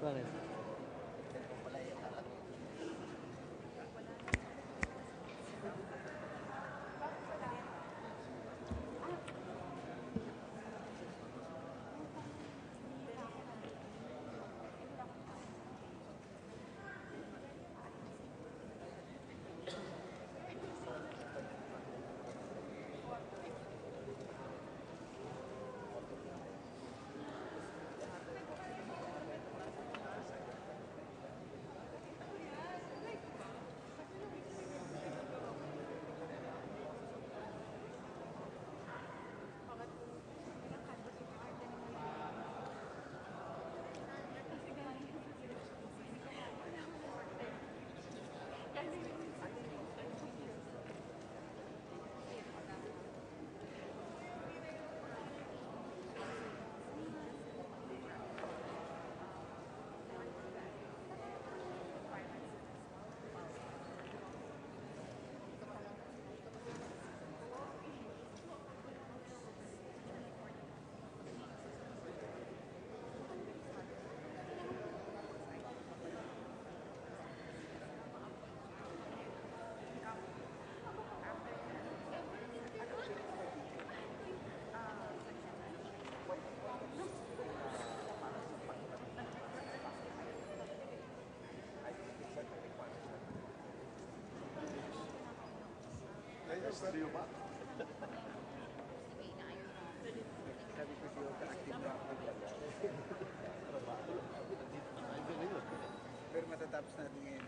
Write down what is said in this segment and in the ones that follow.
Bakit? Stereo ba? Sabi ko siya ka-active na ako. Pero matatapos natin ngayon.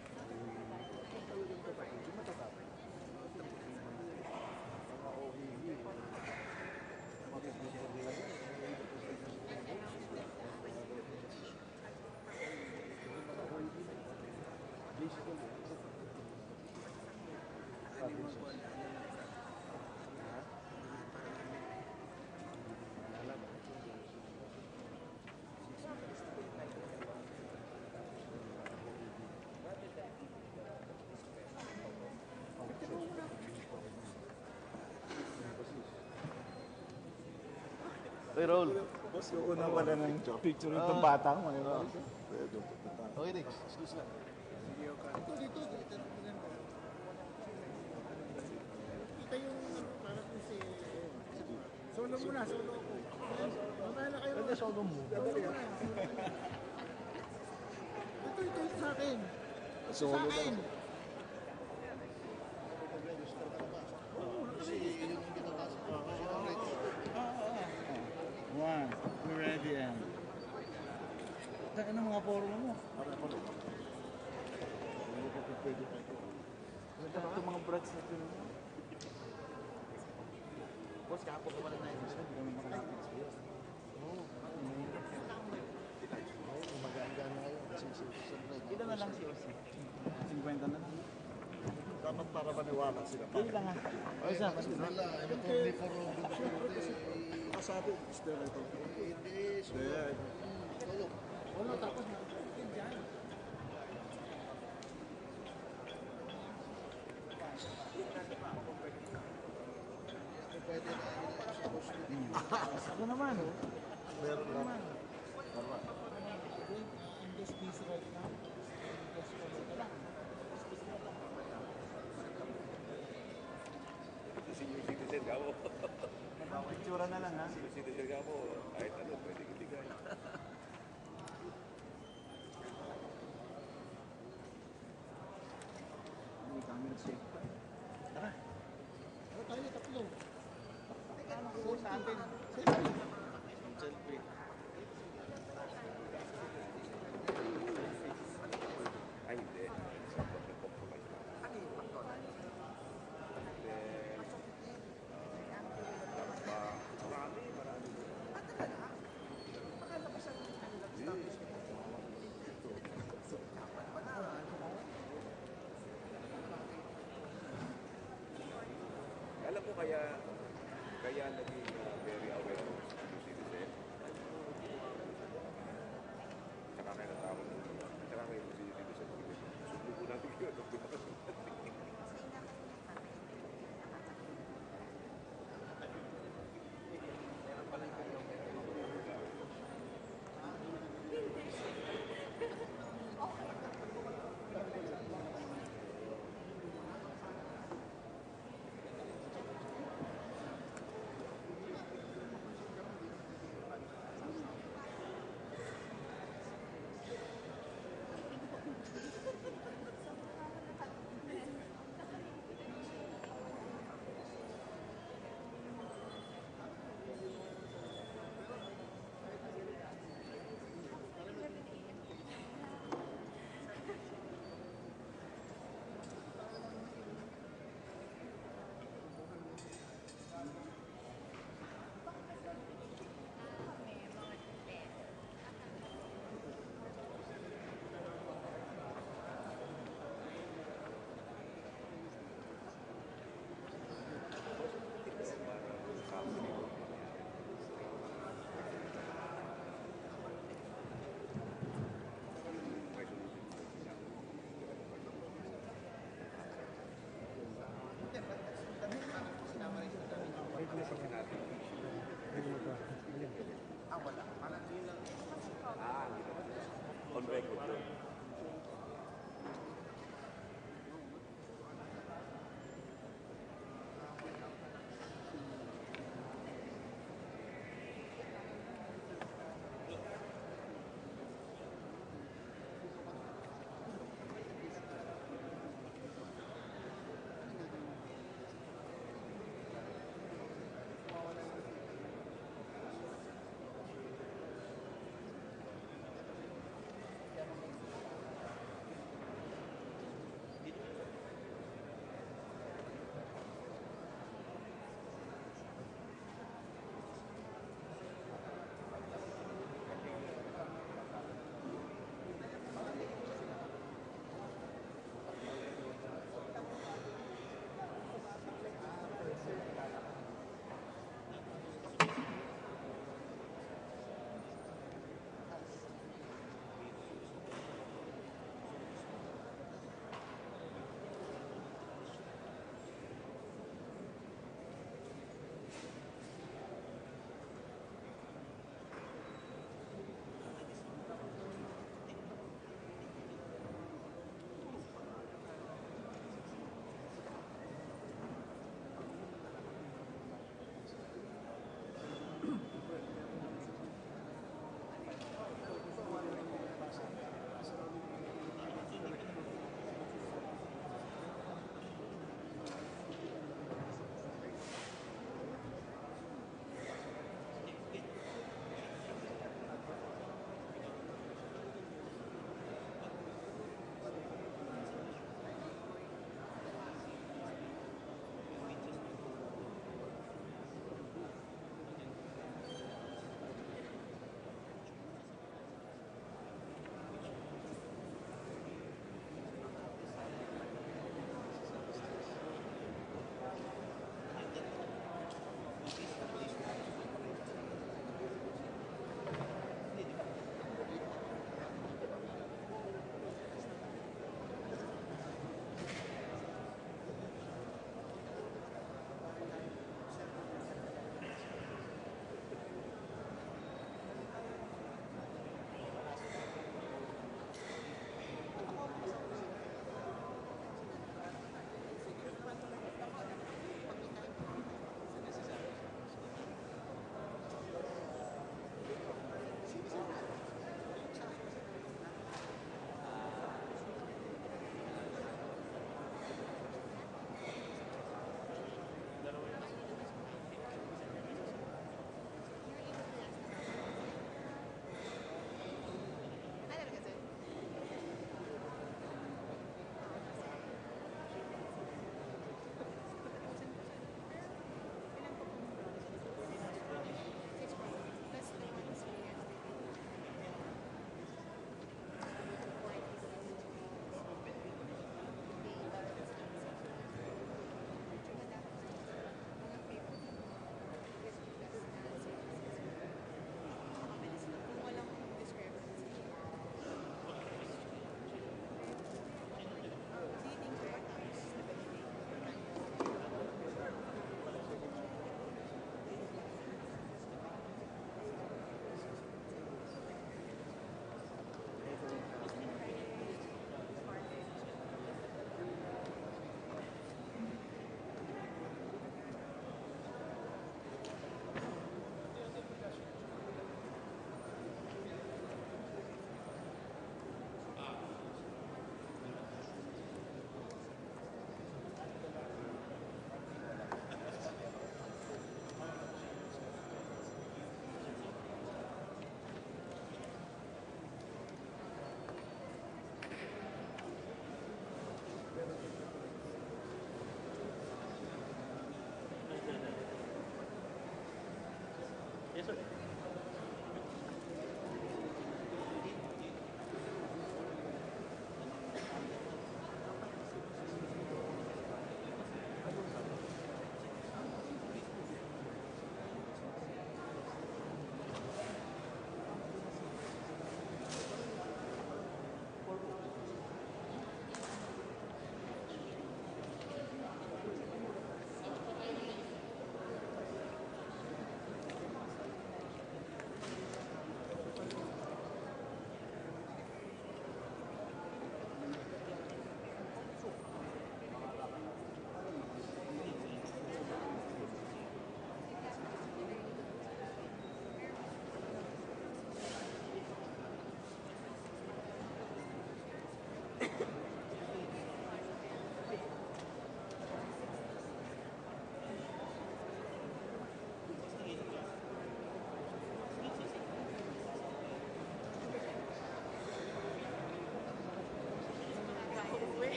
Hindi matatapos. Mga OEV. Mag-isip nila yan. Basically, Ano yung mga buwan? Uy, Raul. boss, yung una pala ng picture itong batang mo, diba? Okay, Rix. Excuse lang. Video ka. Dito, maganda. Kita yung para kung si... Solo muna, solo ko. Mamaya na kayo. Ganda solo mo. Solo muna. Ito sa akin. Solo Sa akin. One. We're ready and... Ano mga forma mo? Ito mga brats na ito. Boss, kahapon ko pala na yun. Magaan-gaan na kayo. Ilan na lang si OC? 50 na lang. Dapat para maniwala sila. Dili lang ha. O isa. Kasabi, still ito. Hindi. Solo. Solo, tapos na. Diyan. Pwede na sa host. Ako naman. Meron naman. I'm just busy right now. Just busy lang. Senior citizen ka mo. Picture na lang ha. Senior citizen ka mo. Kahit ano, pwede ibigay. May camera safe pa. Tara. Ano tayo, tatlo. Ano ko sa atin? Selfie. Ay, hindi. Sa compromise lang. Then, marami. Alam mo kaya naging very aware of senior citizen. Tsaka kayo natawag ng tsaka kayo senior citizen. Subuko natin yun. record yun.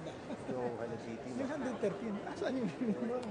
maganda. Yung Hello City. Yung 113, asan yung minimum?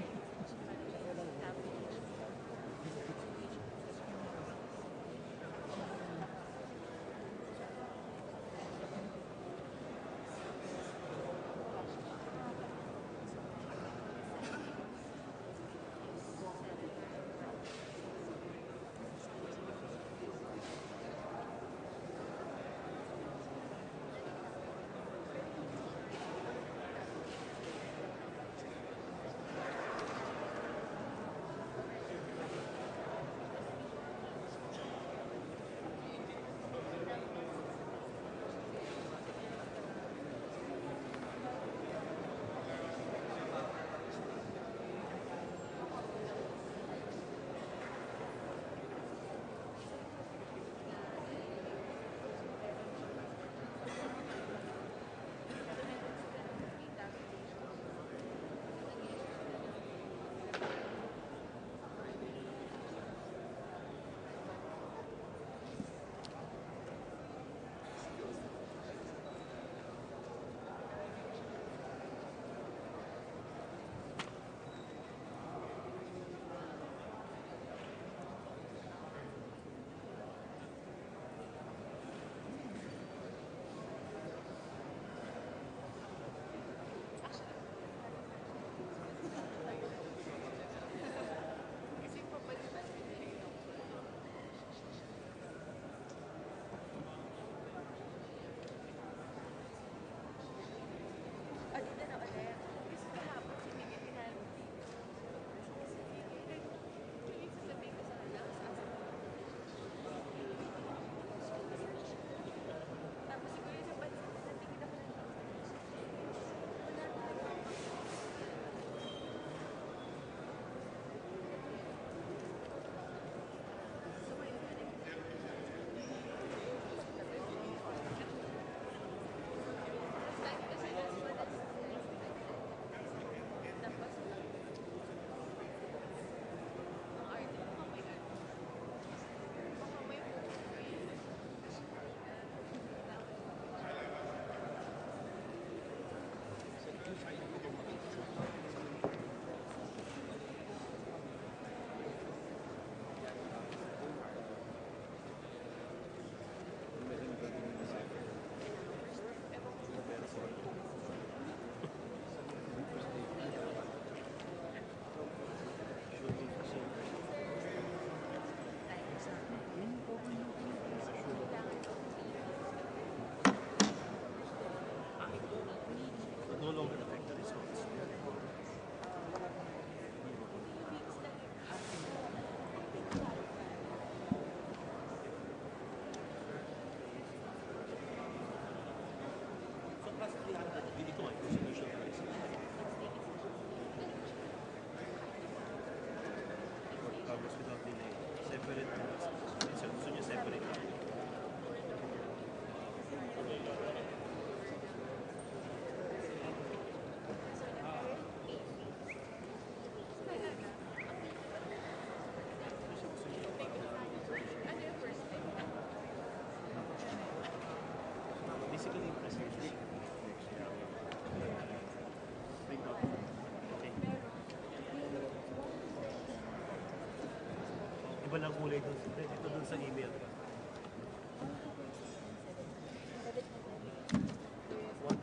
Iba lang kulay doon. Dito doon sa email. 1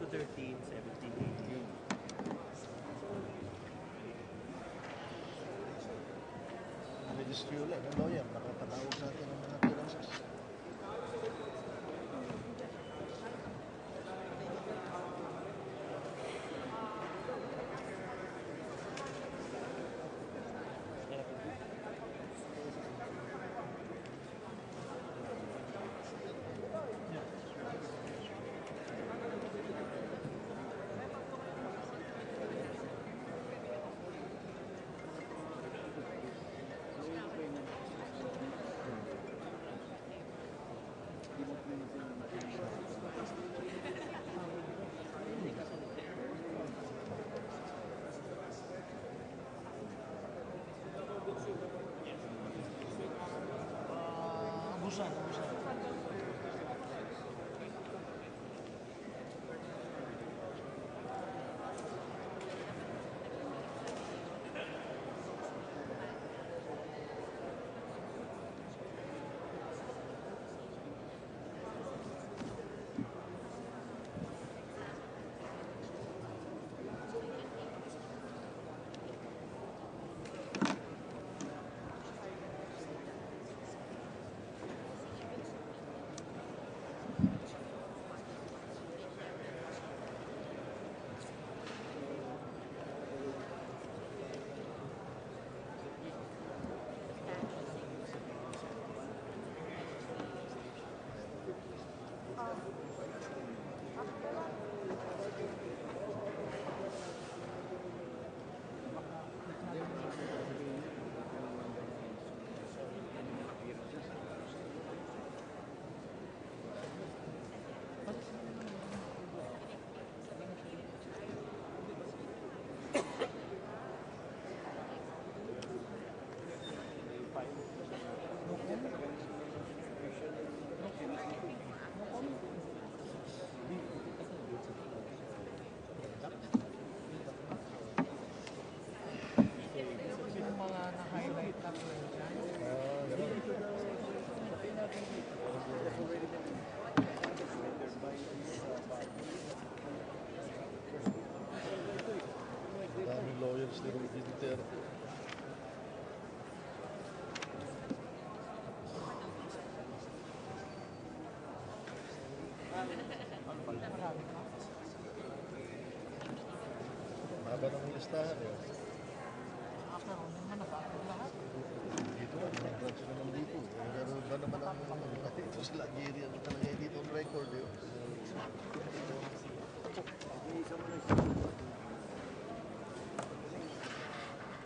to 13, 17, 18. Registry ulit, ang lawyer, nakapatawag sa atin ng mga clearances. Abusan, abusan. Yung mga na-highlight lang yun dyan. Daming lawyers ni Rudy Duterte. Haba ng listahan eh. Pero naman nakakot lahat. Dito, mga branch naman dito. Pero ba naman ang ito sila, Algeria na talaga dito ang record eh.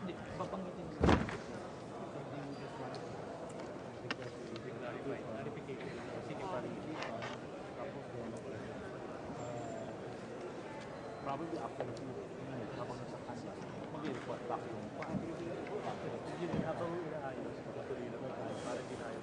Hindi, babanggitin ko. Clarify. Clarification. Sige, parang Probably after a few minutes, habang nasa kanila, mag-report back yung yun yung habang inaayos. Patuloy naman tayo para di tayo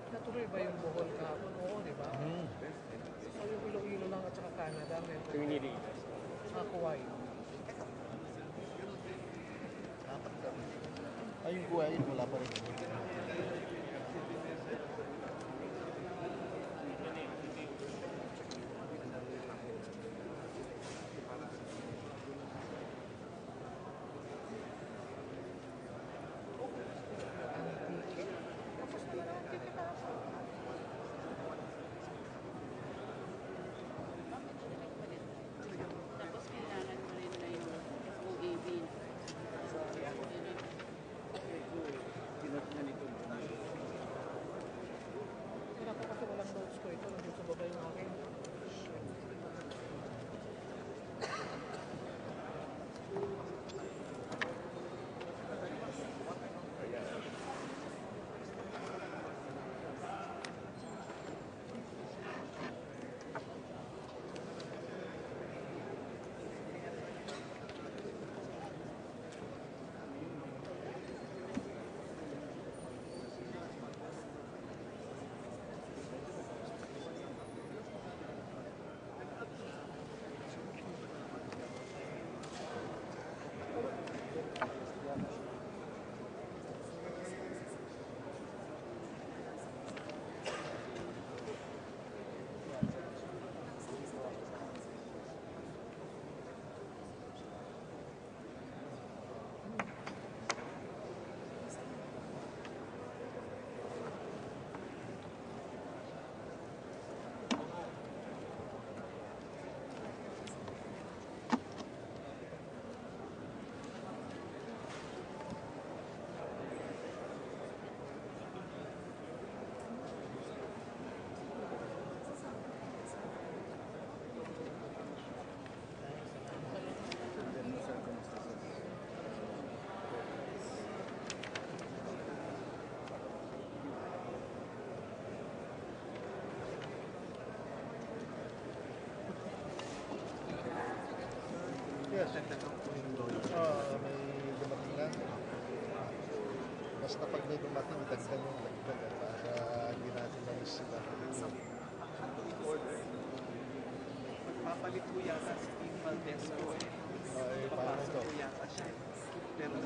Natuloy ba yung Bohol kahapon? Oo, di ba? So yung Iloilo lang at saka Canada, meron. Community. Sa Kauai. Ay, yung kuha yun, wala pa rin. Tapos kailangan mo rin na yung OAV. Tinatlo may dumating na. Basta pag may dumating, dagdag yung dagdag para hindi natin na-miss sila. Papalit po yata si Team Valdez po eh. Paano Papasok to? po yata siya. Pero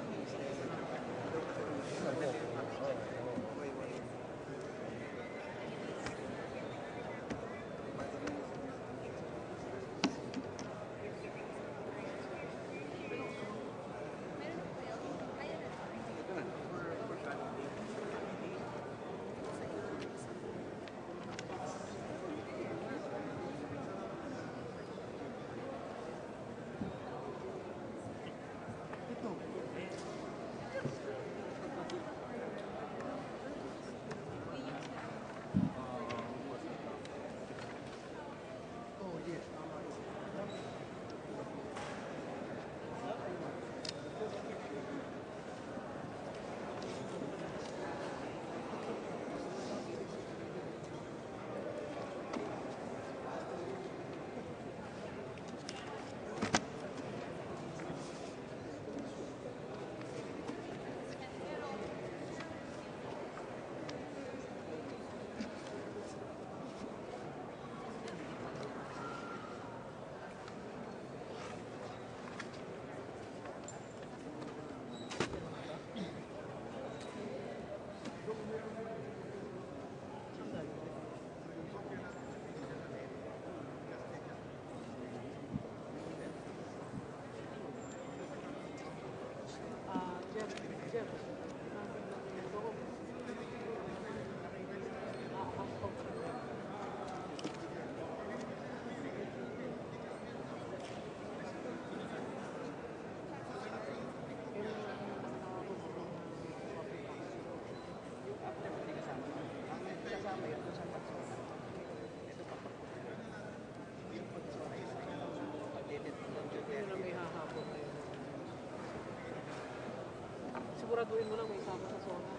siguraduhin mo lang may isama sa zona.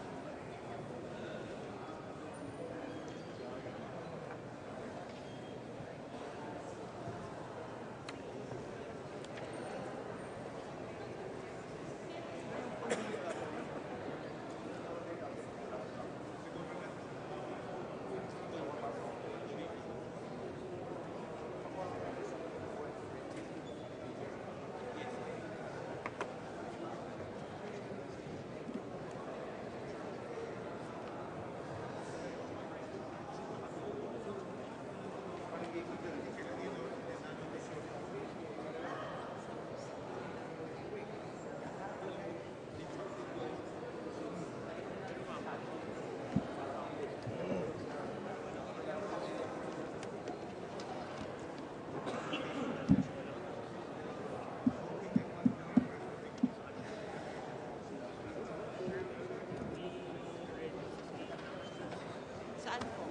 Saan po?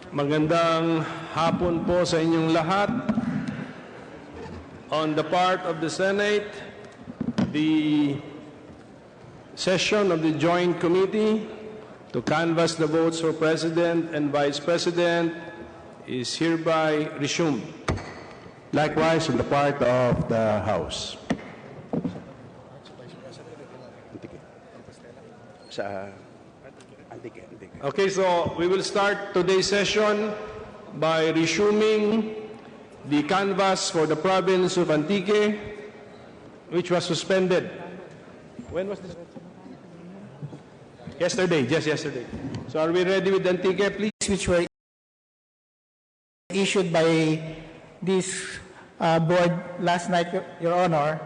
Magandang hapon po sa inyong lahat. On the part of the Senate, the session of the Joint Committee to canvass the votes for President and Vice President is hereby resumed. Likewise, on the part of the House. Okay, so we will start today's session by resuming the canvass for the province of Antique, which was suspended. When was this? Yesterday, just yesterday. So are we ready with Antique, please? Which were issued by this board last night, Your Honor,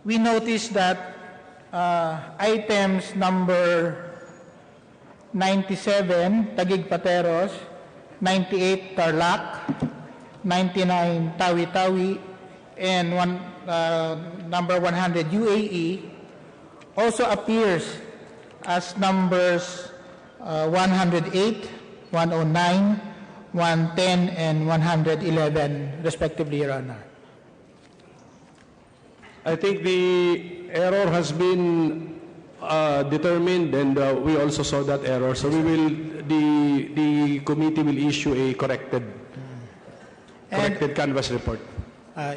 we noticed that items number 97, Taguig Pateros, 98, Tarlac, 99, Tawi-Tawi, and number 100, UAE, also appears as numbers 108, 109, 110, and 111, respectively, Your Honor. I think the error has been determined, and we also saw that error. So we will, the committee will issue a corrected canvas report.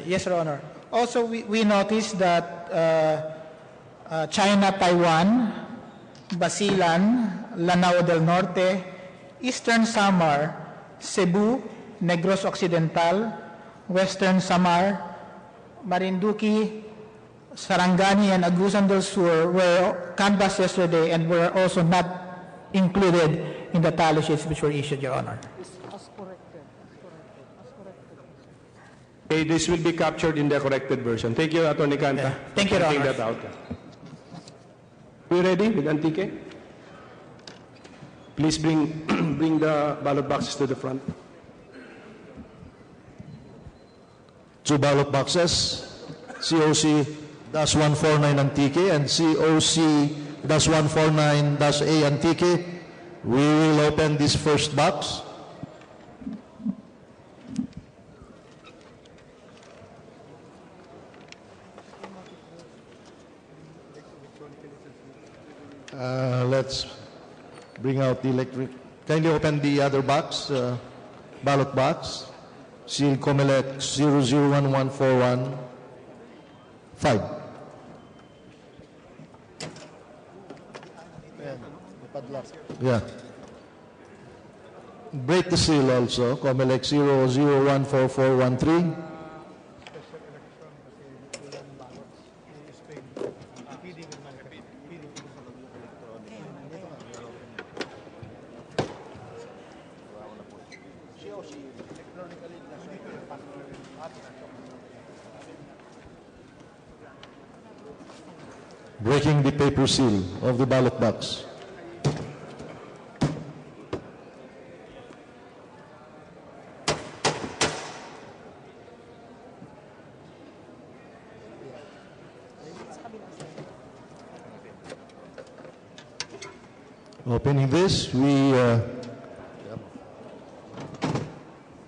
Yes, Your Honor. Also, we noticed that China, Taiwan, Basilan, Lanao del Norte, Eastern Samar, Cebu, Negros Occidental, Western Samar, Marinduque, Sarangani, and Agusan del Sur were canvassed yesterday and were also not included in the tally sheets which were issued, Your Honor. Okay, this will be captured in the corrected version. Thank you, Attorney Canta. Yeah. Thank you, Your Pointing Honor. that out. We ready with Antique? Please bring the ballot boxes to the front. 2 ballot boxes, COC-149 Antique and COC-149-A Antique. We will open this first box. Let's bring out the electric. Kindly open the other box, ballot box. Seal Comelec 0011415. Yeah. Break the seal also. Comelec 0014413. Breaking the paper seal of the ballot box. Opening this, we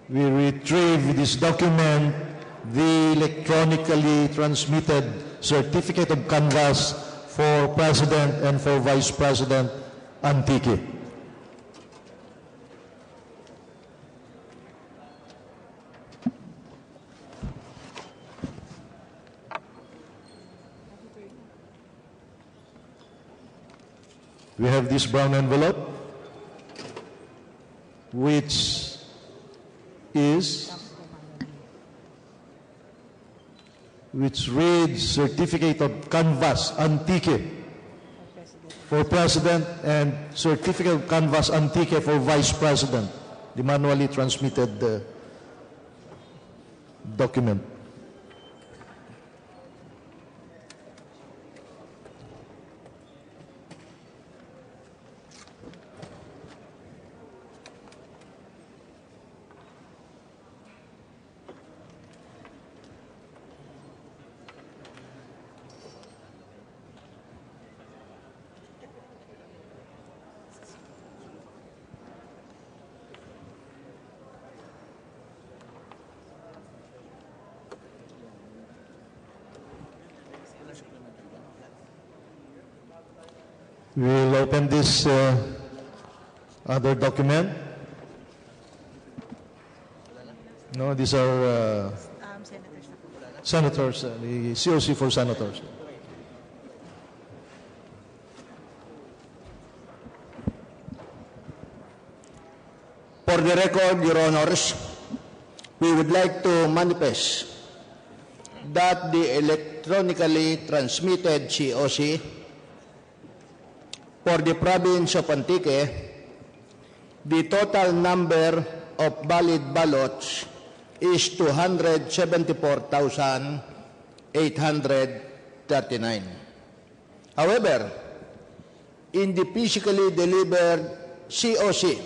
retrieve this document, the electronically transmitted certificate of canvass for President and for Vice President Antique. We have this brown envelope, which reads Certificate of Canvass Antique for President and Certificate of Canvass Antique for Vice President, the manually transmitted document. We will open this other document. No, these are senators, the COC for senators. For the record, Your Honors, we would like to manifest that the electronically transmitted COC for the province of Antique, the total number of valid ballots is 274,839. However, in the physically delivered COC,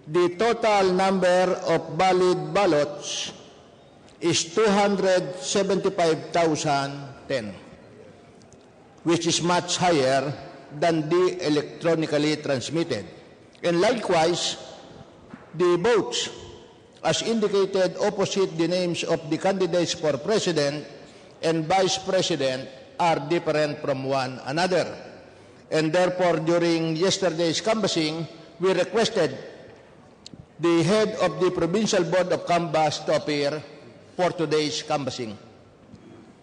the total number of valid ballots is 275,010, which is much higher than the electronically transmitted. And likewise, the votes, as indicated opposite the names of the candidates for president and vice president, are different from one another. And therefore, during yesterday's canvassing, we requested the head of the Provincial Board of Canvass to appear for today's canvassing.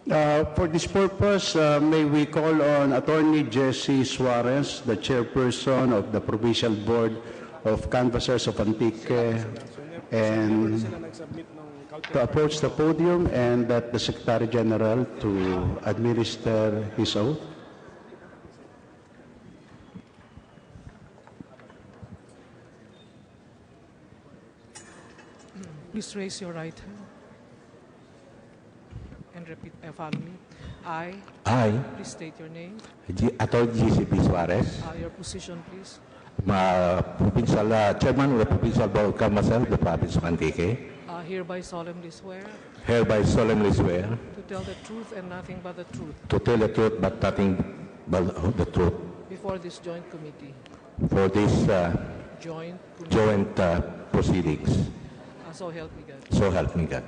For this purpose, may we call on Attorney Jesse Suarez, the chairperson of the Provincial Board of Canvassers of Antique, and to approach the podium, and that the Secretary General to administer his oath. Please raise your right hand and repeat follow me. I. Please state your name. Attorney J.C.P. Suarez, Your position, please. Provincial Chairman of the Provincial Board of Canvassers of the Province of Antique. Hereby solemnly swear Hereby solemnly swear to tell the truth and nothing but the truth to tell the truth but nothing but the truth before this joint committee. for this Joint committee. joint proceedings. So help me God. So help me God.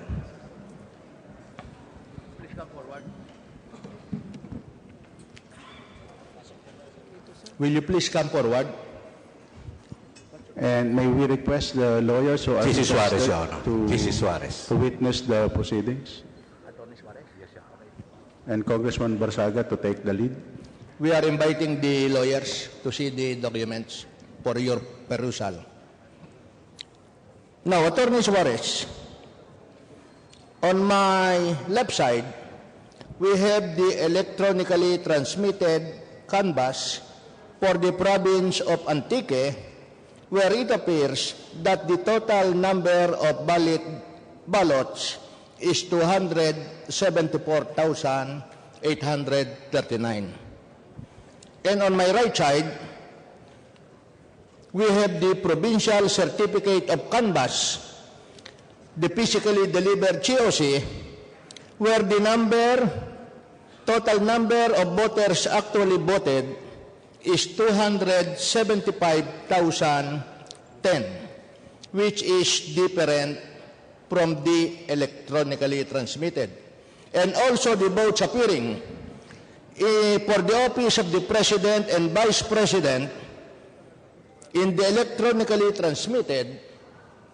Please come forward. Will you please come forward? And may we request the lawyers who are This is Suarez, requested Your Honor. This is Suarez. to witness the proceedings, Attorney Suarez? Yes, sir. Okay. and Congressman Barsaga to take the lead. We are inviting the lawyers to see the documents for your perusal. Now, Attorney Suarez, on my left side, we have the electronically transmitted canvass for the province of Antique, where it appears that the total number of valid ballots is 274,839. And on my right side, we have the provincial certificate of canvass, the physically delivered COC, where the total number of voters actually voted is 275,010, which is different from the electronically transmitted. And also the votes appearing for the office of the President and Vice President in the electronically transmitted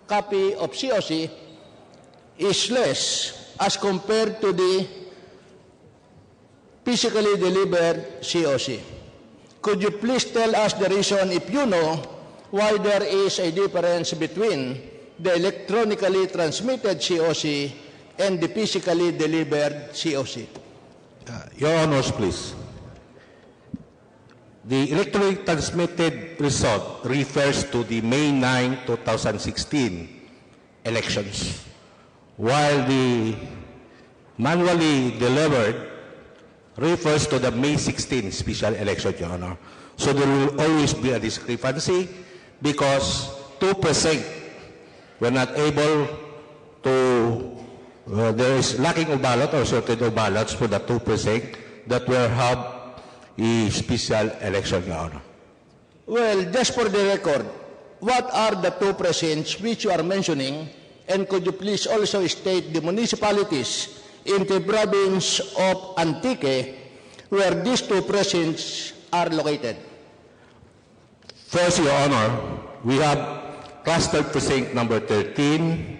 copy of COC is less as compared to the physically delivered COC. Could you please tell us the reason, if you know, why there is a difference between the electronically transmitted COC and the physically delivered COC? Your Honors, please. The electronically transmitted result refers to the May 9, 2016 elections, while the manually delivered refers to the May 16 special election, Your Honor. So there will always be a discrepancy because 2% were not able to, there is lacking of ballot or shortage of ballots for the 2% that were held in special election, Your Honor. Well, just for the record, what are the 2% which you are mentioning, and could you please also state the municipalities in the province of Antique where these 2% are located? First, Your Honor, we have cluster precinct number 13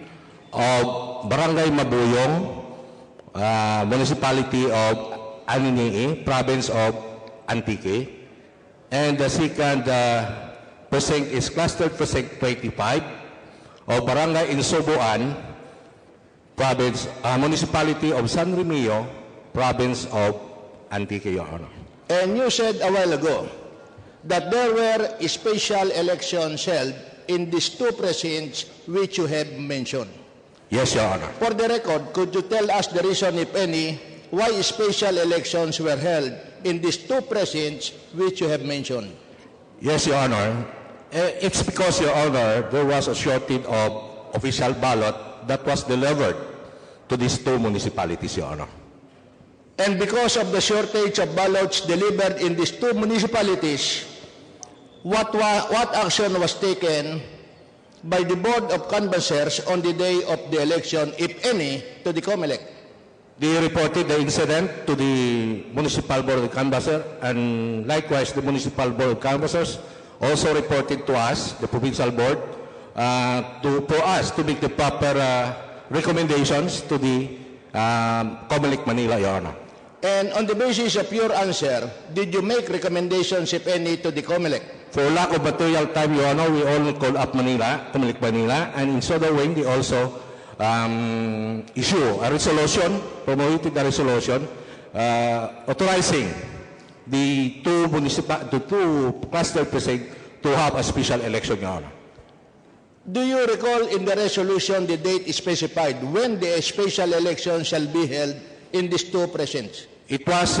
of Barangay Mabuyong, municipality of Aniningi, province of Antique, and the second precinct is Cluster Precinct 25 of Barangay Insubuan, Province, Municipality of San Remillo, Province of Antique, Your Honor. And you said a while ago that there were special elections held in these two precincts which you have mentioned. Yes, Your Honor. For the record, could you tell us the reason, if any, why special elections were held in these two precincts which you have mentioned? Yes, Your Honor. It's because, Your Honor, there was a shortage of official ballot that was delivered to these two municipalities, Your Honor. And because of the shortage of ballots delivered in these two municipalities, what action was taken by the Board of Canvassers on the day of the election, if any, to the COMELEC? They reported the incident to the Municipal Board of Canvassers, and likewise the Municipal Board of Canvassers also reported to us, the Provincial Board, for us to make the proper recommendations to the COMELEC Manila, Your Honor. And on the basis of your answer, did you make recommendations, if any, to the COMELEC? For lack of material time, Your Honor, we only called up Manila, COMELEC Manila, and in so doing, they also issue a resolution, promulgated a resolution, authorizing the two cluster precincts to have a special election, Your Honor. Do you recall in the resolution the date specified when the special election shall be held in these two precincts? It was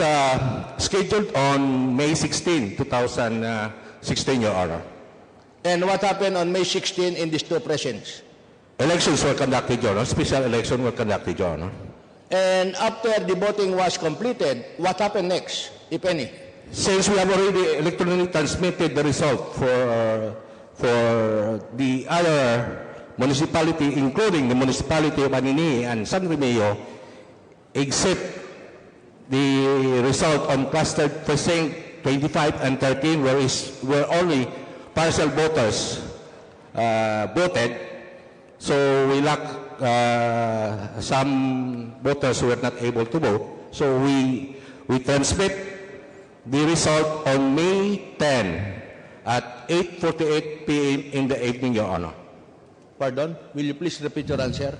scheduled on May 16, 2016, Your Honor. And what happened on May 16 in these two precincts? Elections were conducted, Your Honor. Special elections were conducted, Your Honor. And after the voting was completed, what happened next, if any? Since we have already electronically transmitted the result for the other municipality, including the municipality of Anini and San Remillo, except the result on cluster precinct 25 and 13, where only partial voters voted, so we lack some voters who were not able to vote. So we transmit the result on May 10 at 8:48 p.m. in the evening, Your Honor. Pardon? Will you please repeat your answer?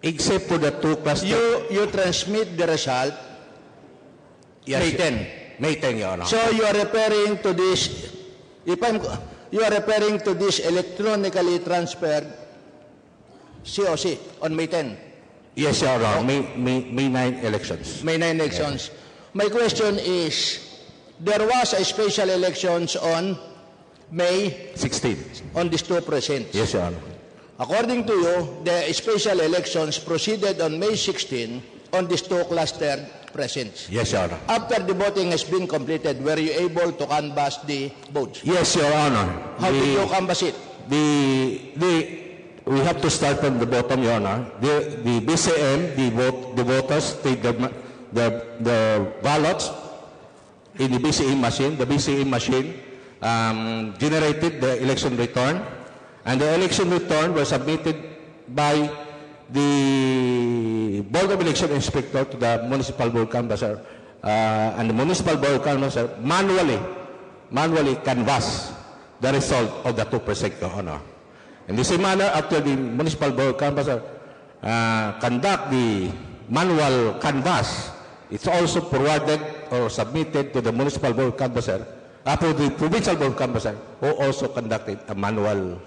Except for the two clusters. You transmit the result Yes, May 10. May 10, Your Honor. So you are referring to this, you are referring to this electronically transferred COC on May 10? Yes, Your Honor. May 9 elections. May 9 elections. Yes. My question is, there was a special elections on May 16 on these two precincts. Yes, Your Honor. According to you, the special elections proceeded on May 16 on these two clustered precincts. Yes, Your Honor. After the voting has been completed, were you able to canvass the votes? Yes, Your Honor. How did you canvass it? We have to start from the bottom, Your Honor. The BCM, the voters take the ballots in the BCM machine. The BCM machine generated the election return, and the election return was submitted by the Board of Election Inspector to the Municipal Board Canvasser, and the Municipal Board Canvasser manually canvass the result of the 2%, Your Honor. In the same manner, after the Municipal Board Canvasser conduct the manual canvass, it's also forwarded or submitted to the Municipal Board Canvasser, to the Provincial Board Canvasser, who also conducted a manual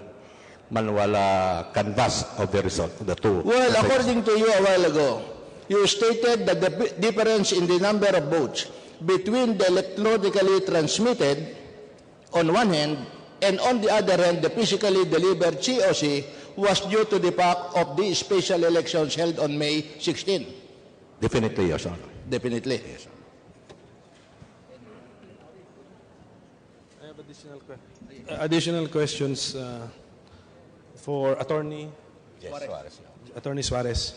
canvass of the result of the two. Well, according to you a while ago, you stated that the difference in the number of votes between the electronically transmitted on one hand and on the other hand, the physically delivered COC was due to the fact of the special elections held on May 16. Definitely, yes, Honor. Definitely. Yes. I have additional questions for Attorney Suarez.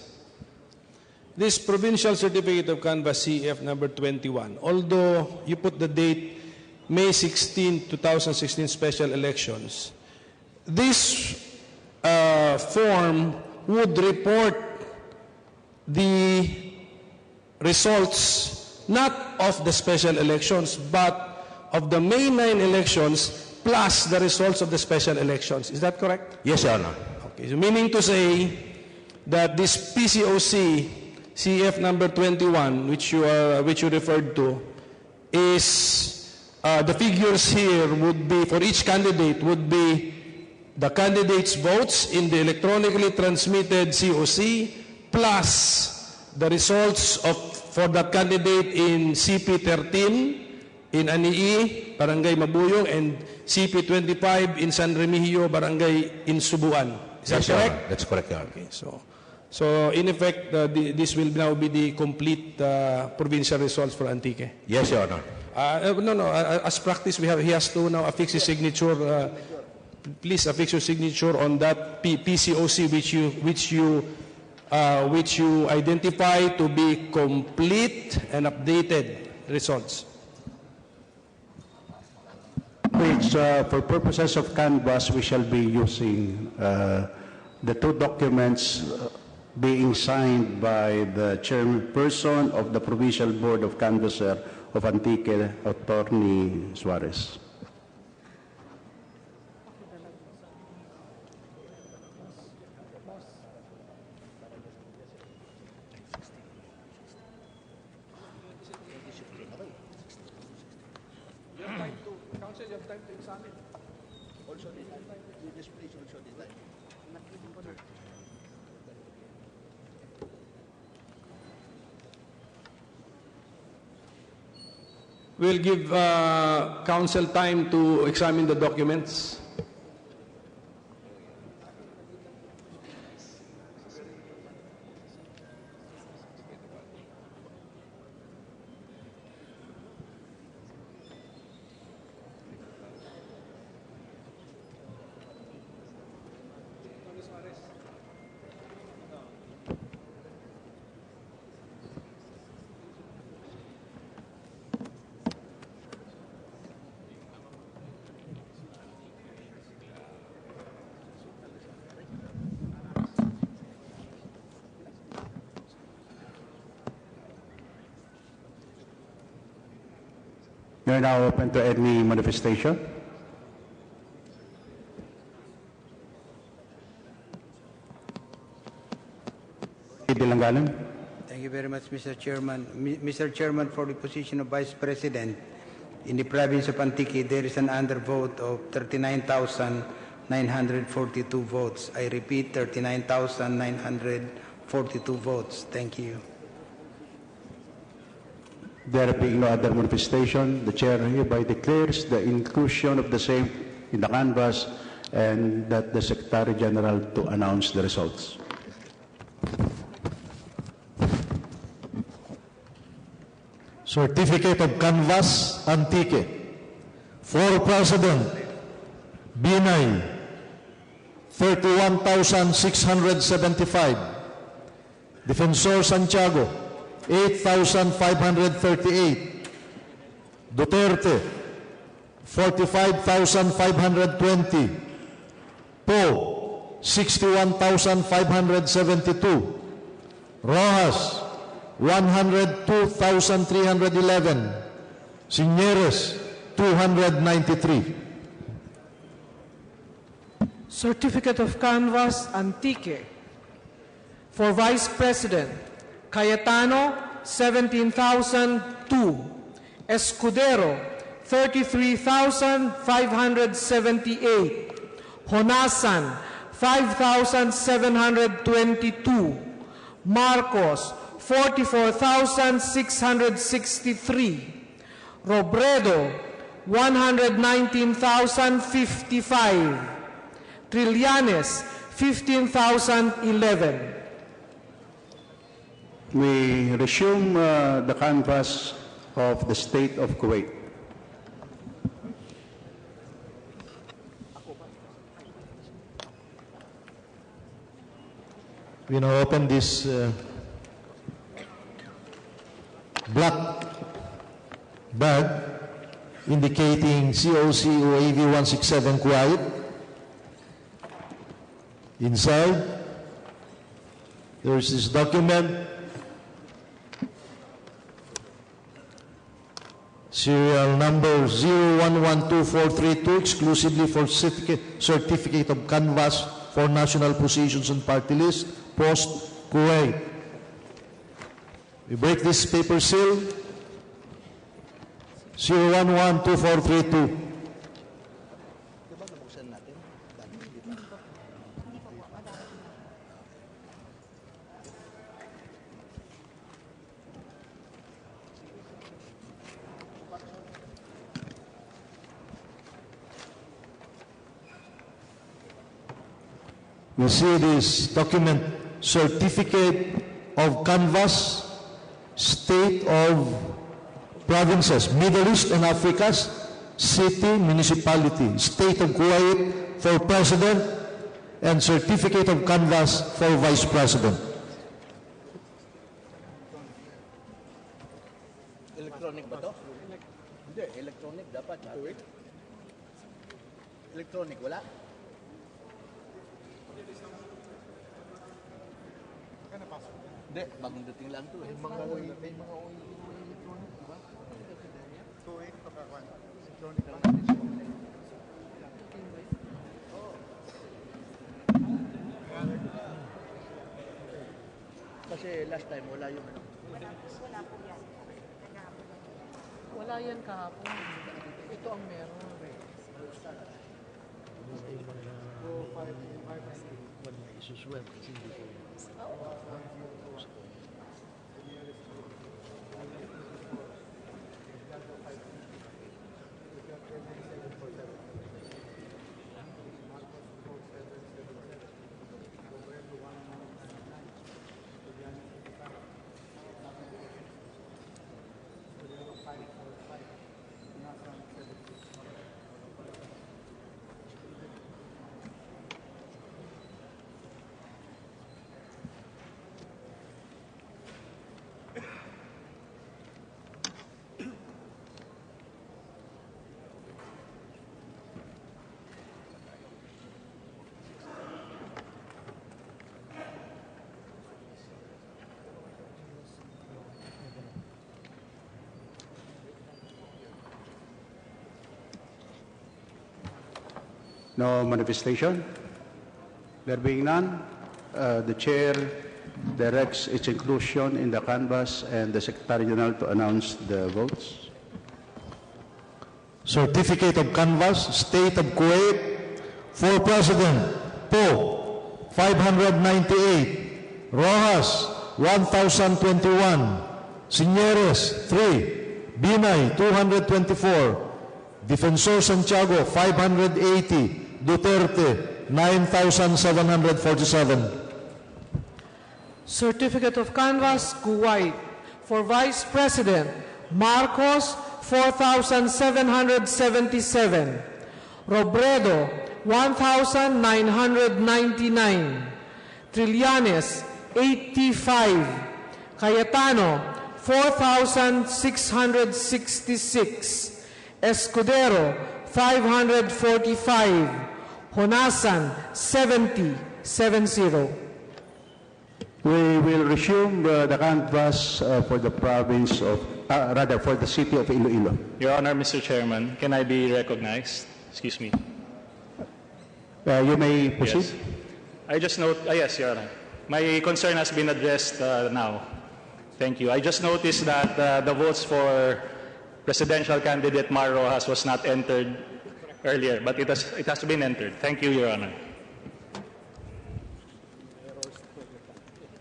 This Provincial Certificate of Canvass CF number 21, although you put the date May 16, 2016 special elections, this form would report the results not of the special elections but of the May 9 elections plus the results of the special elections. Is that correct? Yes, Your Honor. Okay, so meaning to say that this PCOC CF number 21, which you referred to, is the figures here would be for each candidate would be the candidate's votes in the electronically transmitted COC plus the results for that candidate in CP13 in Anii, Barangay Mabuyong, and CP25 in San Remigio, Barangay in Subuan. Is that Yes, Your correct? Honor. That's correct, Your Honor. Okay, so in effect, this will now be the complete provincial results for Antique. Yes, Your Honor. No. As practice, he has to now affix his signature. Please affix your signature on that PCOC which you identify to be complete and updated results. Which, for purposes of canvass, we shall be using the two documents being signed by the chairperson of the Provincial Board of Canvasser of Antique, Attorney Suarez. Also, this place also designed. We'll give council time to examine the documents. You are now open to any manifestation. Dilanggalan. Thank you very much, Mr. Chairman. Mr. Chairman, for the position of Vice President in the province of Antique, there is an undervote of 39,942 votes. I repeat, 39,942 votes. Thank you. There being no other manifestation, the chair hereby declares the inclusion of the same in the canvass and that the Secretary General to announce the results. Certificate of Canvas, Antique. For President, Binay, 31,675. Defensor Santiago, 8,538. Duterte, 45,520. Poe, 61,572. Rojas, 102,311. Signeres, 293. Certificate of Canvas, Antique. For Vice President, Cayetano, 17,002. Escudero, 33,578. Honasan, 5,722. Marcos, 44,663. Robredo, 119,055. Trillanes, 15,011. We resume the canvass of the state of Kuwait. We now open this black bag indicating COC OAV 167 Kuwait. Inside, there is this document, Serial number 0112432, exclusively for certificate of canvass for national positions and party list, Post Kuwait. We break this paper seal. 0112432. You see this document, Certificate of Canvass, State of Provinces, Middle East and Africa's City, Municipality, State of Kuwait for President, and Certificate of Canvass for Vice President. Electronic ba to? Hindi, electronic dapat. Electronic, wala? Hindi, bagong dating lang to eh. May mga OE electronic, diba? Electronic lang. Kasi last time, wala yung ano. Wala yan kahapon. Ito ang meron. No manifestation? There being none, the Chair directs its inclusion in the canvass and the Secretary General to announce the votes. Certificate of Canvass, State of Kuwait, for President, Po, 598, Rojas, 1,021, Señores, 3, Binay, 224, Defensor Santiago, 580, Duterte, 9,747. Certificate of Canvass, Kuwait. For Vice President, Marcos, 4,777. Robredo, 1,999. Trillanes, 85. Cayetano, 4,666. Escudero, 545. Honasan, 70. We will resume the canvass for the province of, for the city of Iloilo. Your Honor, Mr. Chairman, can I be recognized? Excuse me. You may proceed. Yes. I just note, yes, Your Honor. My concern has been addressed now. Thank you. I just noticed that the votes for presidential candidate Mar Rojas was not entered earlier, but it has been entered. Thank you, Your Honor.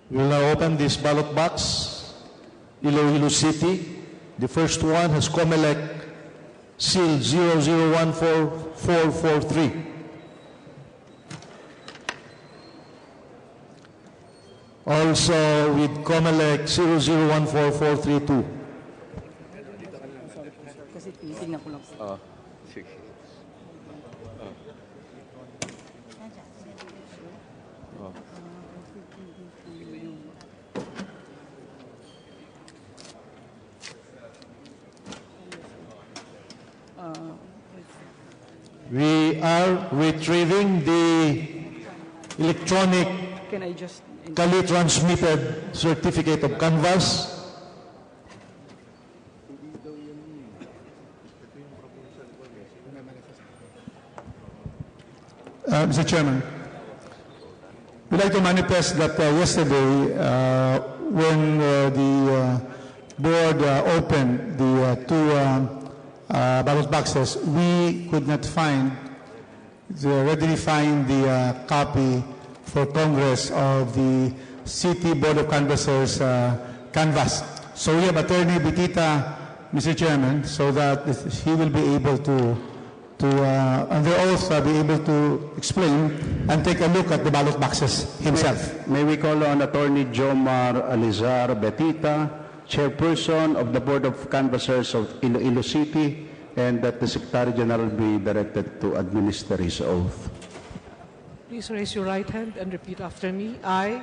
We will now open this ballot box. Iloilo City. The first one has COMELEC seal 0014443. Also with COMELEC 0014432. Kasi titignan ko lang. Sige. We are retrieving the electronic Can I just... transmitted certificate of canvass. Mr. Chairman, we'd like to manifest that yesterday, when the board opened the two ballot boxes, we could not readily find the copy for Congress of the City Board of Canvassers canvas. So we have Attorney Betita, Mr. Chairman, so that he will be able to under oath, be able to explain and take a look at the ballot boxes himself. May we call on Attorney Jomar Alizar Betita, Chairperson of the Board of Canvassers of Iloilo City, and that the Secretary General be directed to administer his oath. Please raise your right hand and repeat after me. I.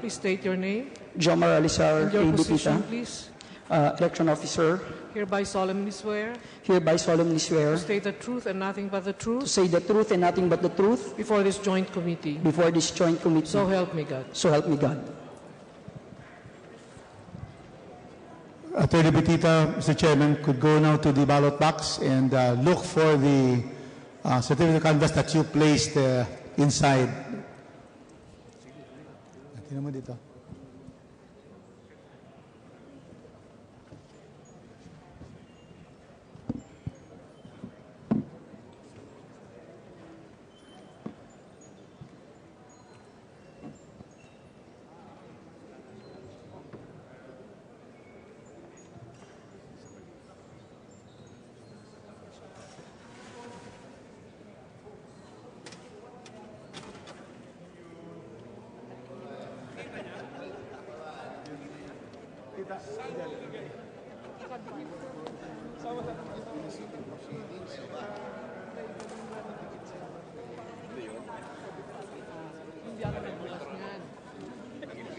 Please state your name. Jomar Alizar And your position, Betita, please. Election Officer. Hereby solemnly swear. Hereby solemnly swear. To state the truth and nothing but the truth. To say the truth and nothing but the truth. Before this joint committee. Before this joint committee. So help me God. So help me God. Attorney Betita, Mr. Chairman, could go now to the ballot box and look for the certificate of canvass that you placed inside. Tingnan mo dito.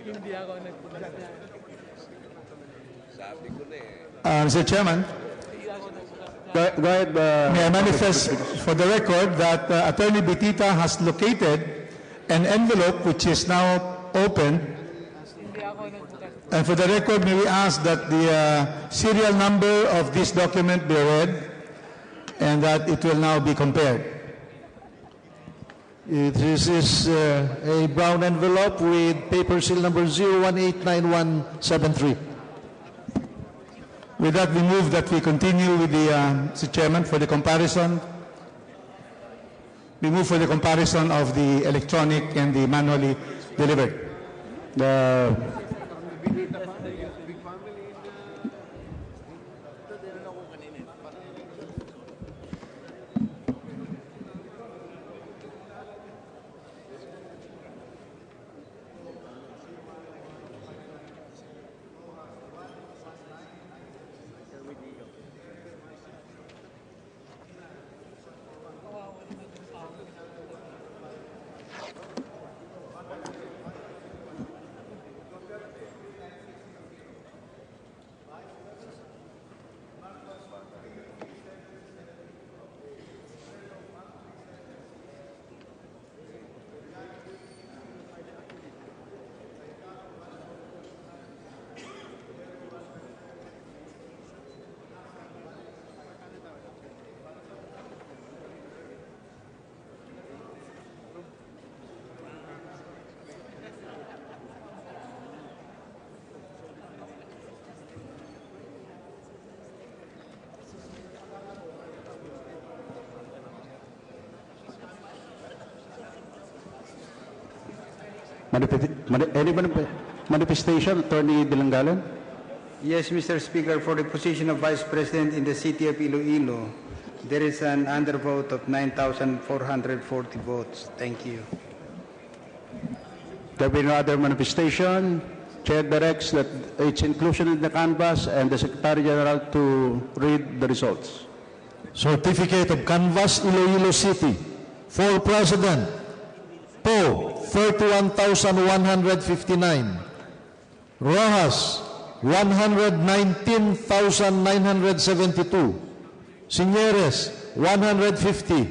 Hindi ako nagbukas niyan. Mr. Chairman, Go ahead. may I manifest for the record that Attorney Betita has located an envelope which is now open. And for the record, may we ask that the serial number of this document be read and that it will now be compared. This is a brown envelope with paper seal number 0189173. With that, we move that we continue with the, Mr. Chairman, for the comparison. We move for the comparison of the electronic and the manually delivered. Any manifestation, Attorney Dilanggalan? Yes, Mr. Speaker, for the position of Vice President in the City of Iloilo, there is an undervote of 9,440 votes. Thank you. There be no other manifestation. Chair directs that its inclusion in the canvass and the Secretary General to read the results. Certificate of Canvass, Iloilo City. For President, Poe, 31,159. Rojas, 119,972. Signeres, 150.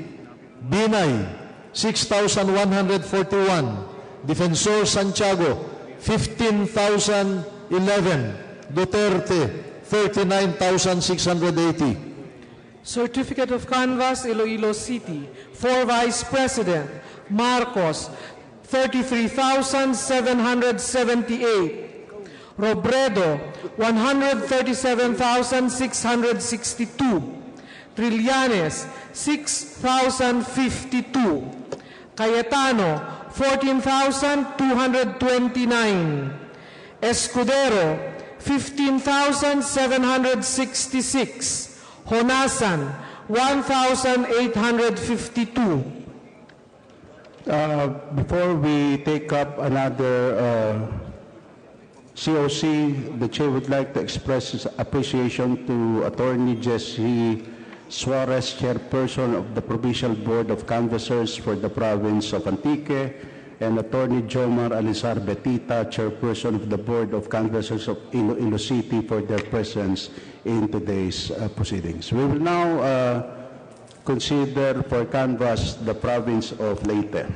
Binay, 6,141. Defensor Santiago, 15,011. Duterte, 39,680. Certificate of Canvass, Iloilo City. For Vice President, Marcos, 33,778. Robredo, 137,662. Trillanes, 6,052. Cayetano, 14,229. Escudero, 15,766. Honasan, 1,852. Before we take up another COC, the Chair would like to express his appreciation to Attorney Jesse Suarez, Chairperson of the Provincial Board of Canvassers for the Province of Antique, and Attorney Jomar Alisar Betita, Chairperson of the Board of Canvassers of Iloilo City, for their presence in today's proceedings. We will now consider for canvass the province of Leyte.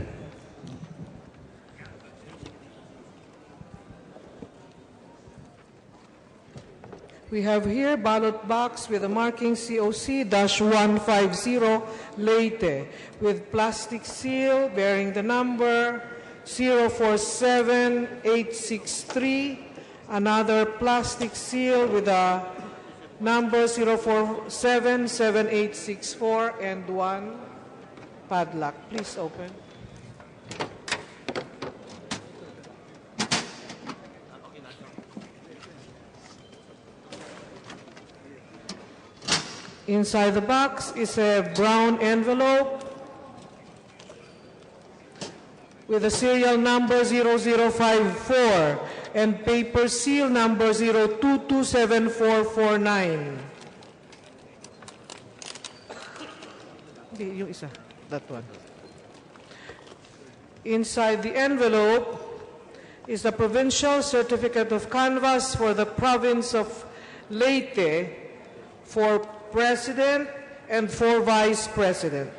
We have here ballot box with a marking COC-150 Leyte with plastic seal bearing the number 047863, another plastic seal with a number 0477864, and one padlock. Please open. Inside the box is a brown envelope with a serial number 0054 and paper seal number 0227449. Yung isa, that one. Inside the envelope is the Provincial Certificate of Canvass for the Province of Leyte for President and for Vice President.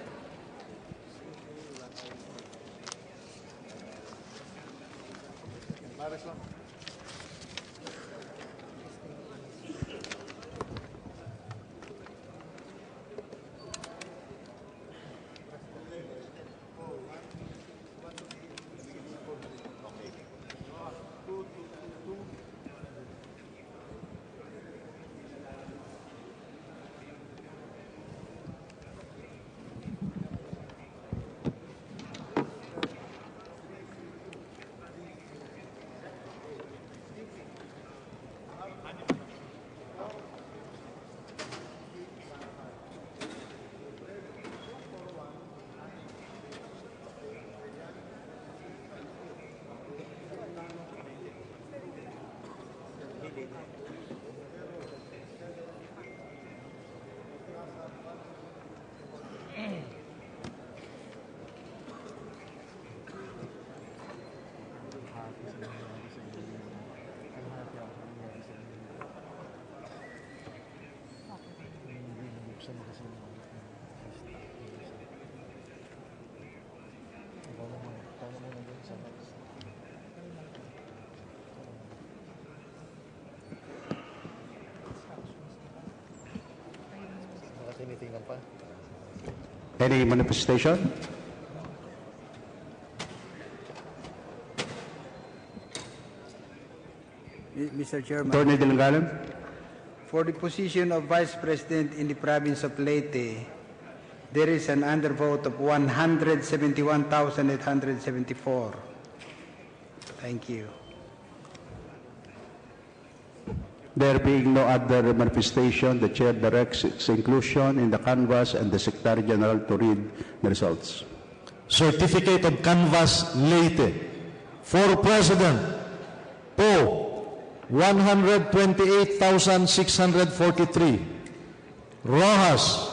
Any manifestation? Mr. Chairman, Attorney Dilgalan? for the position of Vice President in the province of Leyte, there is an undervote of 171,874. Thank you. There being no other manifestation, the Chair directs its inclusion in the canvass and the Secretary General to read the results. Certificate of Canvass Leyte. For President, Po, 128,643. Rojas,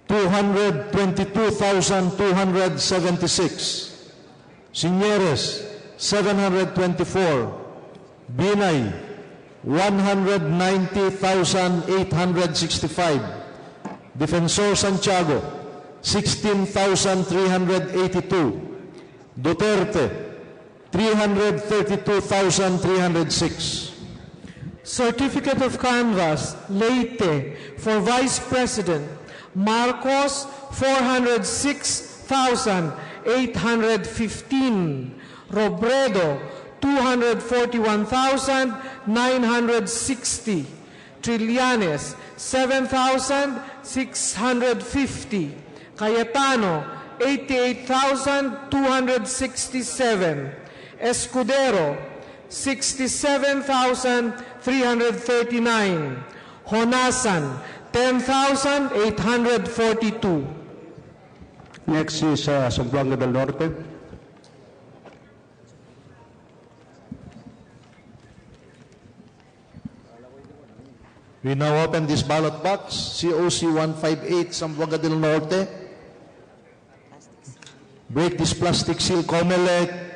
222,276. Señores, 724. Binay, 190,865. Defensor Santiago, 16,382. Duterte, 332,306. Certificate of Canvass, Leyte, for Vice President, Marcos, 406,815. Robredo, 241,960. Trillanes, 7,650. Cayetano, 88,267. Escudero, 67,339. Honasan, 10,842. Next is Zamboanga del Norte. We now open this ballot box, COC 158, Zamboanga del Norte. Break this plastic seal, COMELEC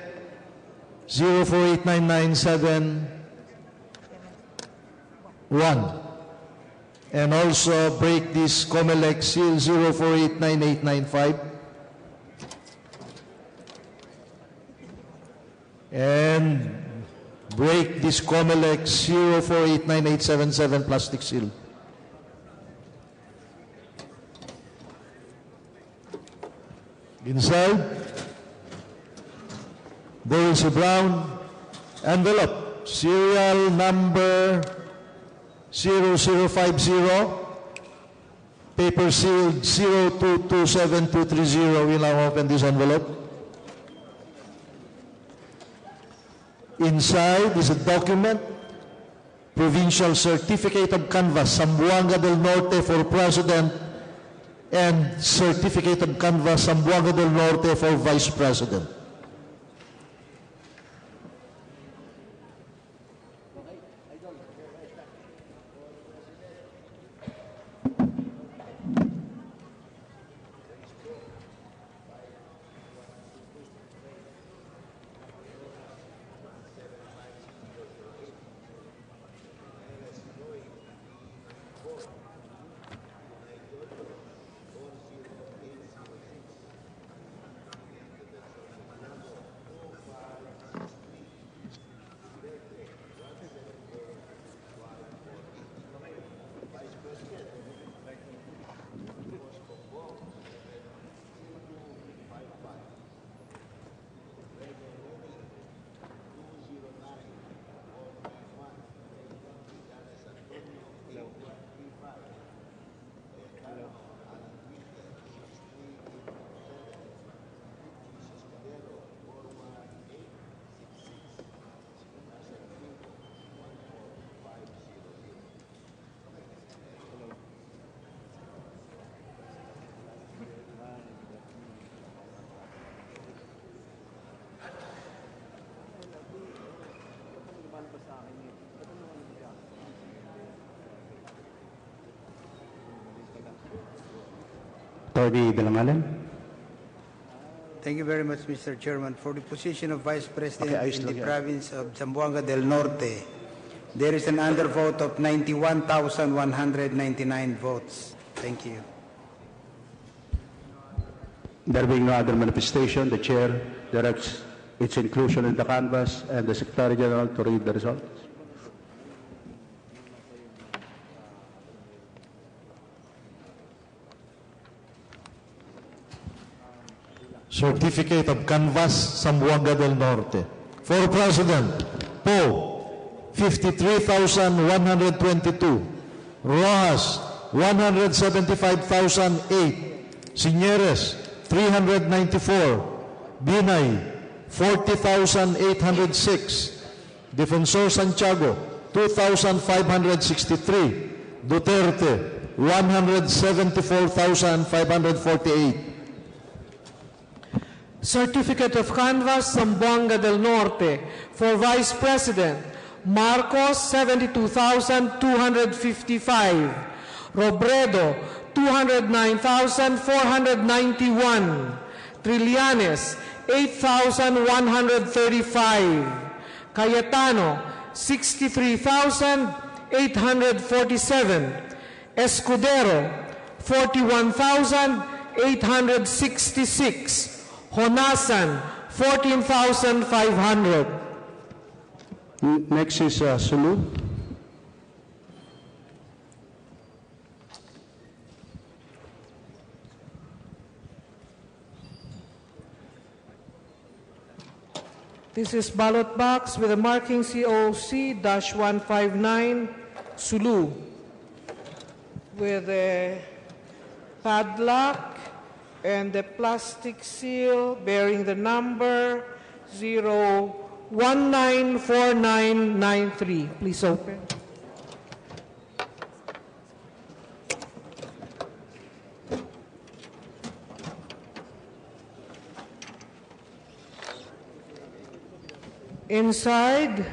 048997-1. And also break this COMELEC seal 04899895. And break this COMELEC 04898877 plastic seal. Inside, there is a brown envelope, serial number 0050, paper sealed 0227230. We'll now open this envelope. Inside is a document, Provincial Certificate of Canvass, Zamboanga del Norte for President, and Certificate of Canvass, Zamboanga del Norte for Vice President. Attorney De La Malen. Thank you very much, Mr. Chairman. For the position of Vice President Okay, in the province of Zamboanga del Norte, there is an undervote of 91,199 votes. Thank you. There being no other manifestation, the Chair directs its inclusion in the canvass and the Secretary General to read the results. Certificate of Canvass, Zamboanga del Norte. For President, Poe, 53,122. Rojas, 175,008. Signeres, 394. Binay, 40,806. Defensor Santiago, 2,563. Duterte, 174,548. Certificate of Canvass, Zamboanga del Norte, for Vice President, Marcos, 72,255. Robredo, 209,491. Trillanes, 8,135. Cayetano, 63,847. Escudero, 41,866. Honasan, 14,500. Next is Sulu. This is ballot box with a marking COC-159 Sulu with a padlock and the plastic seal bearing the number 0194993. Please open. Inside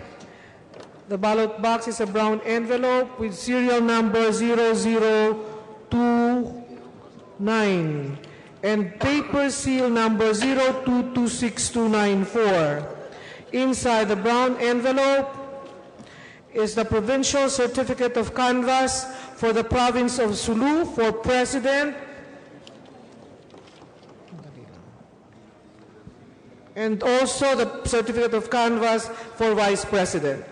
the ballot box is a brown envelope with serial number 0029 and paper seal number 0226294. Inside the brown envelope is the provincial certificate of canvass for the province of Sulu for president and also the certificate of canvass for vice president.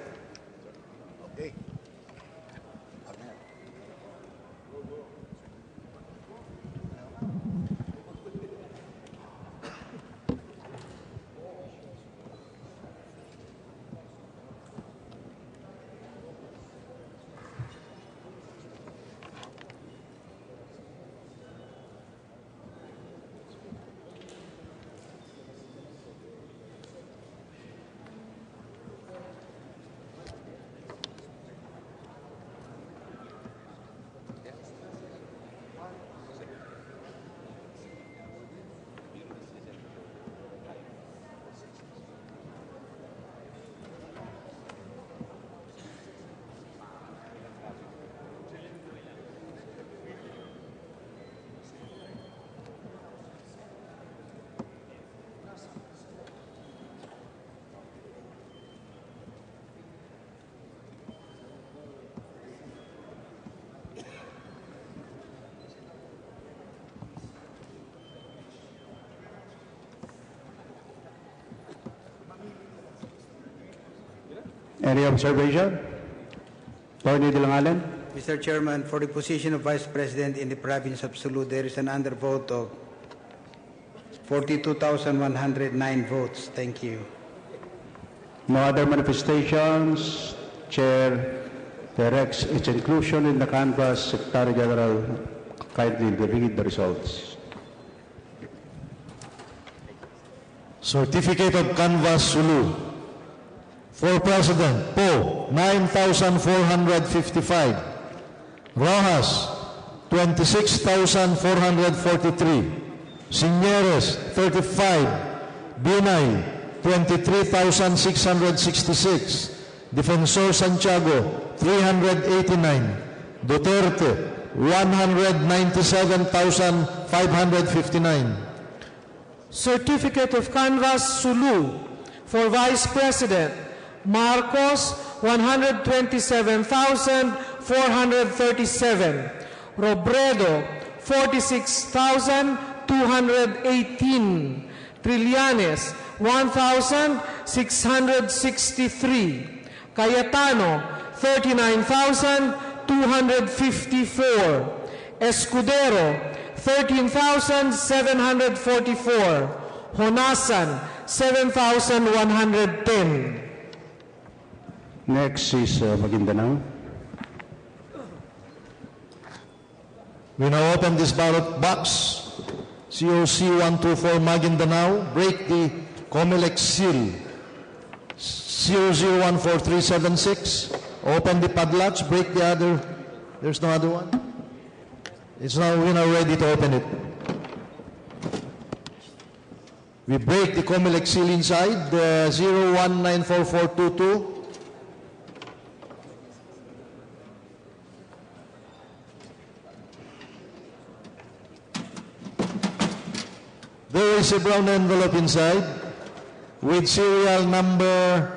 Any observation? Attorney De Langalen? Mr. Chairman, for the position of Vice President in the province of Sulu, there is an undervote of 42,109 votes. Thank you. No other manifestations. Chair directs its inclusion in the canvass. Secretary General, kindly read the results. Certificate of Canvass Sulu. For President, Po, 9,455. Rojas, 26,443. Signeres, 35. Binay, 23,666. Defensor Santiago, 389. Duterte, 197,559. Certificate of Canvass Sulu for Vice President, Marcos, 127,437. Robredo, 46,218. Trillanes, 1,663. Cayetano, 39,254. Escudero, 13,744. Honasan, 7,110. Next is Maguindanao. We now open this ballot box. COC 124 Maguindanao. Break the COMELEC seal. 00143676. Open the padlocks. Break the other. There's no other one. We're now ready to open it. We break the COMELEC seal inside. 01944222. There is a brown envelope inside with serial number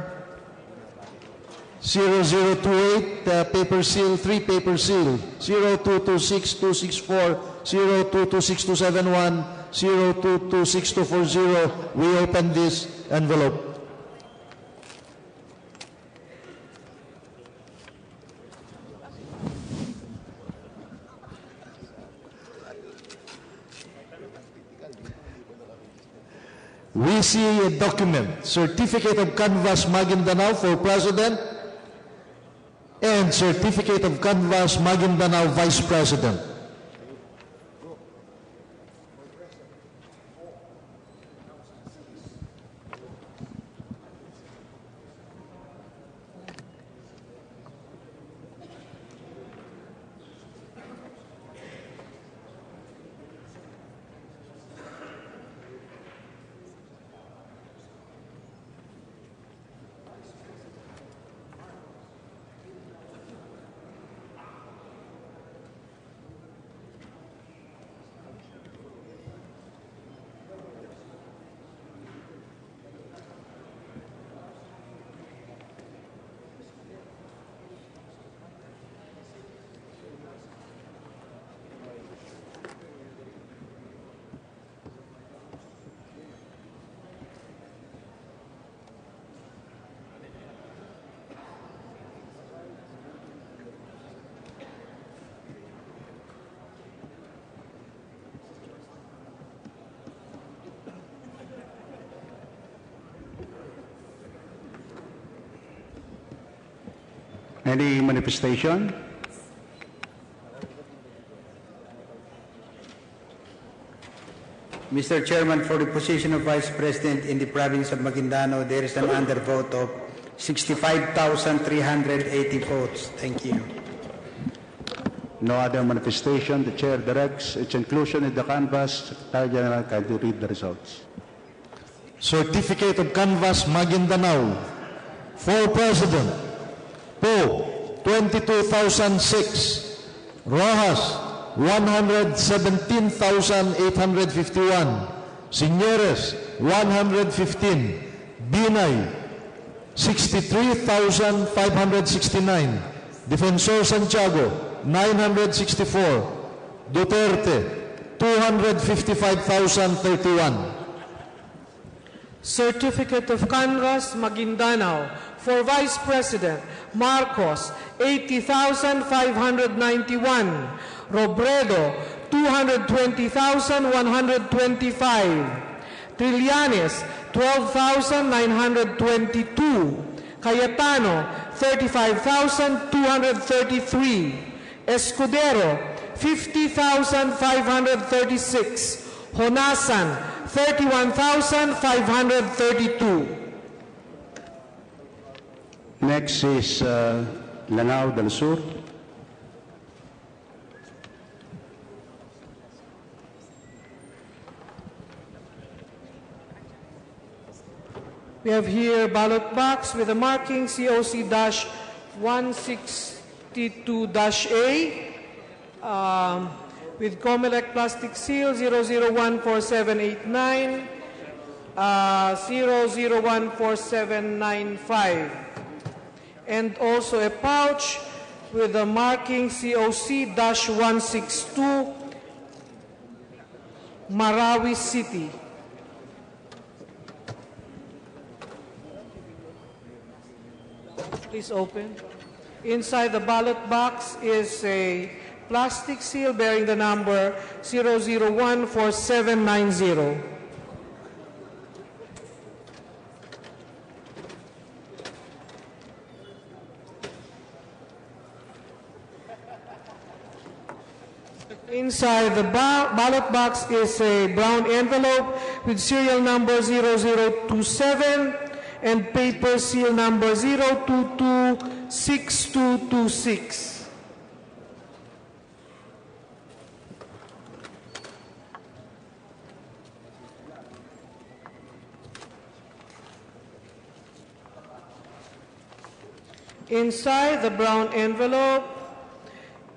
0028, paper seal, 3 paper seal, 02262264, 02262271, 02262240. We open this envelope. we see a document, Certificate of Canvas Maguindanao for President and Certificate of Canvas Maguindanao Vice President. Any manifestation? Mr. Chairman, for the position of Vice President in the province of Maguindanao, there is an undervote of 65,380 votes. Thank you. No other manifestation. The chair directs its inclusion in the canvas. Secretary General, kindly read the results. Certificate of Canvas Maguindanao for President. Poe, 22,006. Rojas, 117,851. Señores, 115. Binay, 63,569. Defensor Santiago, 964. Duterte, 255,031. Certificate of Canvas Maguindanao for Vice President Marcos, 80,591. Robredo, 220,125. Trillanes, 12,922. Cayetano, 35,233. Escudero, 50,536. Honasan, 31,532. Next is Lanao del Sur. We have here ballot box with a marking COC-162-A with Comelec plastic seal 0014789, 0014795, and also a pouch with a marking COC-162 Marawi City. Please open. Inside the ballot box is a plastic seal bearing the number 0014790. Inside the ballot box is a brown envelope with serial number 0027 and paper seal number 0226226. Inside the brown envelope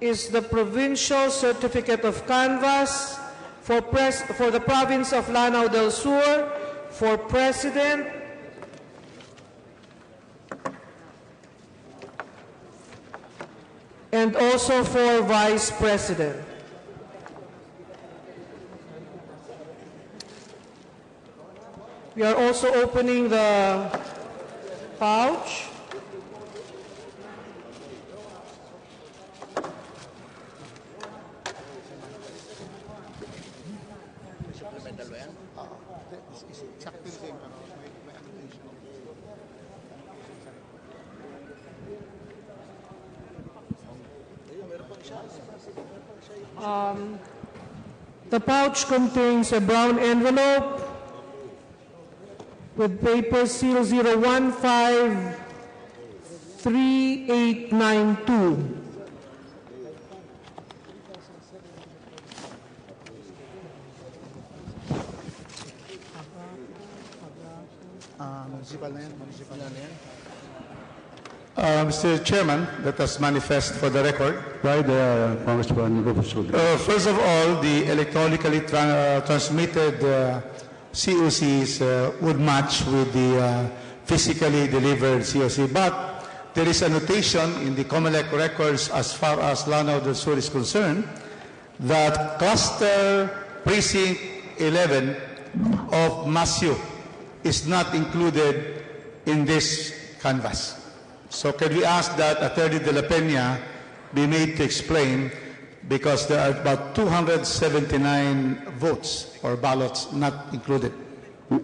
is the provincial certificate of canvas for the province of Lanao del Sur for president, and also for vice president. We are also opening the pouch. The pouch contains a brown envelope with paper seal 0153892. Municipal na yan. Municipal na yan. Mr. Chairman, let us manifest for the record. Right, Congressman Rufus Rodriguez. First of all, the electronically transmitted COCs would match with the physically delivered COC, but there is a notation in the COMELEC records as far as Lanao del Sur is concerned that cluster precinct 11 of Masio is not included in this canvas. So can we ask that Attorney De La Peña be made to explain, because there are about 279 votes or ballots not included.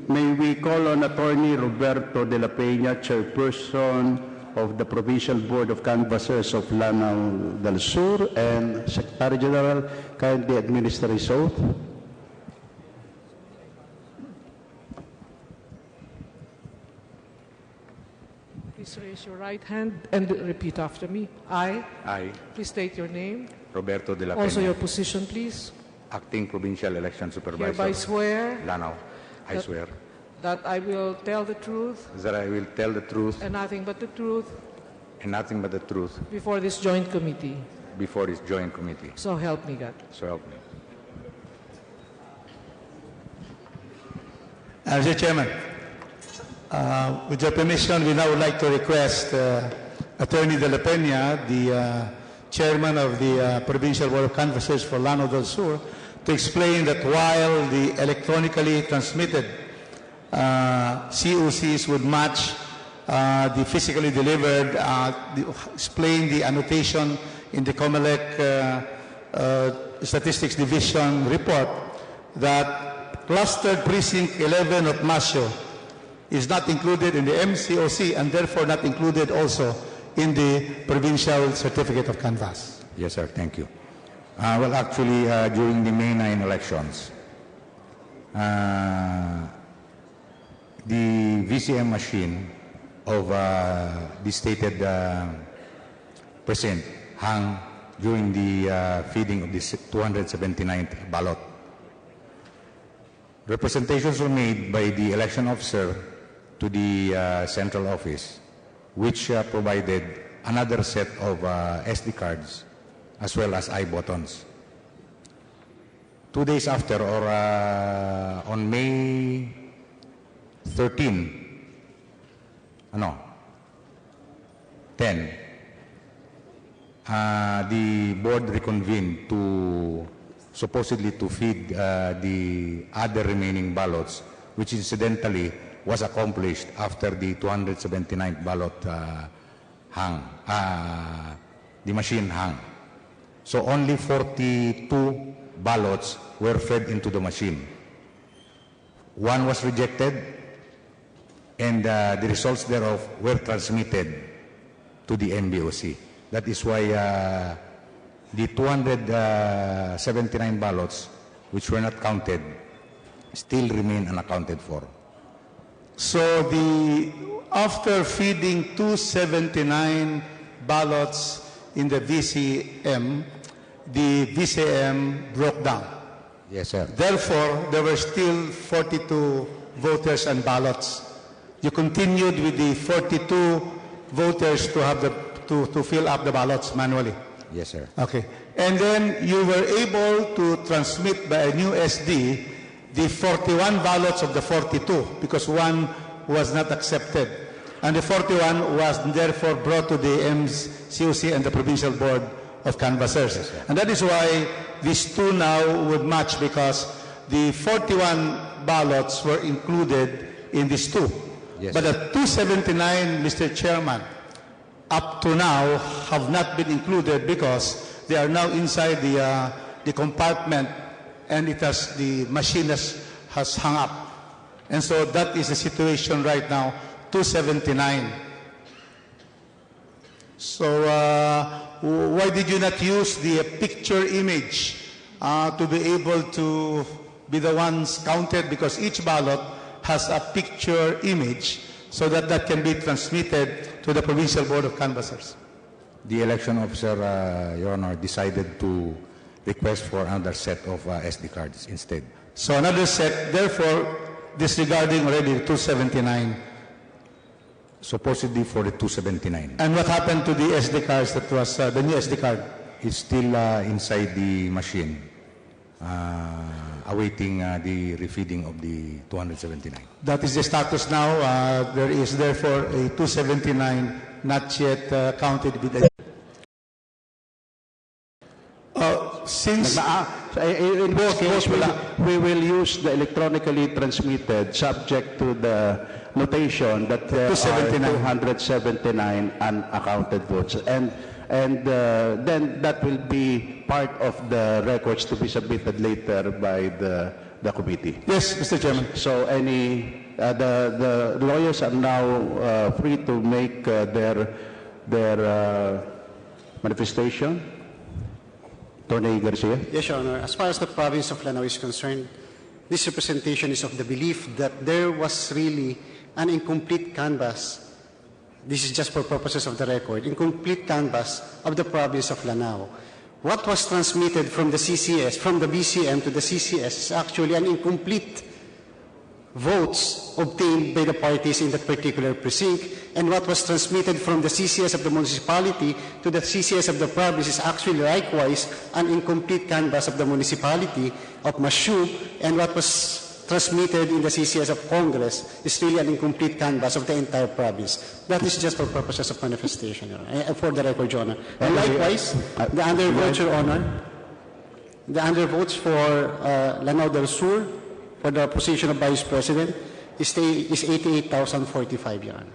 May we call on Attorney Roberto De La Peña, Chairperson of the Provincial Board of Canvassers of Lanao del Sur, and Secretary General, kindly administer his oath. Please raise your right hand and repeat after me. I. Please state your name. Roberto De La Peña. Also your position, please. Acting Provincial Election Supervisor. Hereby swear. Lanao. I swear. That I will tell the truth. That I will tell the truth. And nothing but the truth. And nothing but the truth. Before this joint committee. Before this joint committee. So help me God. So help me. Mr. Chairman, with your permission, we now would like to request Attorney De La Peña, the Chairman of the Provincial Board of Canvassers for Lanao del Sur, to explain that while the electronically transmitted COCs would match the physically delivered, explain the annotation in the COMELEC Statistics Division report that clustered precinct 11 of Masio is not included in the MCOC and therefore not included also in the Provincial Certificate of Canvass. Yes, sir. Thank you. Well, actually, during the May 9 elections, the VCM machine of the stated precinct hung during the feeding of the 279th ballot. Representations were made by the election officer to the central office, which provided another set of SD cards as well as I-buttons. 2 days after, or on May 10, the board reconvened to supposedly to feed the other remaining ballots, which incidentally was accomplished after the 279th ballot hung, the machine hung. So only 42 ballots were fed into the machine. One was rejected, and the results thereof were transmitted to the MBOC. That is why the 279 ballots, which were not counted, still remain unaccounted for. So after feeding 279 ballots in the VCM broke down. Yes, sir. Therefore, there were still 42 voters and ballots. You continued with the 42 voters to have to fill up the ballots manually. Yes, sir. Okay. And then you were able to transmit by a new SD the 41 ballots of the 42 because one was not accepted. And the 41 was therefore brought to the MCOC and the Provincial Board of Canvassers. Yes, and that is why these two now would match, because the 41 ballots were included in these two. Yes, but the 279, Mr. Chairman, up to now have not been included because they are now inside the compartment, and the machine has hung up. And so that is the situation right now, 279. So why did you not use the picture image to be able to be the ones counted? Because each ballot has a picture image so that that can be transmitted to the Provincial Board of Canvassers. The election officer, Your Honor, decided to request for another set of SD cards instead. So another set, therefore, disregarding already the 279. Supposedly for the 279. And what happened to the SD cards that was the new SD card? It's still inside the machine, awaiting the refeeding of the 279. That is the status now. There is therefore a 279 not yet counted with the... Since in both cases, we will use the electronically transmitted subject to the notation that there are 279 unaccounted votes. And then that will be part of the records to be submitted later by the committee. Yes, Mr. Chairman. So the lawyers are now free to make their manifestation. Attorney Garcia. Yes, Your Honor. As far as the province of Lanao is concerned, this representation is of the belief that there was really an incomplete canvass. This is just for purposes of the record. Incomplete canvass of the province of Lanao. What was transmitted from the CCS, from the BCM to the CCS, is actually an incomplete votes obtained by the parties in that particular precinct, and what was transmitted from the CCS of the municipality to the CCS of the province is actually likewise an incomplete canvass of the municipality of Mashu, and what was transmitted in the CCS of Congress is really an incomplete canvass of the entire province. That is just for purposes of manifestation, Your Honor, for the record, Your Honor. And likewise, the undervotes, Your Honor, the undervotes for Lanao del Sur, for the position of Vice President, is 88,045, Your Honor.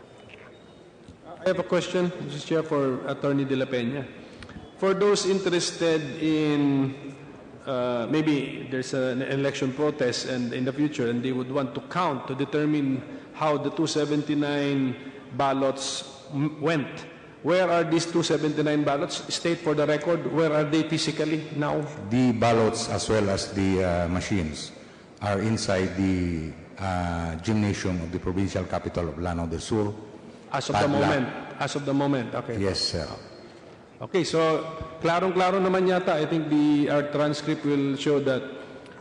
I have a question, Mr. Chair, for Attorney De La Peña. For those interested in maybe there's an election protest and in the future, and they would want to count to determine how the 279 ballots went. Where are these 279 ballots? State for the record, where are they physically now? The ballots as well as the machines are inside the gymnasium of the provincial capital of Lanao del Sur. As of the moment? As of the moment, okay. Yes, sir. Okay, so klarong-klaro naman yata. I think our transcript will show that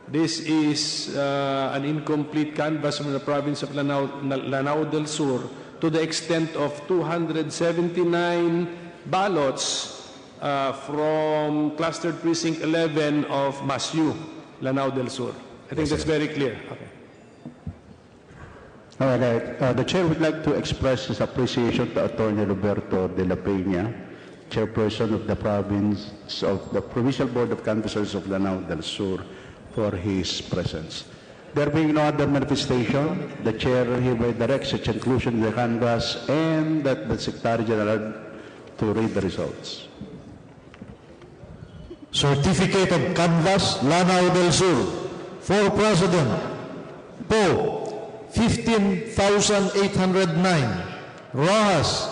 this is an incomplete canvass from the province of Lanao del Sur to the extent of 279 ballots from clustered precinct 11 of Masyu, Lanao del Sur. I think that's very clear. Okay. All right. The Chair would like to express his appreciation to Attorney Roberto De La Peña, Chairperson of the Provincial Board of Canvassers of Lanao del Sur, for his presence. There being no other manifestation, the Chair hereby directs its inclusion in the canvass and that the Secretary General to read the results. Certificate of Canvass, Lanao del Sur. For President, Poe, 15,809. Rojas,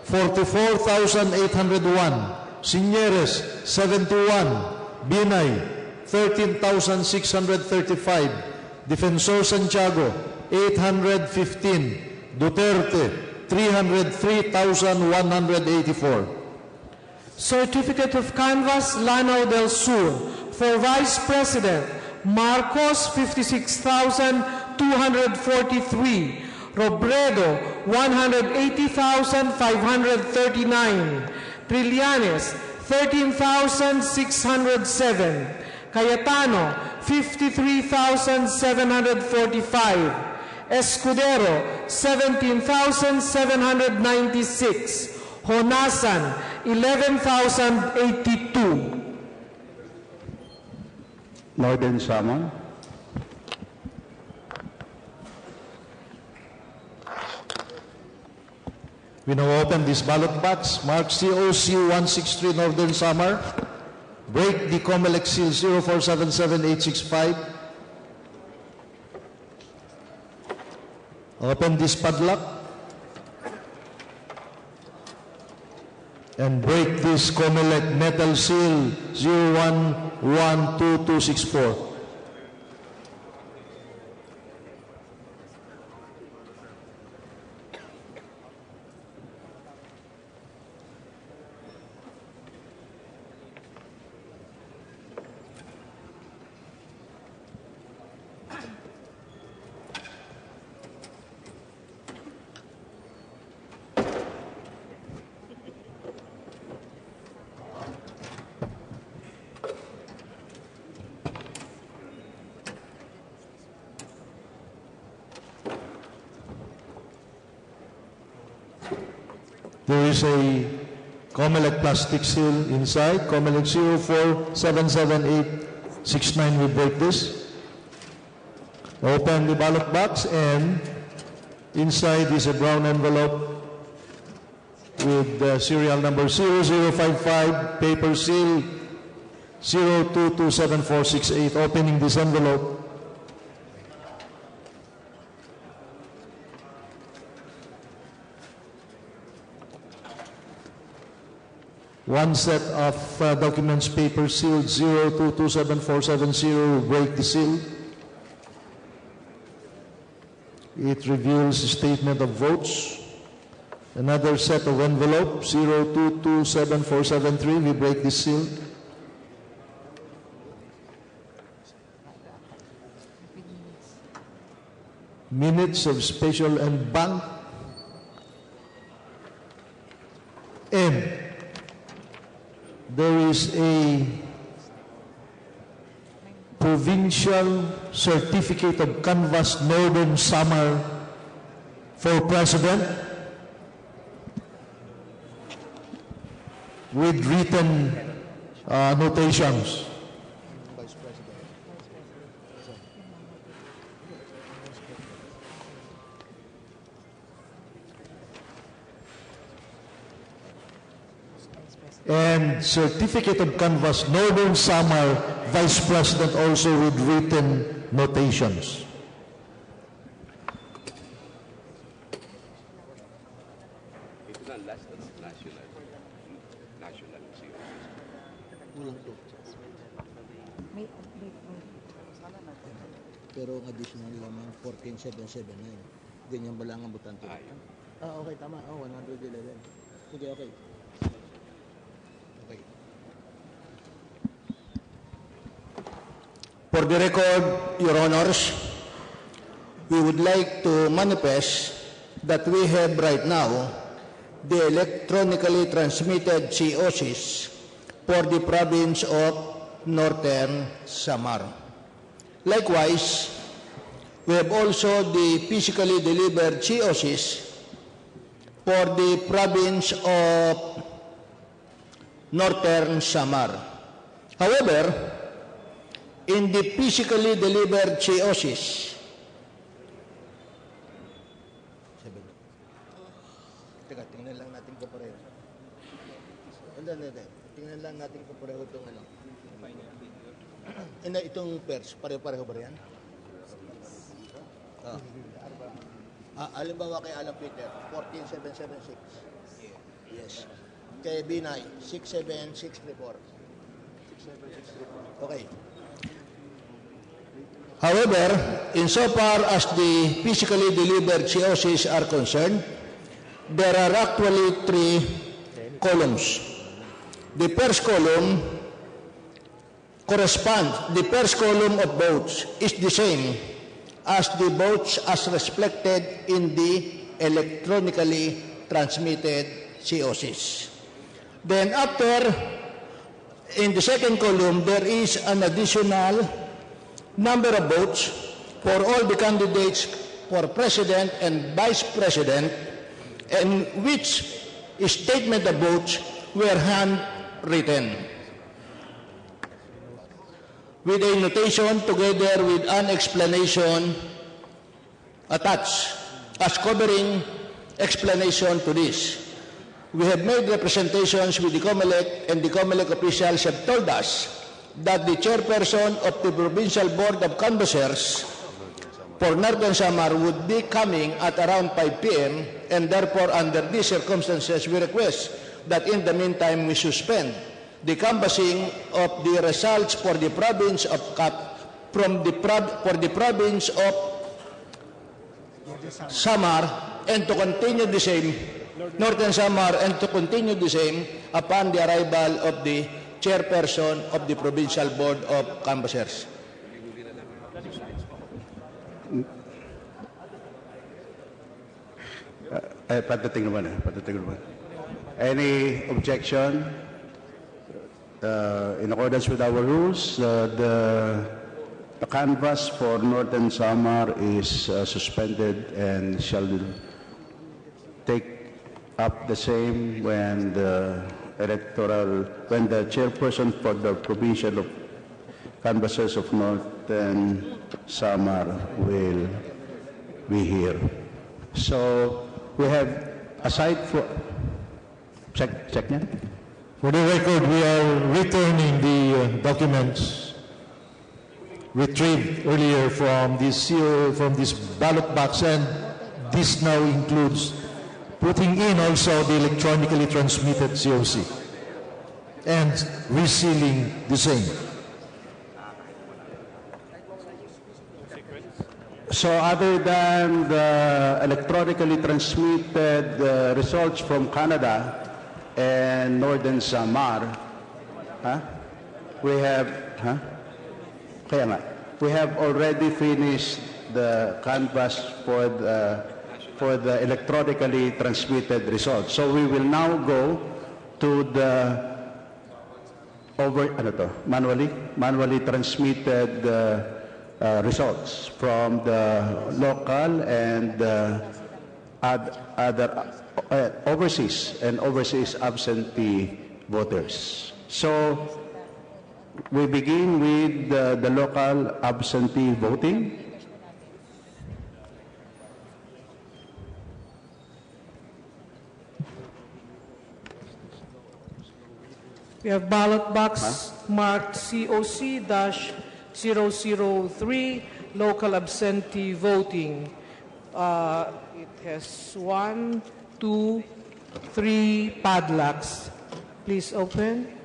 44,801. Signeres, 71. Binay, 13,635. Defensor Santiago, 815. Duterte, 303,184. Certificate of Canvass, Lanao del Sur. For Vice President, Marcos, 56,243. Robredo, 180,539. Trillanes, 13,607. Cayetano, 53,745. Escudero, 17,796. Honasan, 11,082. Northern Samar. We now open this ballot box marked COC 163 Northern Samar. Break the COMELEC seal 0477865. Open this padlock. and break this COMELEC metal seal 01122264. There is a COMELEC plastic seal inside, COMELEC 04778869. We break this. Open the ballot box, and inside is a brown envelope with serial number 0055, paper seal 02274668. Opening this envelope. One set of documents, paper sealed 02274770, break the seal. It reveals a statement of votes. Another set of envelope 02274773, we break the seal. Minutes of special and bank. And there is a provincial certificate of canvass Northern Summer for President with written notations. And certificate of canvass Northern Summer Vice President also with written notations. Pero ang additional lamang 14779. Ganyan ba lang ang butante? Okay, tama. 111. Sige, okay. For the record, Your Honors, we would like to manifest that we have right now the electronically transmitted COCs for the province of Northern Samar. Likewise, we have also the physically delivered COCs for the province of Northern Samar. However, in the physically delivered COCs, teka, tingnan lang natin kung pareho. Tingnan lang natin kung pareho itong ano. Itong pairs, pareho ba yan? Halimbawa kay Alan Peter, 14776. Yes. Kay Binay, 67634. Okay. However, insofar as the physically delivered COCs are concerned, there are actually 3 columns. The first column the first column of votes is the same as the votes as reflected in the electronically transmitted COCs. Then after, in the second column, there is an additional number of votes for all the candidates for President and Vice President, and which statement of votes were handwritten with a notation together with an explanation attached as covering explanation to this. We have made representations with the COMELEC, and the COMELEC officials have told us that the chairperson of the Provincial Board of Canvassers for Northern Samar would be coming at around 5 p.m. and therefore under these circumstances we request that in the meantime we suspend the canvassing of the results for the province of for the province of Samar, and to continue the same, Northern Samar, and to continue the same upon the arrival of the chairperson of the Provincial Board of Canvassers. Pagdating naman. Any objection? In accordance with our rules, the canvass for Northern Samar is suspended and shall take up the same when the chairperson for the provincial of canvassers of Northern Samar will be here. So we have, aside for check niya? For the record, we are returning the documents retrieved earlier from this ballot box, and this now includes putting in also the electronically transmitted COC and resealing the same. So other than the electronically transmitted results from Canada and Northern Samar, we have already finished the canvass for the electronically transmitted results. So we will now go to the manually transmitted results from the local and other overseas absentee voters. So we begin with the local absentee voting. We have ballot box marked COC-003, local absentee voting. It has 1, 2, 3 padlocks. Please open.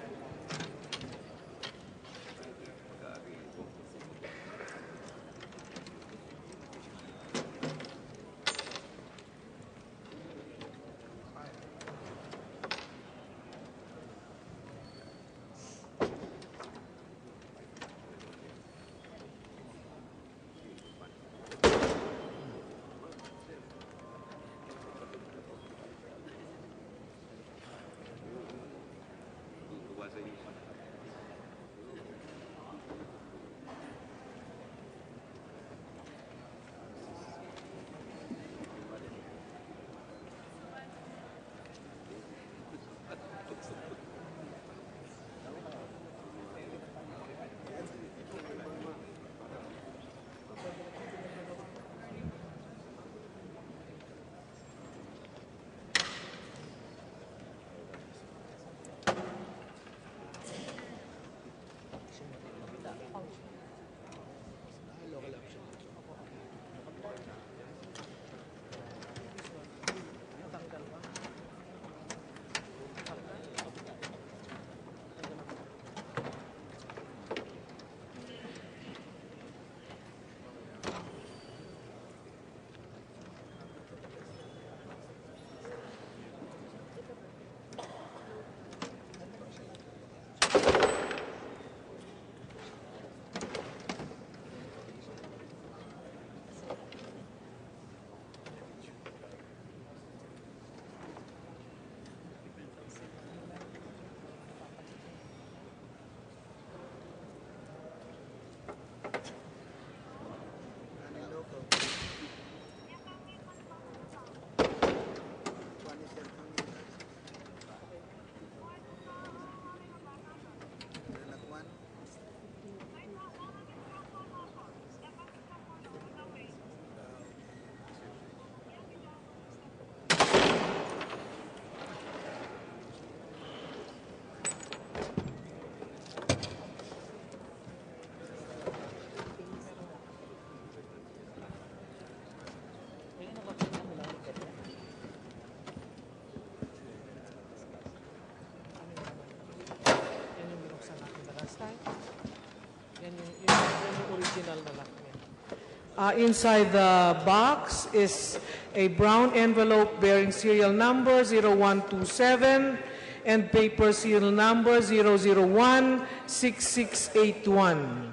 Inside the box is a brown envelope bearing serial number 0127 and paper serial number 0016681.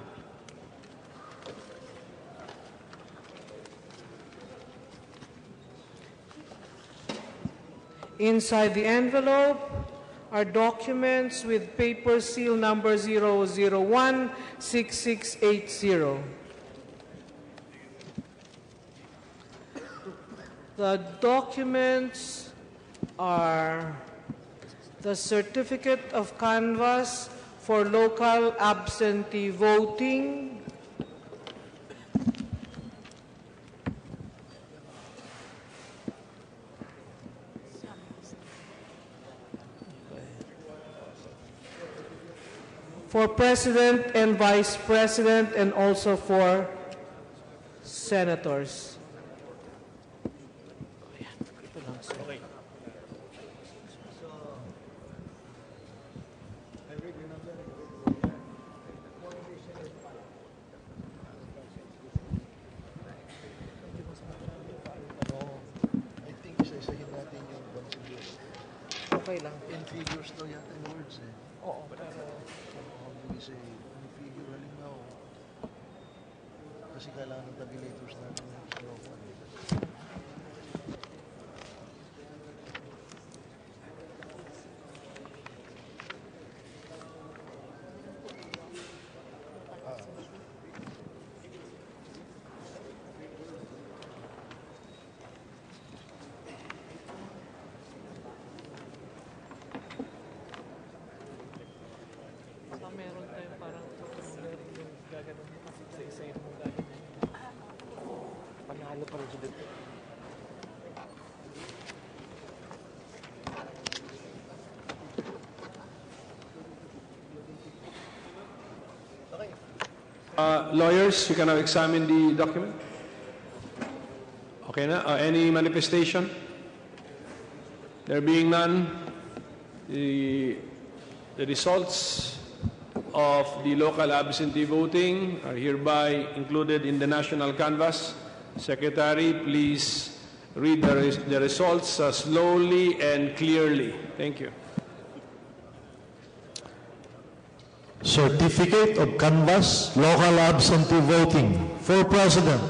Inside the envelope are documents with paper seal number 0016680. The documents are the certificate of canvass for local absentee voting, for President and Vice President, and also for senators. I think isa-isahin natin yung consider. Okay lang. In figures to yata in words eh. Oo, pero we say, in figure, halimbawa, kasi kailangan ng tabulators natin sa local. meron tayong parang yung gaganon mo kasi sa isa yung gaganon. Panalo pa rin siya dito. Lawyers, you can now examine the document. Okay na? Any manifestation? There being none, the results of the local absentee voting are hereby included in the national canvass. Secretary, please read the results slowly and clearly. Thank you. Certificate of canvass, local absentee voting for President.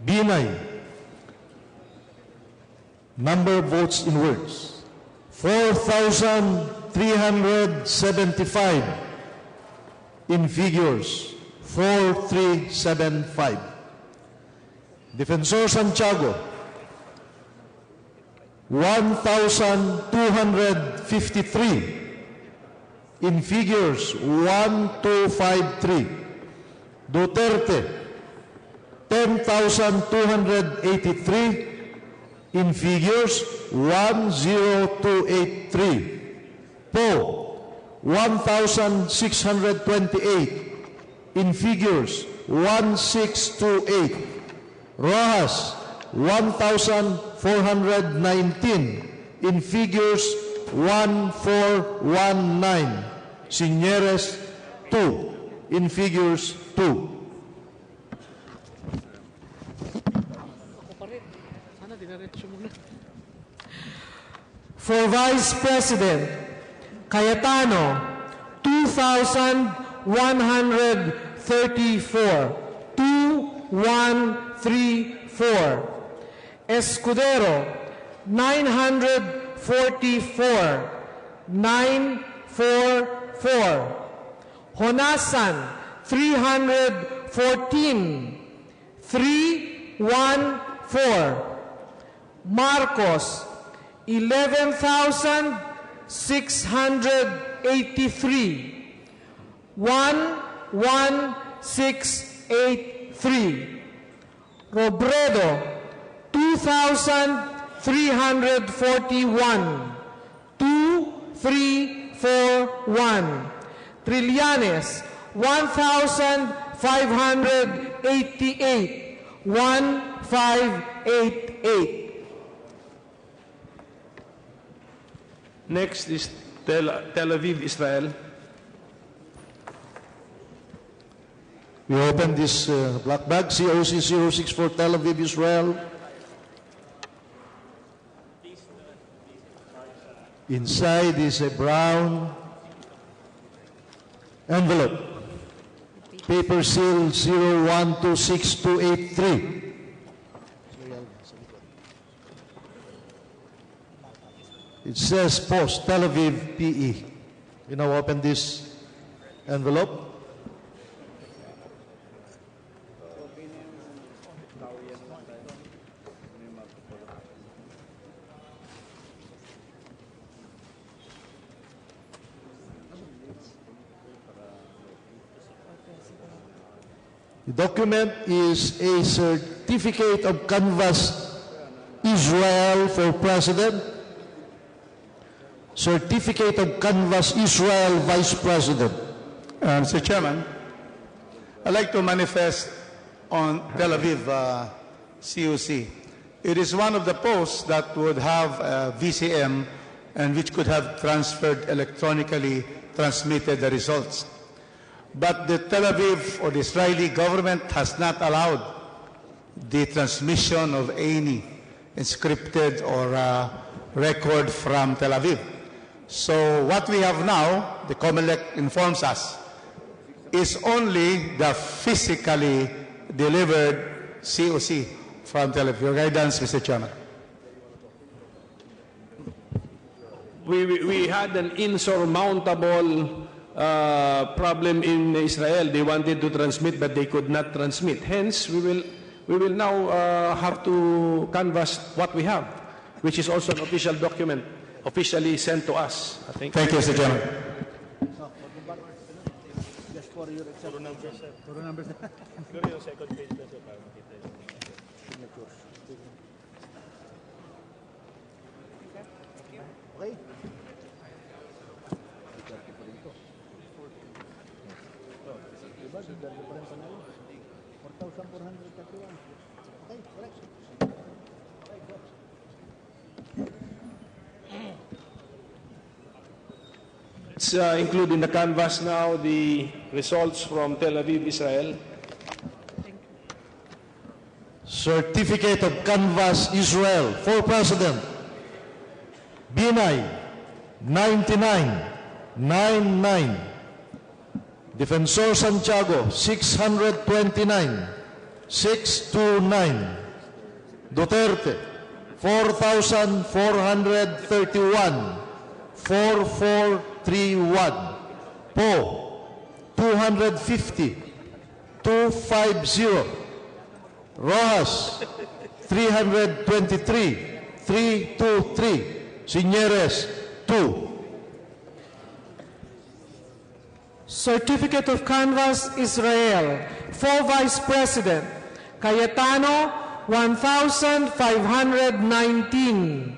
Binay. Number of votes in words. 4,375. In figures. 4,375. Defensor Santiago. 1,253. In figures, 1,253. Duterte, 10,283. In figures, 1,0283. Poe, 1,628. In figures, 1,628. Rojas, 1,419. In figures, 1,419. Signeres, 2. In figures, 2. For Vice President, Cayetano, 2,134. 2,134. Escudero, 944. 944. Honasan, 314. 314. Marcos, 11,683. 1,163. Robredo, 2,341. 2,341. Trillanes, 1,588. 1,588. Next is Tel Aviv, Israel. We open open this black bag, COC 06 for Tel Aviv, Israel. Inside is a brown envelope. Paper seal 01268283. It says Post, Tel Aviv, PE. You now open this envelope. The document is a certificate of canvass Israel for President, certificate of canvass Israel Vice President. Mr. Chairman, I'd like to manifest on Tel Aviv COC. It is one of the posts that would have VCM and which could have transferred electronically transmitted the results. But the Tel Aviv or the Israeli government has not allowed the transmission of any encrypted or record from Tel Aviv. So what we have now, the COMELEC informs us, is only the physically delivered COC from Tel Aviv. Your guidance, Mr. Chairman. We had an insurmountable problem in Israel. They wanted to transmit, but they could not transmit. Hence, we will now have to canvass what we have, which is also an official document, officially sent to us. I think. Thank you, Mr. Chairman. Just for your numbers. Second page na siya para makita yung signatures. Okay. Diba? Dito pa rin panalo. 4,431. Okay, correct. Let's include in the canvas now the results from Tel Aviv, Israel. Certificate of Canvass Israel for President. Binay 9999. Defensor Santiago 629. 629. Duterte 4,431. 4431. Po 250. 250. Rojas 323. 323. Signeres 2. Certificate of Canvass Israel for Vice President Cayetano 1,519.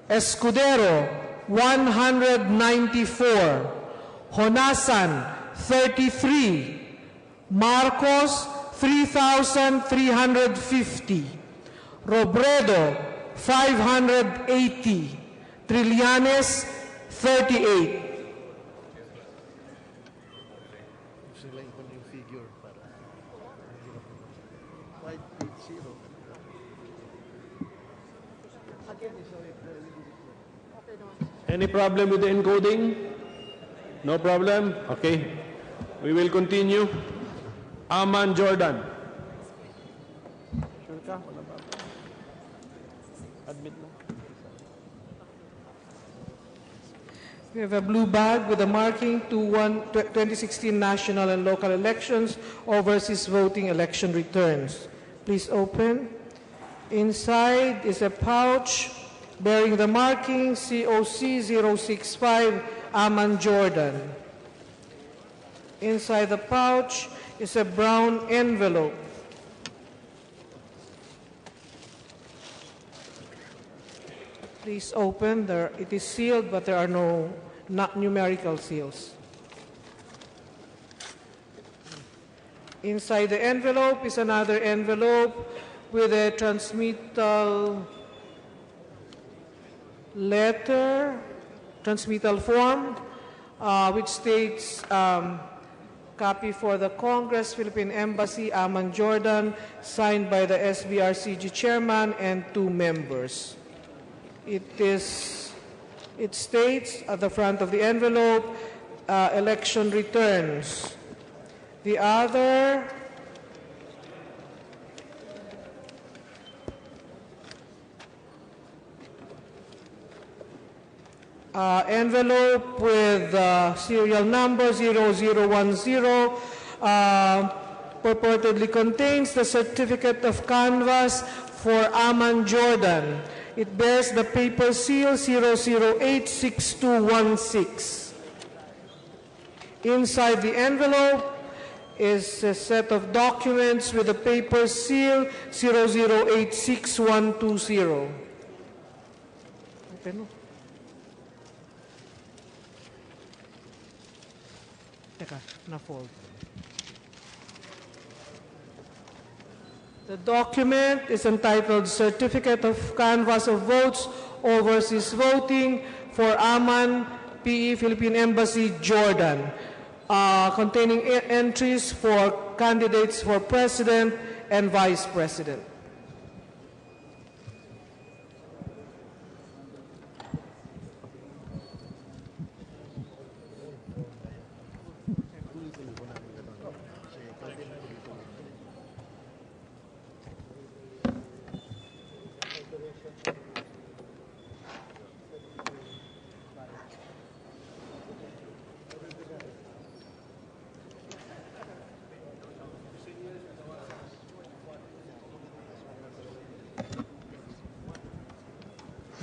Escudero 194. Honasan 33. Marcos 3,350. Robredo 580. Trillanes 38. Any problem with the encoding? No problem? Okay. We will continue. Aman Jordan. Sure ka? Wala ba? Admit mo. We have a blue bag with a marking to 2016 national and local elections, overseas voting election returns. Please open. Inside is a pouch bearing the marking COC 065 Aman Jordan. Inside the pouch is a brown envelope. Please open. It is sealed, but there are no not numerical seals. Inside the envelope is another envelope with a transmittal letter, transmittal form, which states Copy for the Congress, Philippine Embassy, Amman, Jordan, signed by the SBRCG chairman and 2 members. It states at the front of the envelope, election returns. The other envelope with serial number 0010 purportedly contains the certificate of canvass for Amman, Jordan. It bears the paper seal 0086216. Inside the envelope is a set of documents with the paper seal 0086120. Open mo. Teka, na-fold. The document is entitled Certificate of Canvass of Votes Overseas Voting for Amman, PE, Philippine Embassy, Jordan, containing entries for candidates for President and Vice President.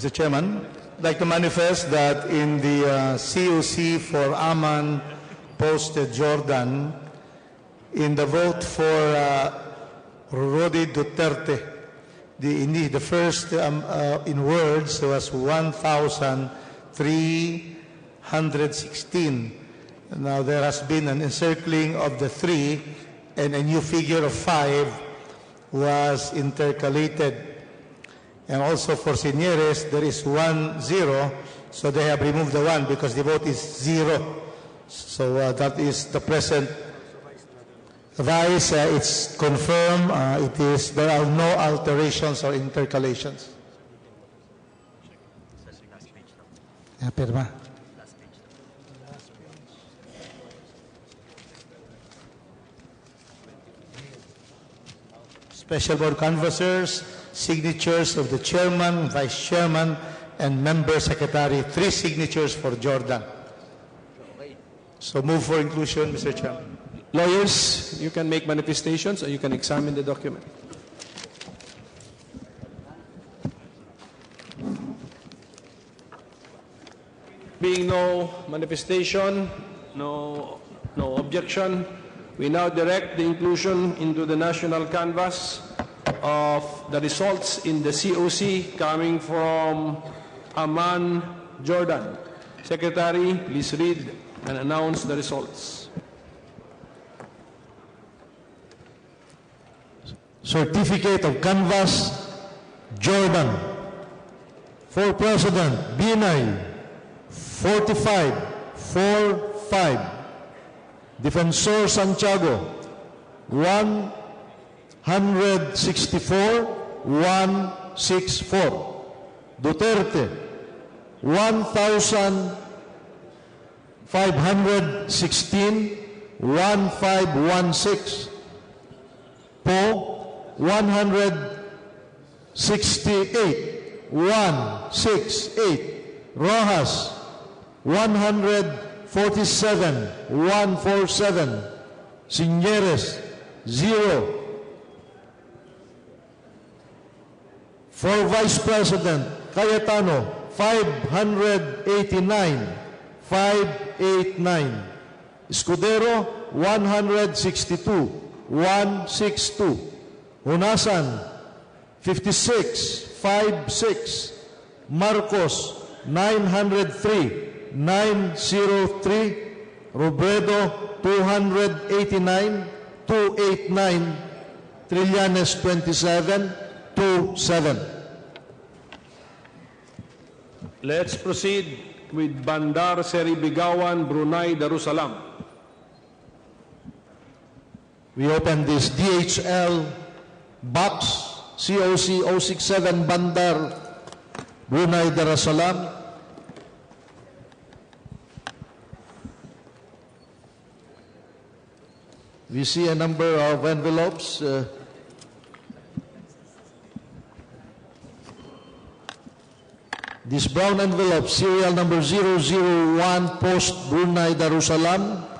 Mr. Chairman, I'd like to manifest that in the COC for Amman posted Jordan, in the vote for Rodi Duterte, the first in words was 1,316. Now there has been an encircling of the 3 and a new figure of 5 was intercalated. And also for Señores, there is 1-0, so they have removed the 1 because the vote is 0. So that is the present Vice. It's confirmed. There are no alterations or intercalations. Pirma. Special board canvassers, signatures of the chairman, vice chairman, and member secretary. 3 signatures for Jordan. So move for inclusion, Mr. Chairman. Lawyers, you can make manifestations or you can examine the document. Being no manifestation, no objection, we now direct the inclusion into the national canvass of the results in the COC coming from Amman, Jordan. Secretary, please read and announce the results. Certificate of Canvass, Jordan. For President, Binay, 45-4-5. Defensor Santiago, 164-164. Duterte, 1,516-1516. Po, 168-168. Rojas, 147-147. Señores, 0. For Vice President, Cayetano, 589-589. Escudero, 162-162. Hunasan, 56-56. Marcos, 903-903. Robredo, 289-289. Trillanes, 27-27. Let's proceed with Bandar Seri Bigawan, Brunei Darussalam. We open this DHL box COC 067 Bandar, Brunei Darussalam. We see a number of envelopes. This brown envelope, serial number 001, Post Brunei Darussalam.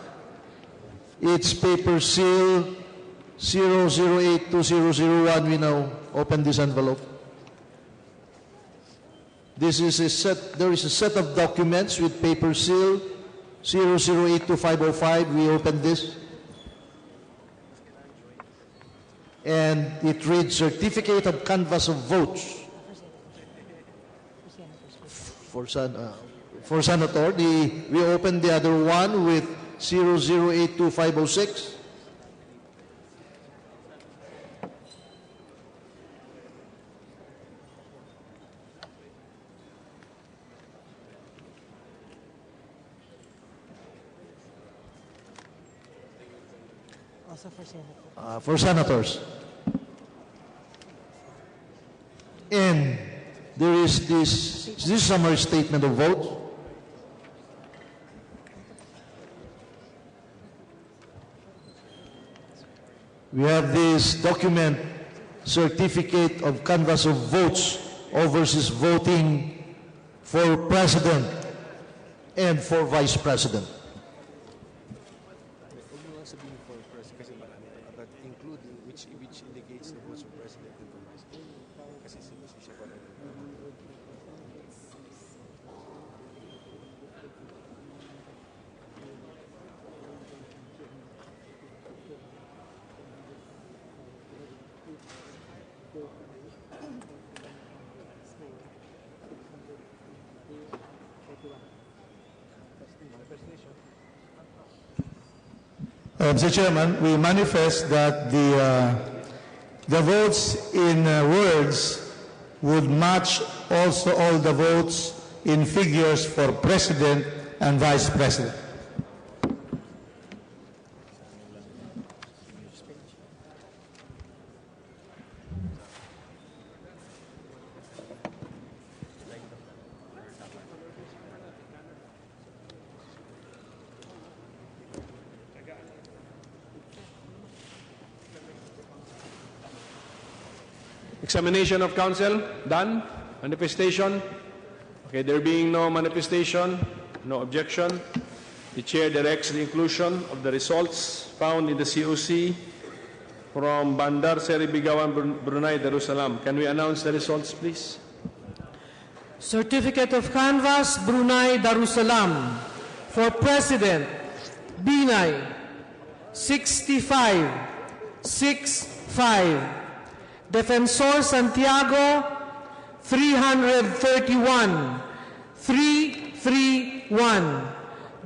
Its paper seal 00820001. We now open this envelope. This is a set. There is a set of documents with paper seal 0082505. We open this. And it reads Certificate of Canvass of Votes for Senator. We open the other one with 0082506. Also for Senator. For senators. And there is this summary statement of vote. We have this document, Certificate of Canvass of Votes, overseas voting for President and for Vice President. Which indicates the votes for President and for Vice President. Kasi siya pa rin. Mr. Chairman, we manifest that the votes in words would match also all the votes in figures for President and Vice President. Examination of counsel, done. Manifestation. Okay, there being no manifestation, no objection, the chair directs the inclusion of the results found in the COC from Bandar Seri Begawan, Brunei Darussalam. Can we announce the results, please? Certificate of Canvass, Brunei Darussalam. For President, Binay, 65. Defensor Santiago, 331.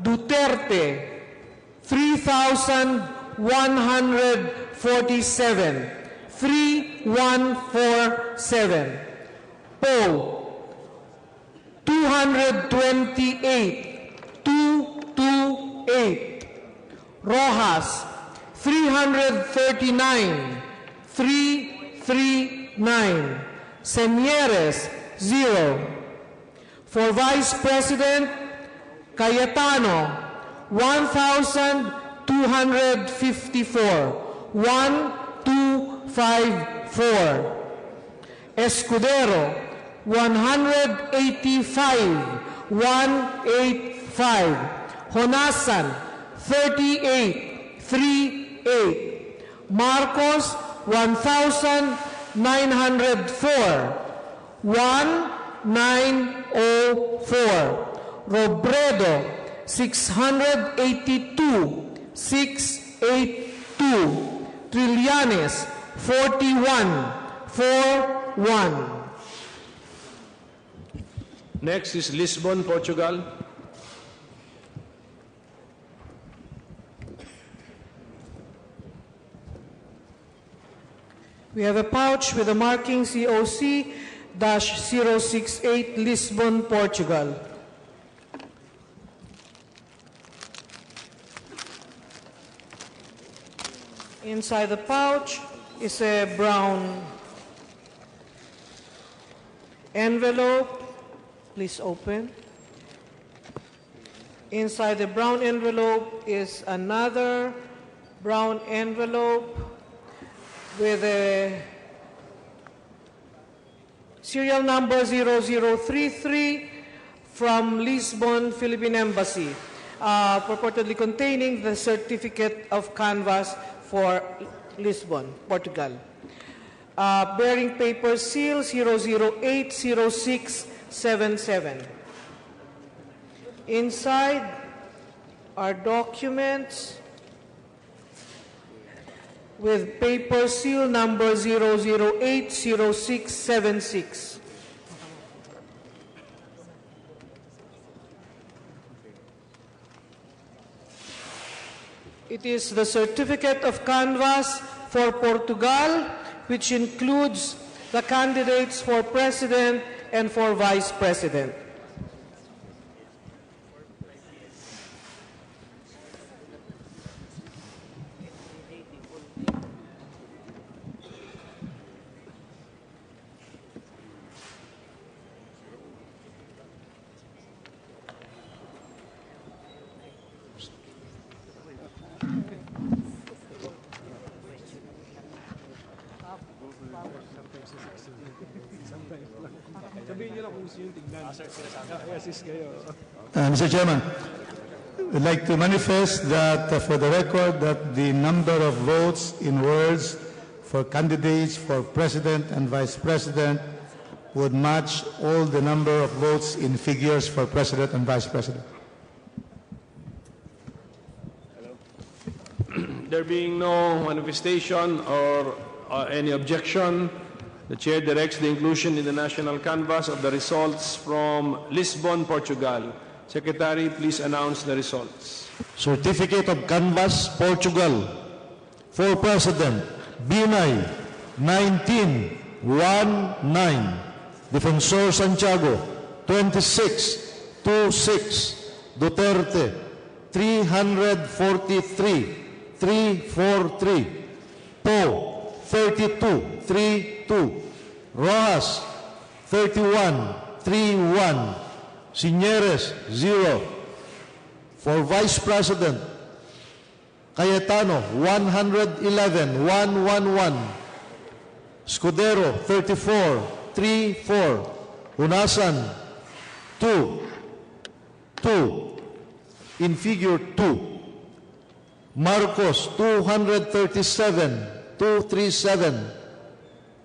Duterte, 3,147. 3147. Poe, 228. 228. Rojas, 339. 339. Semieres, 0. For Vice President, Cayetano, 1,254. 1254. Escudero, 185. 185. Honasan, 38. 38. Marcos, 1,904. 1904. Robredo, 682. 682. Trillanes, 41. 41. Next is Lisbon, Portugal. We have a pouch with a marking COC-068 Lisbon, Portugal. Inside the pouch is a brown envelope. Please open. Inside the brown envelope is another brown envelope with a serial number 0033 from Lisbon, Philippine Embassy, purportedly containing the certificate of canvas for Lisbon, Portugal. Bearing paper seal 0080677. Inside are documents with paper seal number 0080676. It is the certificate of canvas for Portugal, which includes the candidates for president and for vice president. Mr. Chairman, I'd like to manifest that for the record that the number of votes in words for candidates for president and vice president would match all the number of votes in figures for president and vice president. There being no manifestation or any objection, the Chair directs the inclusion in the national canvas of the results from Lisbon, Portugal. Secretary, please announce the results. Certificate of Canvas, Portugal. For President, Binay, 19-1-9. Defensor Santiago, 26-2-6. Duterte, 343-343. Poe, 32-3-2. Rojas, 31-3-1. Signeres, 0. For Vice President, Cayetano, 111-111. Escudero, 34-3-4. Hunasan, 2. In figure 2. Marcos, 237-237.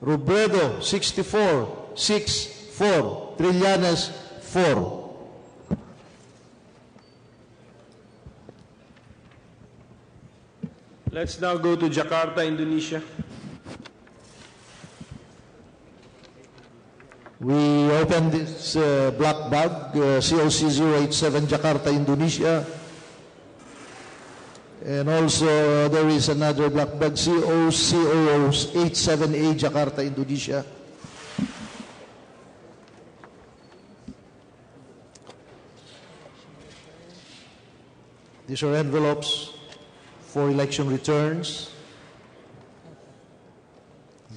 Robredo, 64-6-4. Trillanes, 4. Let's now go to Jakarta, Indonesia. We open this black bag, COC 087 Jakarta, Indonesia. And also there is another black bag, COC 87A Jakarta, Indonesia. These are envelopes for election returns.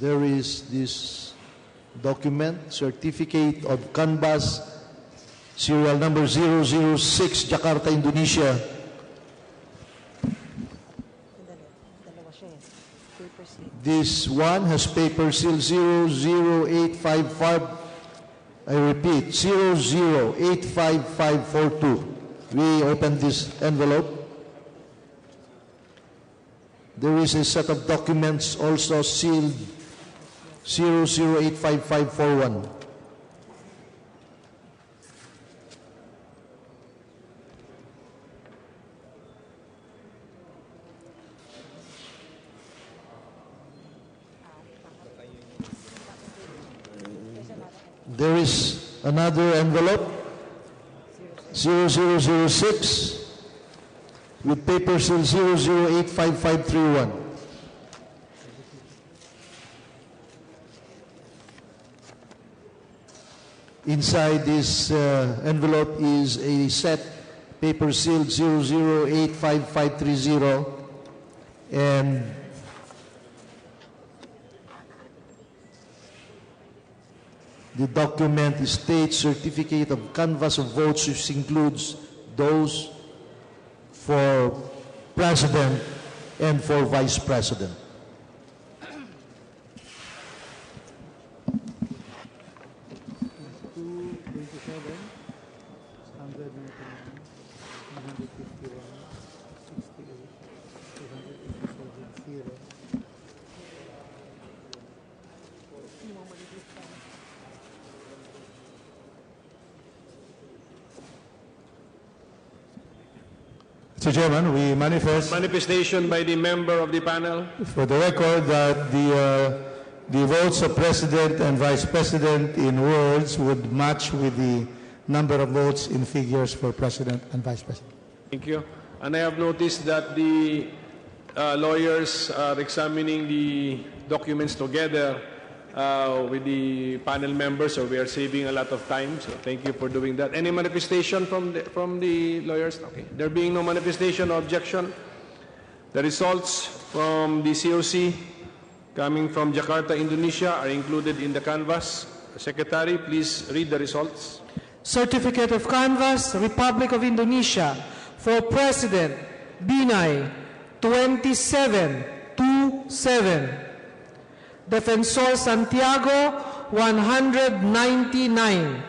There is this document, certificate of canvas, serial number 006, Jakarta, Indonesia. This one has paper seal 00855. I repeat, 0085542. We open this envelope. There is a set of documents also sealed 0085541. There is another envelope 0006 with paper seal 0085531. Inside this envelope is a set paper sealed 0085530 and The document states certificate of canvass of votes, which includes those for president and for vice president. Mr. Chairman, we manifest Manifestation by the member of the panel. for the record that the votes of President and Vice President in words would match with the number of votes in figures for President and Vice President. Thank you. And I have noticed that the lawyers are examining the documents together with the panel members, so we are saving a lot of time. So thank you for doing that. Any manifestation from the lawyers? Okay. There being no manifestation or objection, the results from the COC coming from Jakarta, Indonesia are included in the canvas. Secretary, please read the results. Certificate of Canvass, Republic of Indonesia, for President, Binay, 27-7. Defensor Santiago, 199.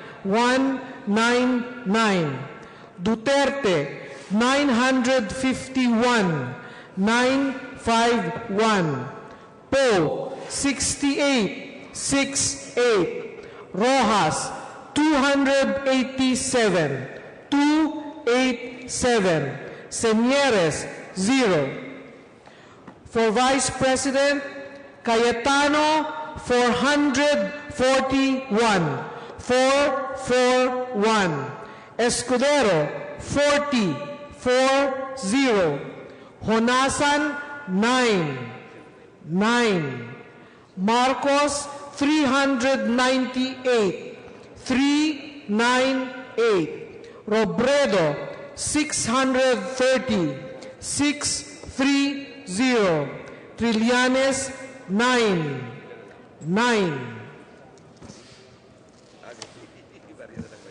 Duterte, 951. 951. Poe, 68. Rojas, 287. 287. Señeres, 0. For Vice President, Cayetano, 441. 441. Escudero, 40. 40. Honasan, 9. Marcos, 398. 398. Robredo, 630. 630. Trillanes, 9.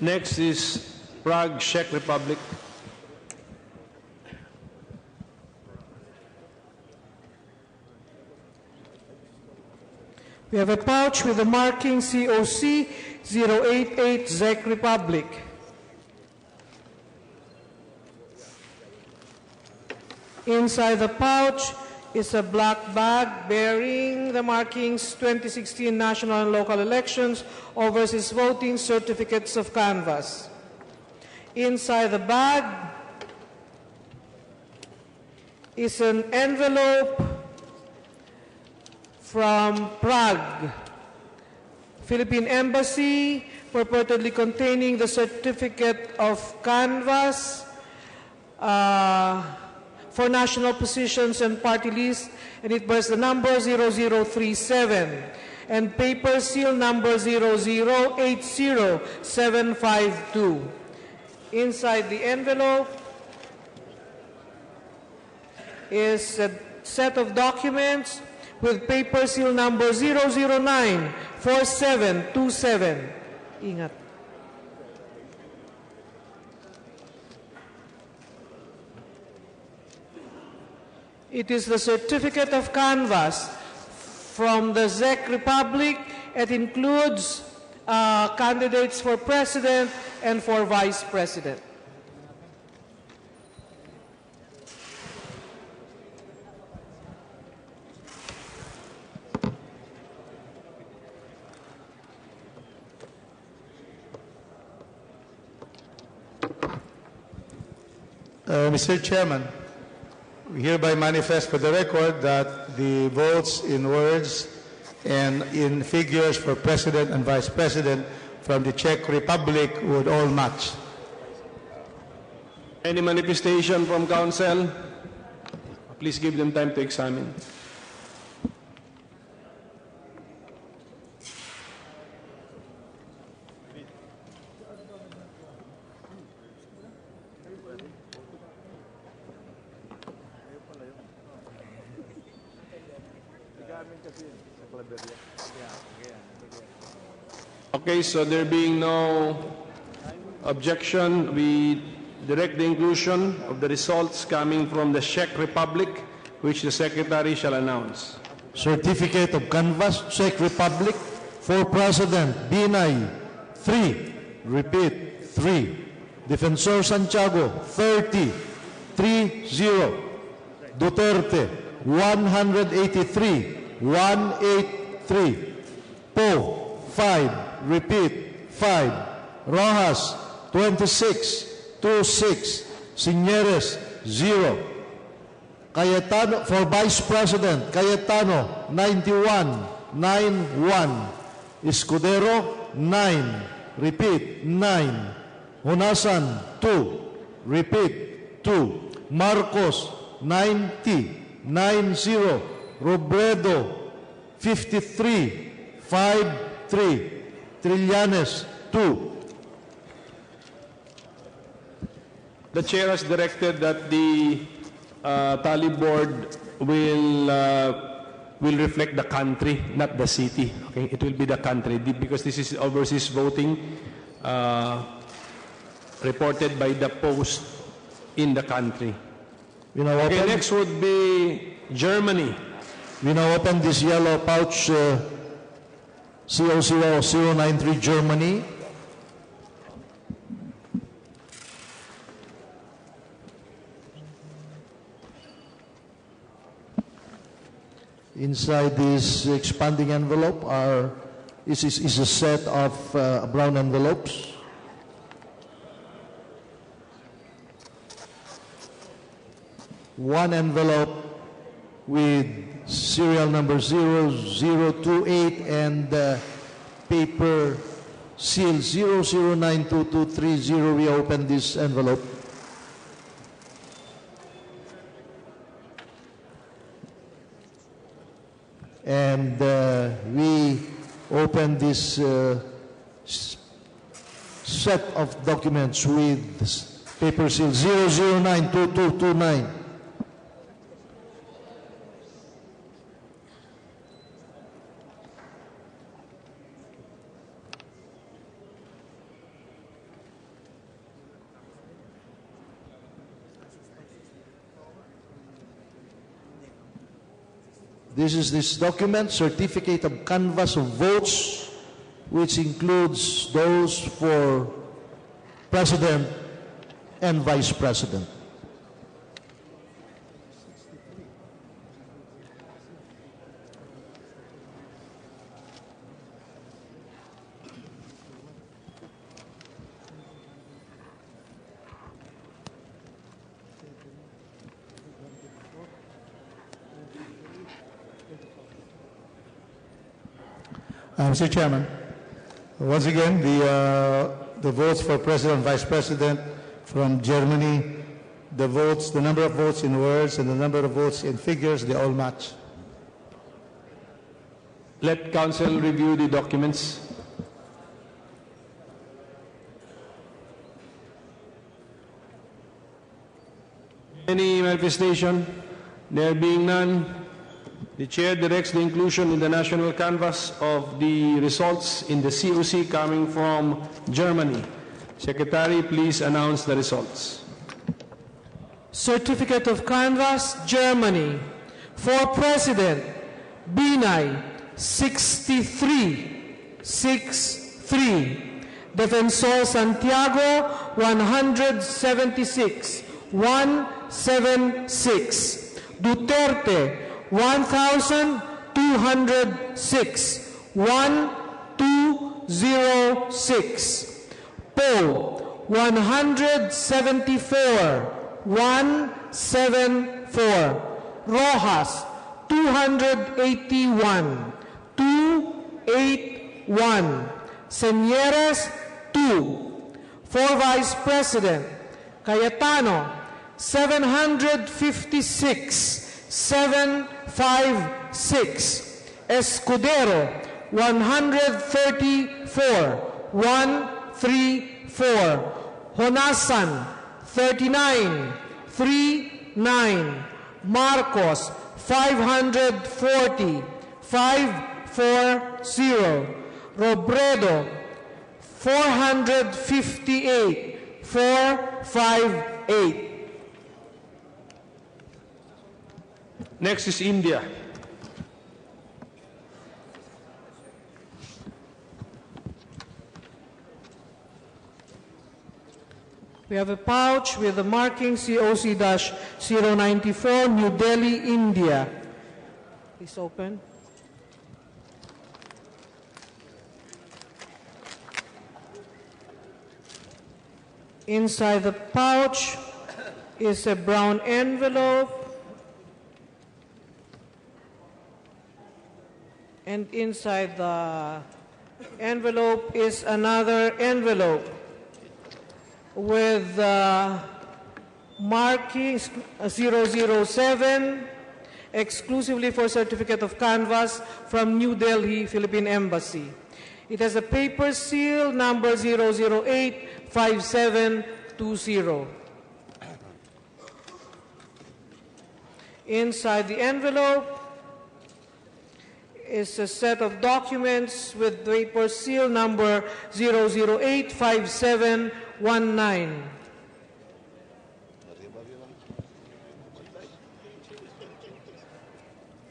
Next is Prague, Czech Republic. We have a pouch with the marking COC 088 Czech Republic. Inside the pouch is a black bag bearing the markings 2016 national and local elections, overseas voting, certificates of canvass. Inside the bag is an envelope from Prague, Philippine Embassy, purportedly containing the certificate of canvass for national positions and party lists, and it bears the number 0037 and paper seal number 0080752. Inside the envelope is a set of documents with paper seal number 0094727. Ingat. It is the certificate of canvass from the Czech Republic. It includes candidates for president and for vice president. Mr. Chairman, we hereby manifest for the record that the votes in words and in figures for President and Vice President from the Czech Republic would all match. Any manifestation from Council? Please give them time to examine. Okay, so there being no objection, we direct the inclusion of the results coming from the Czech Republic, which the Secretary shall announce. Certificate of canvass, Czech Republic, for President, Binay, 3. Repeat, 3. Defensor Santiago, 30. 3-0. Duterte, 183. 183. Poe, 5. Repeat, 5. Rojas, 26. 26. Signeres, 0. Cayetano, for Vice President, Cayetano, 91. 91. Escudero, 9. Repeat, 9. Honasan, 2. Repeat, 2. Marcos, 90. 90. Robredo, 53. 53. Trillanes, 2. The chair has directed that the tally board will reflect the country, not the city. Okay, it will be the country because this is overseas voting reported by the post in the country. Okay, next would be Germany. We now open this yellow pouch, CO093 Germany. Inside this expanding envelope is a set of brown envelopes. One envelope with serial number 0028 and paper seal 00922330. We open this envelope. And we open this set of documents with paper seal 0092229. This is this document, certificate of canvass of votes, which includes those for President and Vice President. Mr. Chairman, once again, the votes for President and Vice President from Germany, the number of votes in words and the number of votes in figures, they all match. Let council review the documents. Any manifestation? There being none, the chair directs the inclusion in the national canvass of the results in the COC coming from Germany. Secretary, please announce the results. Certificate of Canvass, Germany. For President, Binay, 63. Defensor Santiago, 176. 176. Duterte, 1,206. 1,206. Poe, 174. 174. Rojas, 281. 281. Señeres, 2. For Vice President, Cayetano, 756. 756. Escudero, 134. 134. Honasan, 39. 39. Marcos, 540. 540. Robredo, 458. 458. Next is India. We have a pouch with the marking COC-094, New Delhi, India. Please open. Inside the pouch is a brown envelope. And inside the envelope is another envelope with markings 007, exclusively for certificate of canvas from New Delhi, Philippine Embassy. It has a paper seal number 0085720. Inside the envelope is a set of documents with paper seal number 0085719.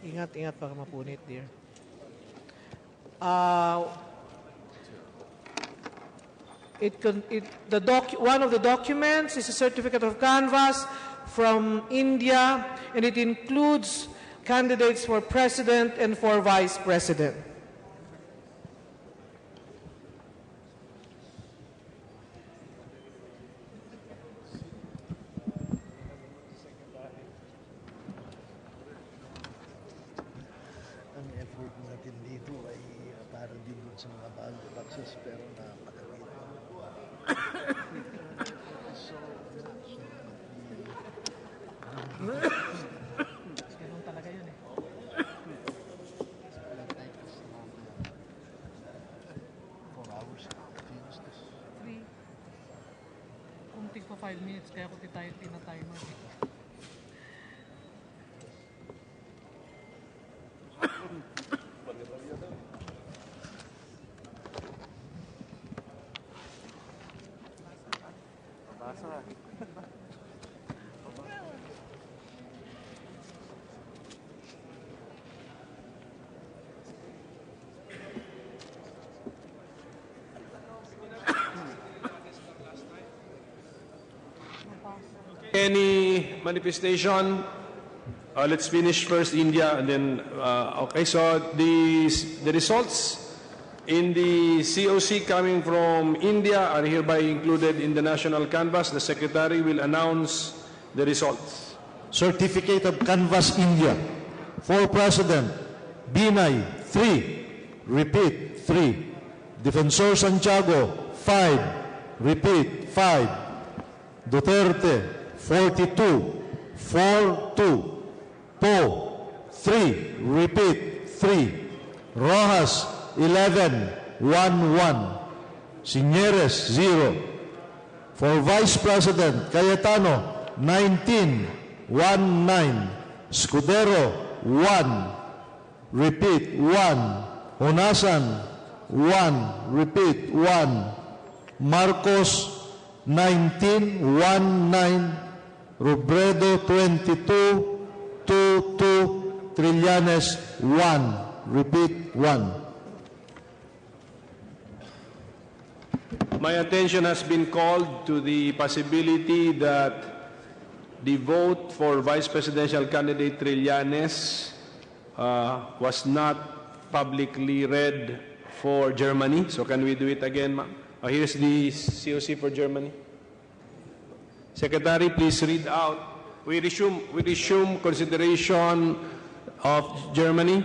Ingat baka mapunit, dear. One of the documents is a certificate of canvas from India, and it includes candidates for president and for vice president. Ang effort natin dito ay para din sa mga bago taxes pero napakaliit. Ganun talaga yun eh. 4 hours. 3. Kunting pa 5 minutes kaya ko tinatimer. Any manifestation? Let's finish first India and then, okay, so the results in the COC coming from India are hereby included in the national canvas. The Secretary will announce the results. Certificate of Canvas India. For President, Binay, 3. Repeat, 3. Defensor Santiago, 5. Repeat, 5. Duterte, 42. 4-2. Poe, 3. Repeat, 3. Rojas, 11. 1-1. Signeres, 0. For Vice President, Cayetano, 19. 1-9. Scudero, 1. Repeat, 1. Honasan, 1. Repeat, 1. Marcos, 19. 1-9. Robredo, 22. 2-2. Trillanes, 1. Repeat, 1. My attention has been called to the possibility that the vote for Vice Presidential candidate Trillanes was not publicly read for Germany. So can we do it again, ma'am? Here's the COC for Germany. Secretary, please read out. We resume consideration of Germany,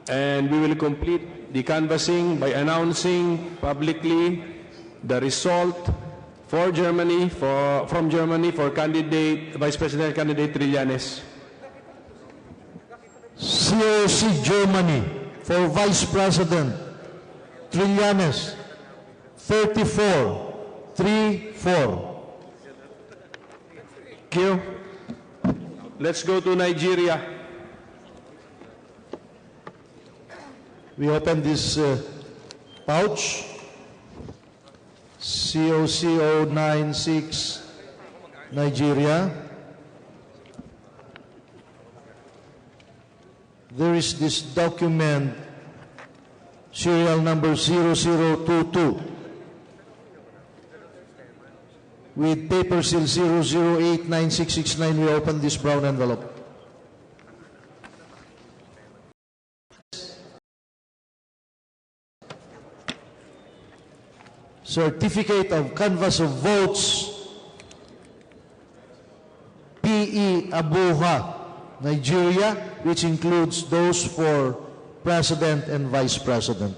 and we will complete the canvassing by announcing publicly the result for Germany, from Germany for candidate, Vice President candidate Trillanes. COC Germany for Vice President Trillanes, 34-3-4. Thank you. Let's go to Nigeria. We open this pouch. COC 096 Nigeria. There is this document, serial number 0022, with paper seal 0089669. We open this brown envelope. Certificate of canvass of votes, P.E. Abuha, Nigeria, which includes those for President and Vice President.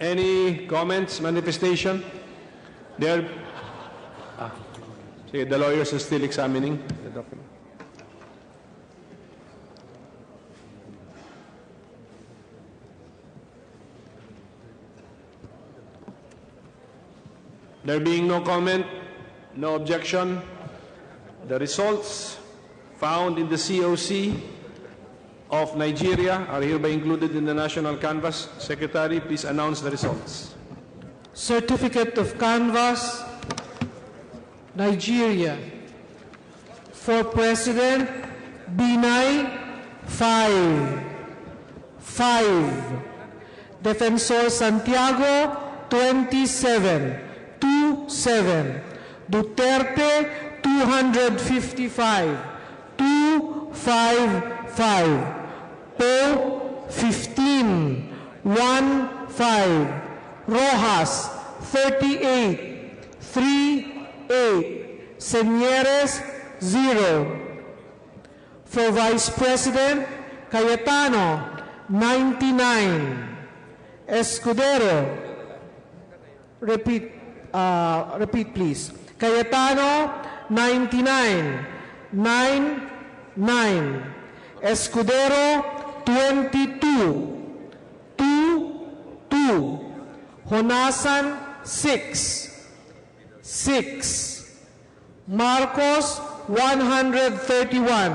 Any comments, manifestation? There. Sige, the lawyers are still examining the document. There being no comment, no objection, the results found in the COC of Nigeria are hereby included in the national canvass. Secretary, please announce the results. Certificate of canvass, Nigeria. For President, Binay, 5. Defensor Santiago, 27. 2-7. Duterte, 255. 255. Poe, 15. 1-5. Rojas, 38. 3-8. Señeres, 0. For Vice President, Cayetano, 99. Escudero, repeat please. Cayetano, 99. 9. Escudero, 22. 2. Honasan, 6. Marcos, 131.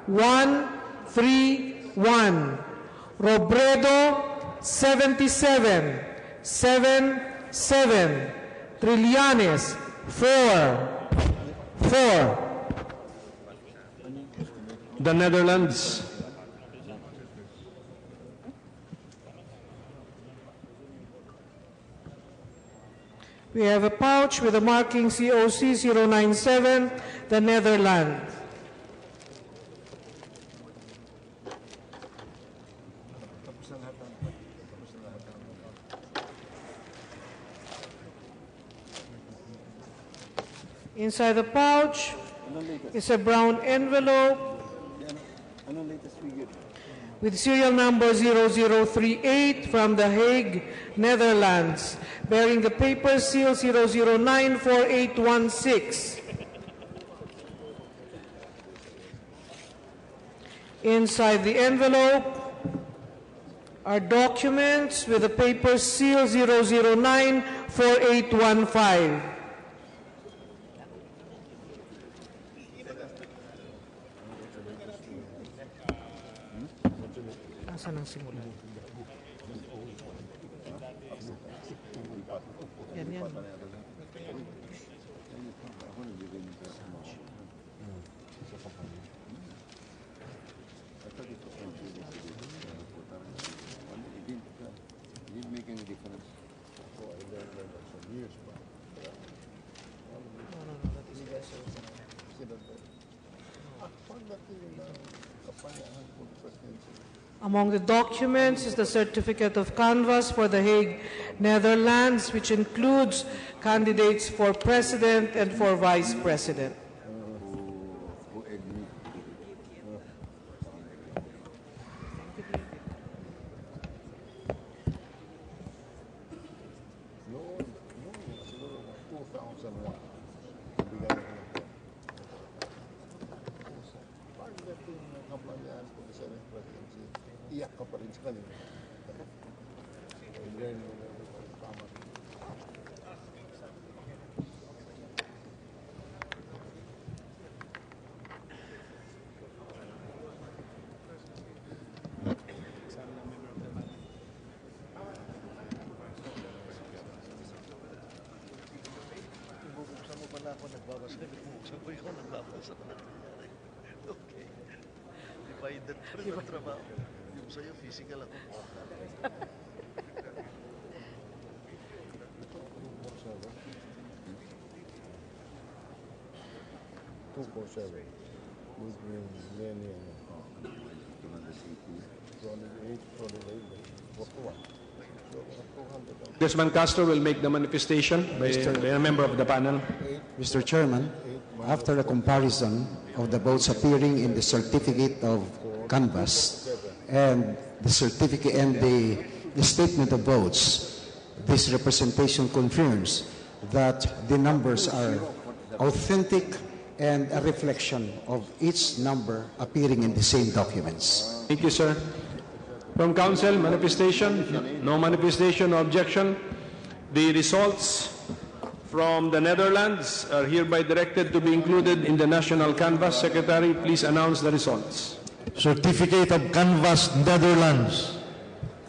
131. Robredo, 77. 7. Trillanes, 4. The Netherlands. We have a pouch with a marking COC 097, the Netherlands. Inside the pouch is a brown envelope with serial number 0038 from The Hague, Netherlands, bearing the paper seal 0094816. Inside the envelope are documents with the paper seal 0094815. Saan ang simula? Yan. Among the documents is the certificate of canvass for The Hague, Netherlands, which includes candidates for president and for vice president. Buksan mo. Bigyan mo ng part of yung kampanya for the Senate presidency, iyak ka pa rin sa kanila. And then, tama. Bubuksan mo pala ako nagbabasa. Bubuksan ko ikaw nagbabasa. Okay. Divided pa rin ang trabaho. Yung sa'yo, physical ako. Two four seven. Between Lenny and 208. Congressman Castro will make the manifestation by a member of the panel. Mr. Chairman, after a comparison of the votes appearing in the certificate of canvass and the certificate and the statement of votes, this representation confirms that the numbers are authentic and a reflection of each number appearing in the same documents. Thank you, sir. From Council, manifestation? No manifestation, no objection. The results from the Netherlands are hereby directed to be included in the national canvass. Secretary, please announce the results. Certificate of Canvass, Netherlands.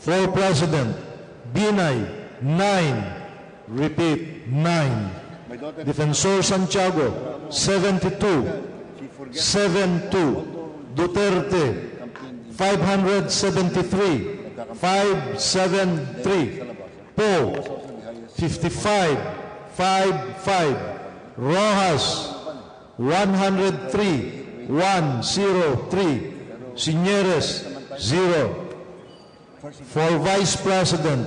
For President, Binay, 9. Repeat, 9. Defensor Santiago, 72. 72. Duterte, 573. 573. Poe, 55. 55. Rojas, 103. 103. Signeres, 0. For Vice President,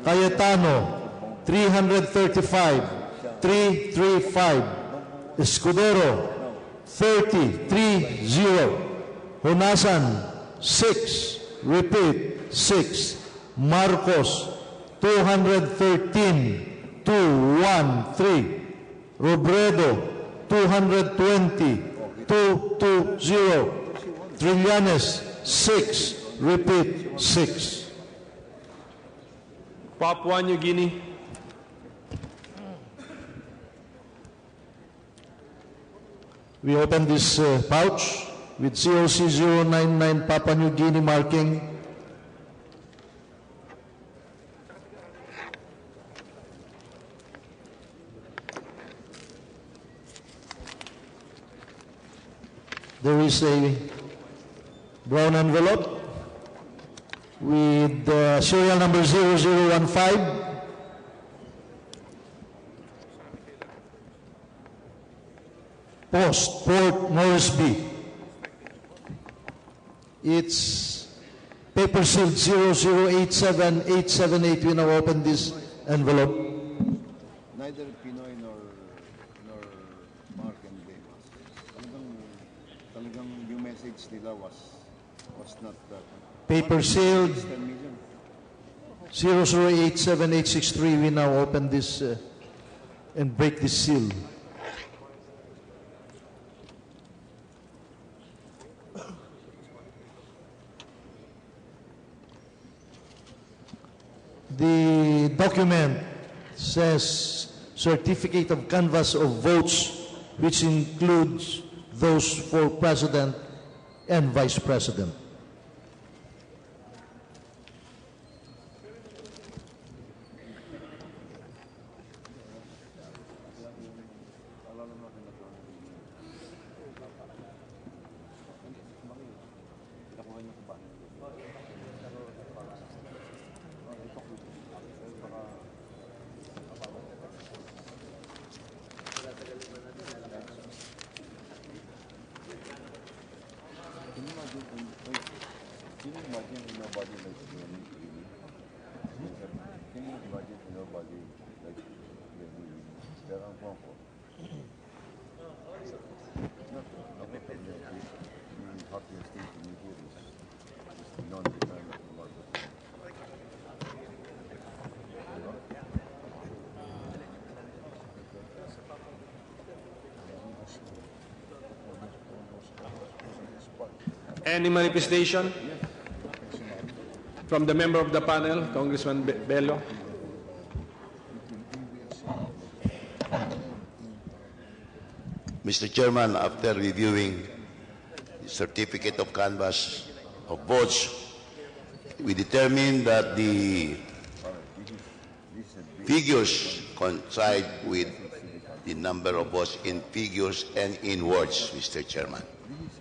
Cayetano, 335. 335. Escudero, 30. 30. Honasan, 6. Repeat, 6. Marcos, 213. 213. Robredo, 220. 220. Trillanes, 6. Repeat, 6. Papua New Guinea. We open this pouch with COC 099 Papua New Guinea marking. There is a brown envelope with serial number 0015. Post, Port Moresby. It's paper sealed 0087878. We now open this envelope. Neither Pinoy nor Mark and Dave. Talagang yung message nila was not that. Paper sealed 0087863. We now open this and break this seal. The document says certificate of canvass of votes, which includes those for President and Vice President. Any manifestation from the member of the panel, Congressman Bello? Mr. Chairman, after reviewing the certificate of canvass of votes, we determined that the figures coincide with the number of votes in figures and in words, Mr. Chairman.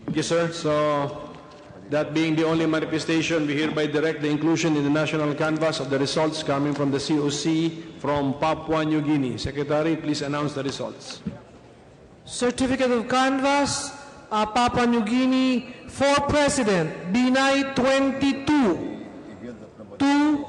Thank you, sir. So, that being the only manifestation, we hereby direct the inclusion in the national canvas of the results coming from the COC from Papua New Guinea. Secretary, please announce the results. Certificate of canvass, Papua New Guinea, for President, Binay 22, 2.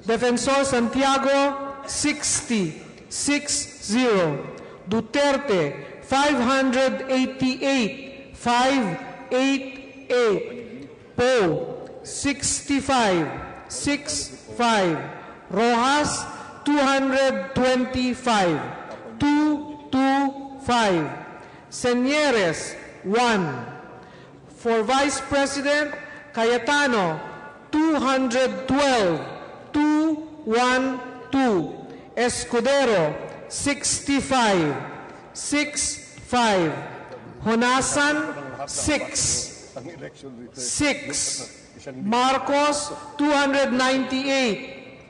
Defensor Santiago, 60, 6-0. Duterte, 588, 588. Poe, 65, 6-5. Rojas, 225, 225. Señeres, 1. For Vice President, Cayetano, 212, 212. Escudero, 65, 6-5. Honasan, 6, 6. Marcos, 298,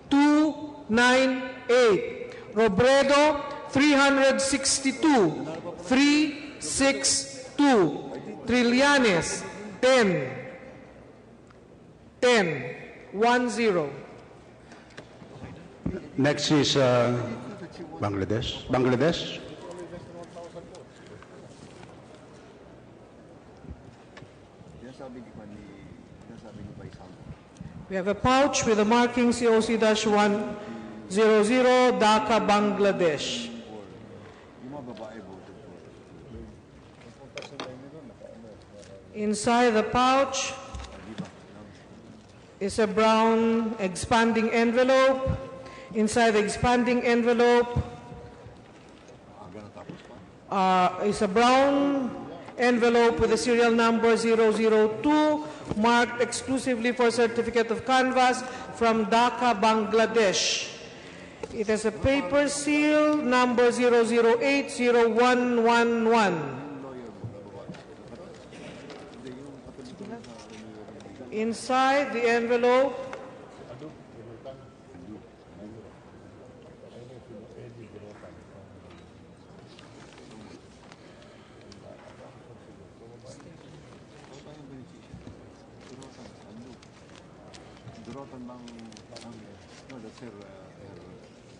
298. Robredo, 362, 362. Trillanes, 10, 1-0. Next is Bangladesh. Bangladesh. We have a pouch with the marking COC-100, Dhaka, Bangladesh. Inside the pouch is a brown expanding envelope. Inside the expanding envelope is a brown envelope with the serial number 002, marked exclusively for certificate of canvass from Dhaka, Bangladesh. It has a paper seal number 0080111. Inside the envelope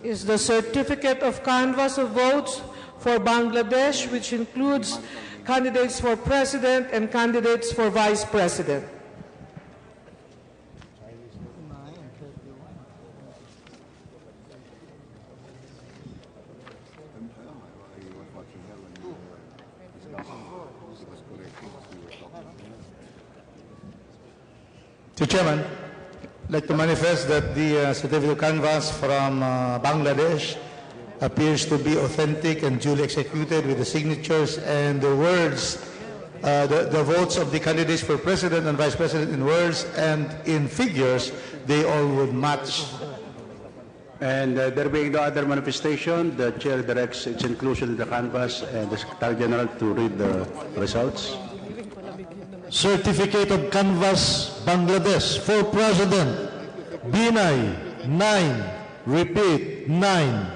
is the certificate of canvass of votes for Bangladesh, which includes candidates for president and candidates for vice president. Mr. Chairman, I'd like to manifest that the certificate of canvass from Bangladesh appears to be authentic and duly executed with the signatures and the words, the votes of the candidates for president and vice president in words and in figures, they all would match. And there being no other manifestation, the chair directs its inclusion in the canvas and the Secretary General to read the results. Certificate of canvass, Bangladesh, for President, Binay, 9, repeat, 9.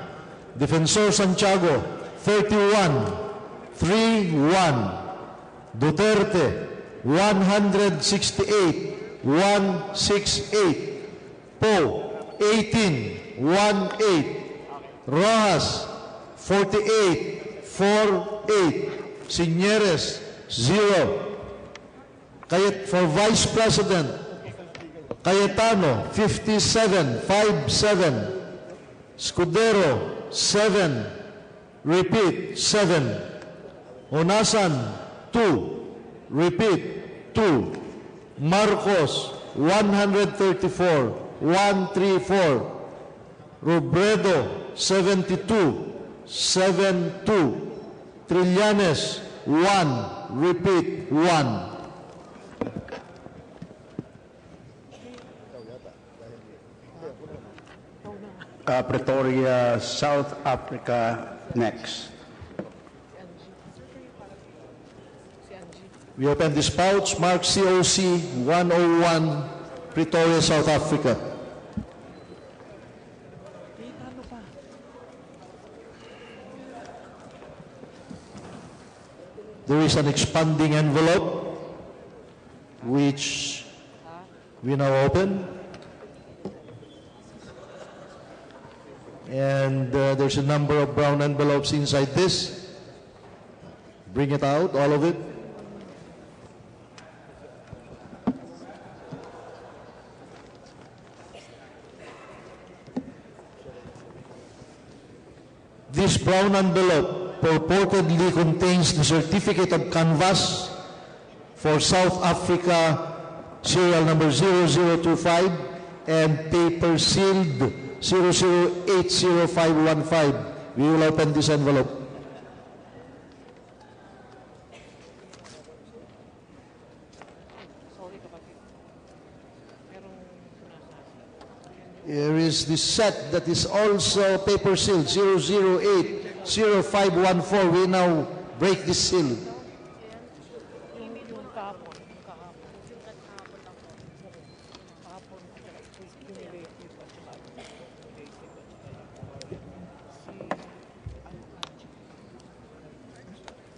Defensor Santiago, 31, 3-1. Duterte, 168, 168. Poe, 18, 1-8. Rojas, 48, 4-8. Señeres, 0. For Vice President, Cayetano, 57, 5-7. Escudero, 7. Repeat, 7. Honasan, 2. Repeat, 2. Marcos, 134, 134. Robredo, 72, 72. Trillanes, 1. Repeat, 1. Pretoria, South Africa next. We open this pouch, marked COC 101, Pretoria, South Africa. There is an expanding envelope, which we now open. And there's a number of brown envelopes inside this. Bring it out, all of it. This brown envelope purportedly contains the certificate of canvass for South Africa, serial number 0025, and paper sealed 0080515. We will open this envelope. Here is the set that is also paper sealed 0080514. We now break this seal.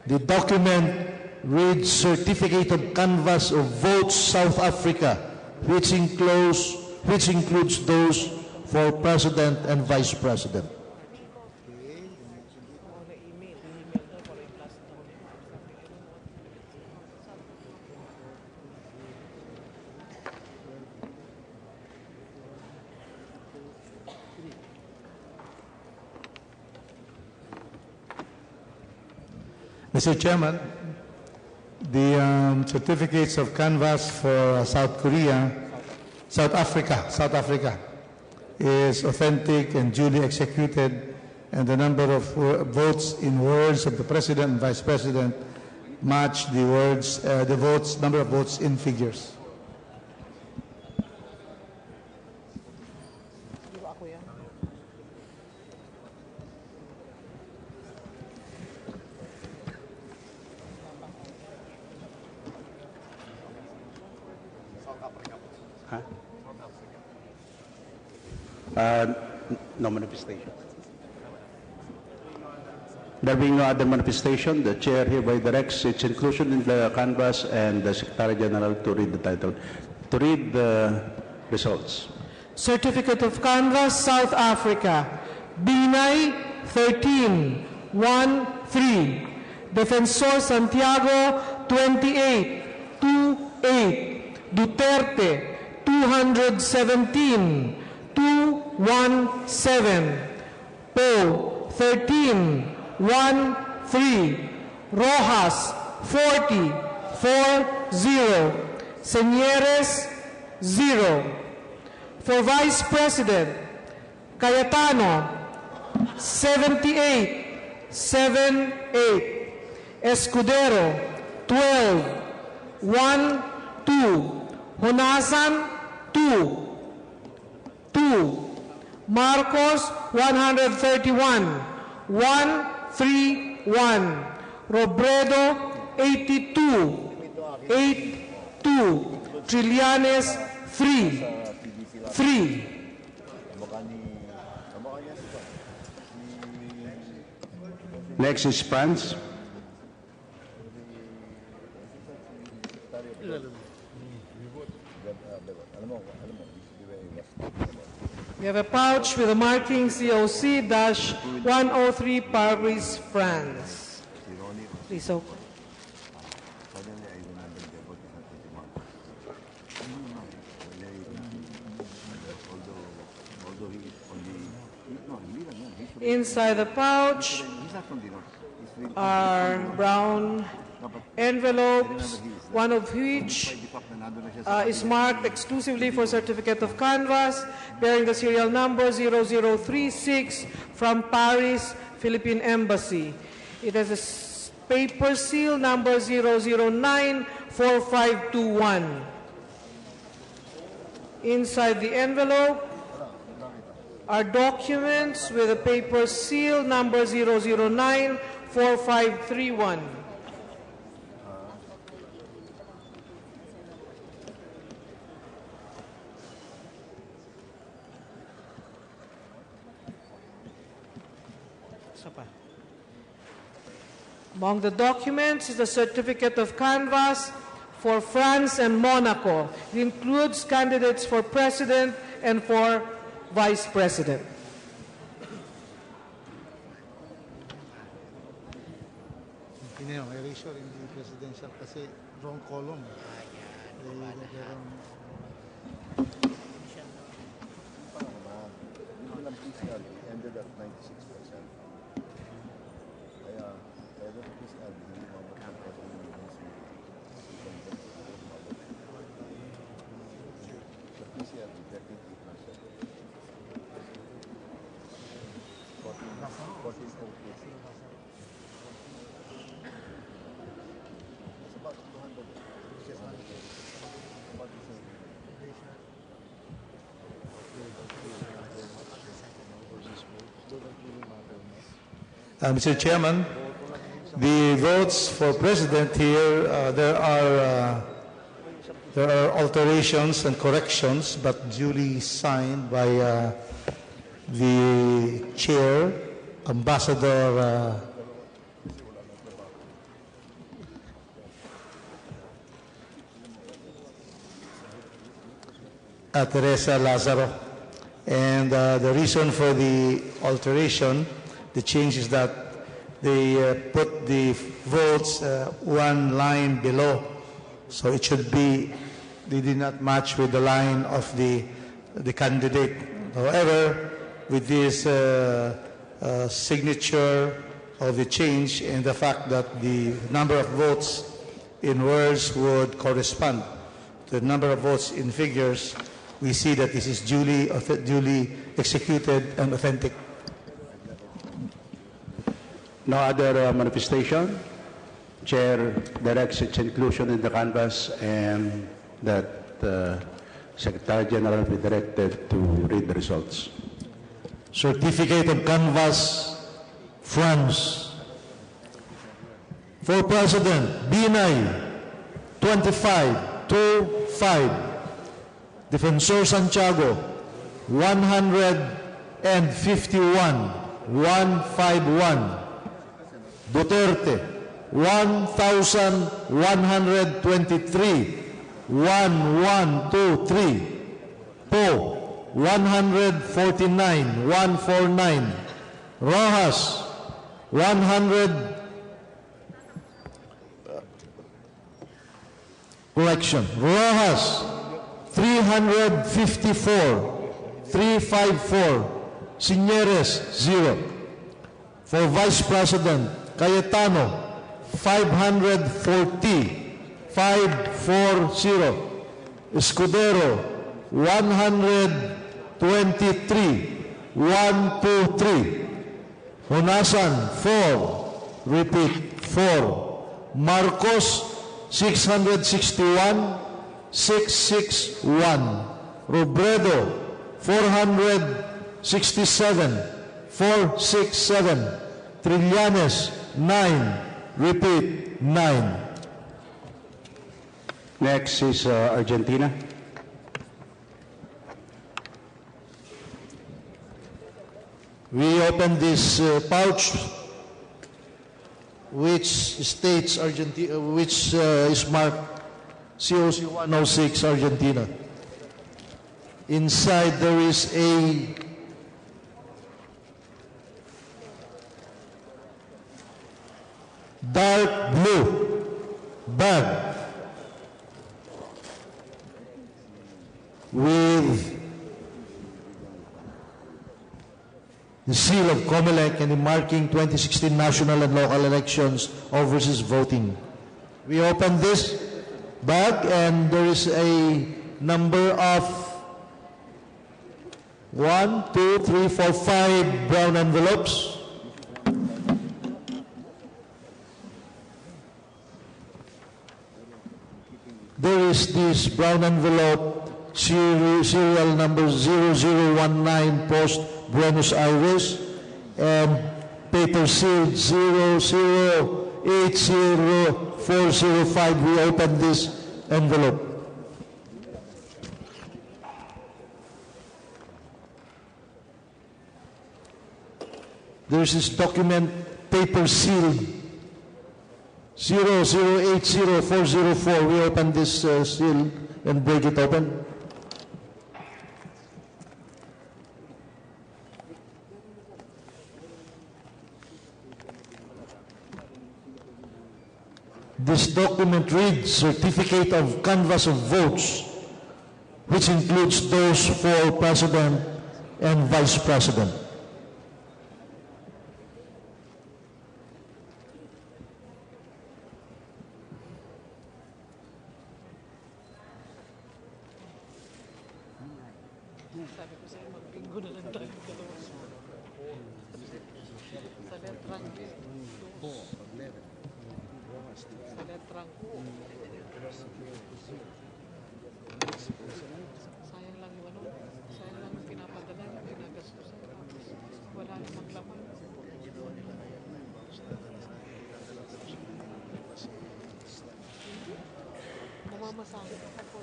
The document reads Certificate of Canvass of Votes South Africa, which includes those for President and Vice President. Mr. Chairman, the certificates of canvass for South Africa is authentic and duly executed, and the number of votes in words of the President and Vice President match the number of votes in figures. No manifestation. There being no other manifestation, the chair hereby directs its inclusion in the canvass and the Secretary General to read the title. To read the results. Certificate of Canvass, South Africa. Binay, 13-1-3. Defensor Santiago, 28-2-8. Duterte, 217. 217. Poe, 13-1-3. Rojas, 40-4-0. Señeres, 0. For Vice President, Cayetano, 78-7-8. Escudero, 12-1-2. Honasan, 2. Marcos, 131. 131. Robredo, 82. 82. Trillanes, 3. 3. Next is France. We have a pouch with a marking COC-103 Paris, France. Please open. Inside the pouch are brown envelopes, one of which is marked exclusively for Certificate of Canvass, bearing the serial number 0036 from Paris, Philippine Embassy. It has a paper seal number 0094521. Inside the envelope are documents with a paper seal number 0094531. Among the documents is the certificate of canvass for France and Monaco. It includes candidates for president and for vice president. Hindi yung erasure, hindi presidential kasi wrong column. Ended at 96%. Kaya, the PCR hindi rejecting 8%. 14 cases. It's about 200. Mr. Chairman, the votes for president here, there are alterations and corrections, but duly signed by the chair, Ambassador Teresa Lazaro. And the reason for the alteration, the change is that they put the votes one line below. So it should be, they did not match with the line of the candidate. However, with this signature of the change and the fact that the number of votes in words would correspond to the number of votes in figures, we see that this is duly executed and authentic. No other manifestation. Chair directs its inclusion in the canvass and that Secretary General be directed to read the results. Certificate of canvass, France. For President, Binay, 25-5. Defensor Santiago, 151-151. Duterte, 1,123, 1123. Poe, 149, 149. Rojas, 100. Correction. Rojas, 354, 354. Signeres, 0. For Vice President, Cayetano, 540, 540. Escudero, 123, 123. Honasan, 4. Repeat, 4. Marcos, 661, 661. Robredo, 467, 467. Trillanes, 9. Repeat, 9. Next is Argentina. We open this pouch, which states Argentina, which is marked COC 106 Argentina. Inside there is a dark blue bag with the seal of COMELEC and the marking 2016 national and local elections overseas voting. We open this bag and there is a number of 1, 2, 3, 4, 5 brown envelopes. There is this brown envelope, serial number 0019, post Buenos Aires, and paper seal 0080405. We open this envelope. There's this document, paper seal 0080404. We open this seal and break it open. This document reads Certificate of Canvass of Votes, which includes those for President and Vice President. Sabi ko sa'yo, mag-bingo na lang tayo. Sa letrang sa letrang sayang lang yung ano, sayang lang yung pinapadala, pinagastos. Wala namang laman. Namamasahin ako po.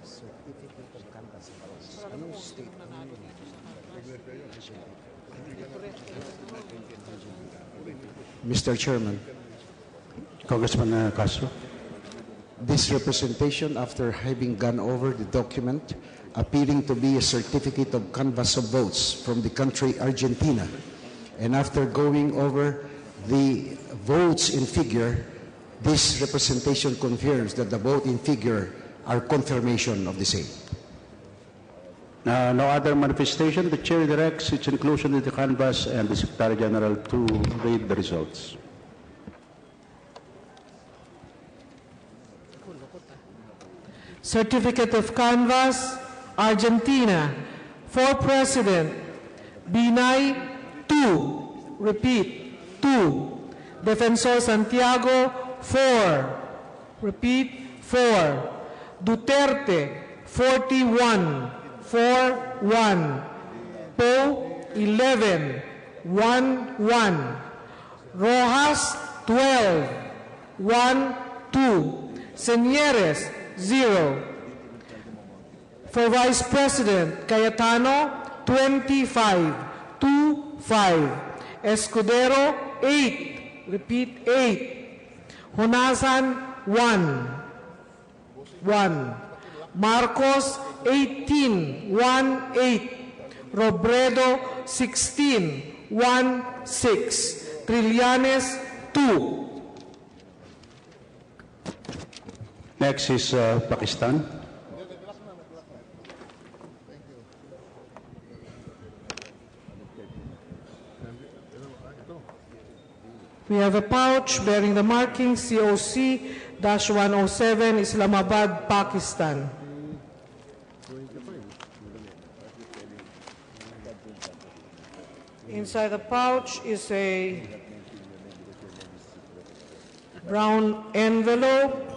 Certificate of Canvass of Votes. Anong statement? Mr. Chairman, Congressman Castro. this representation, after having gone over the document appearing to be a certificate of canvass of votes from the country Argentina, and after going over the votes in figure, this representation confirms that the vote in figure are confirmation of the same. No other manifestation. The chair directs its inclusion in the canvass and the Secretary General to read the results. Certificate of Canvass, Argentina. For President, Binay, 2. Repeat, 2. Defensor Santiago, 4. Repeat, 4. Duterte, 41. 4-1. Poe, 11. 1-1. Rojas, 12. 1-2. Señeres, 0. For Vice President, Cayetano, 25. 2-5. Escudero, 8. Repeat, 8. Honasan, 1. 1. Marcos, 18, 1-8. Robredo, 16, 1-6. Trillanes, 2. Next is Pakistan. We have a pouch bearing the marking COC-107, Islamabad, Pakistan. Inside the pouch is a brown envelope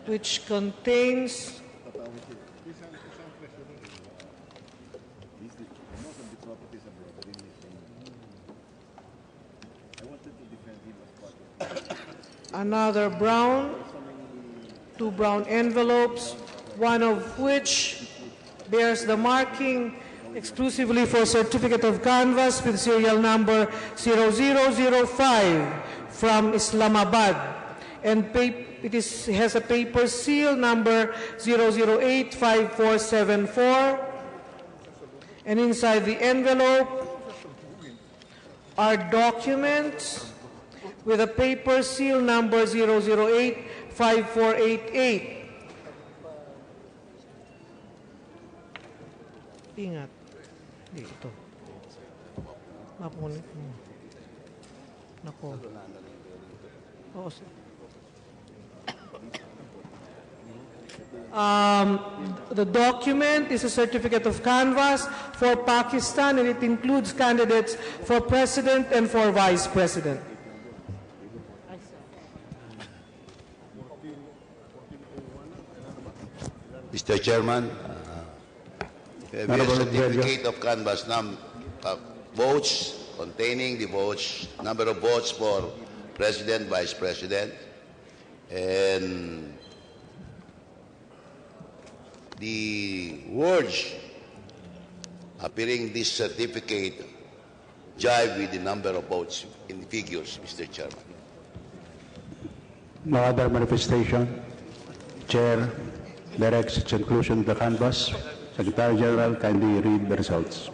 which contains another brown, 2 brown envelopes, one of which bears the marking exclusively for Certificate of Canvass with serial number 0005 from Islamabad, and has a paper seal number 0085474, and inside the envelope are documents with a paper seal number 0085488. Ingat. Dito. Napunit mo. Nako. Oo, sir. The document is a certificate of canvass for Pakistan, and it includes candidates for president and for vice president. Mr. Chairman, we have a certificate of canvass votes containing the votes, number of votes for President, Vice President, and the words appearing in this certificate jive with the number of votes in the figures, Mr. Chairman. No other manifestation. Chair directs its inclusion of the canvass. Secretary General, kindly read the results.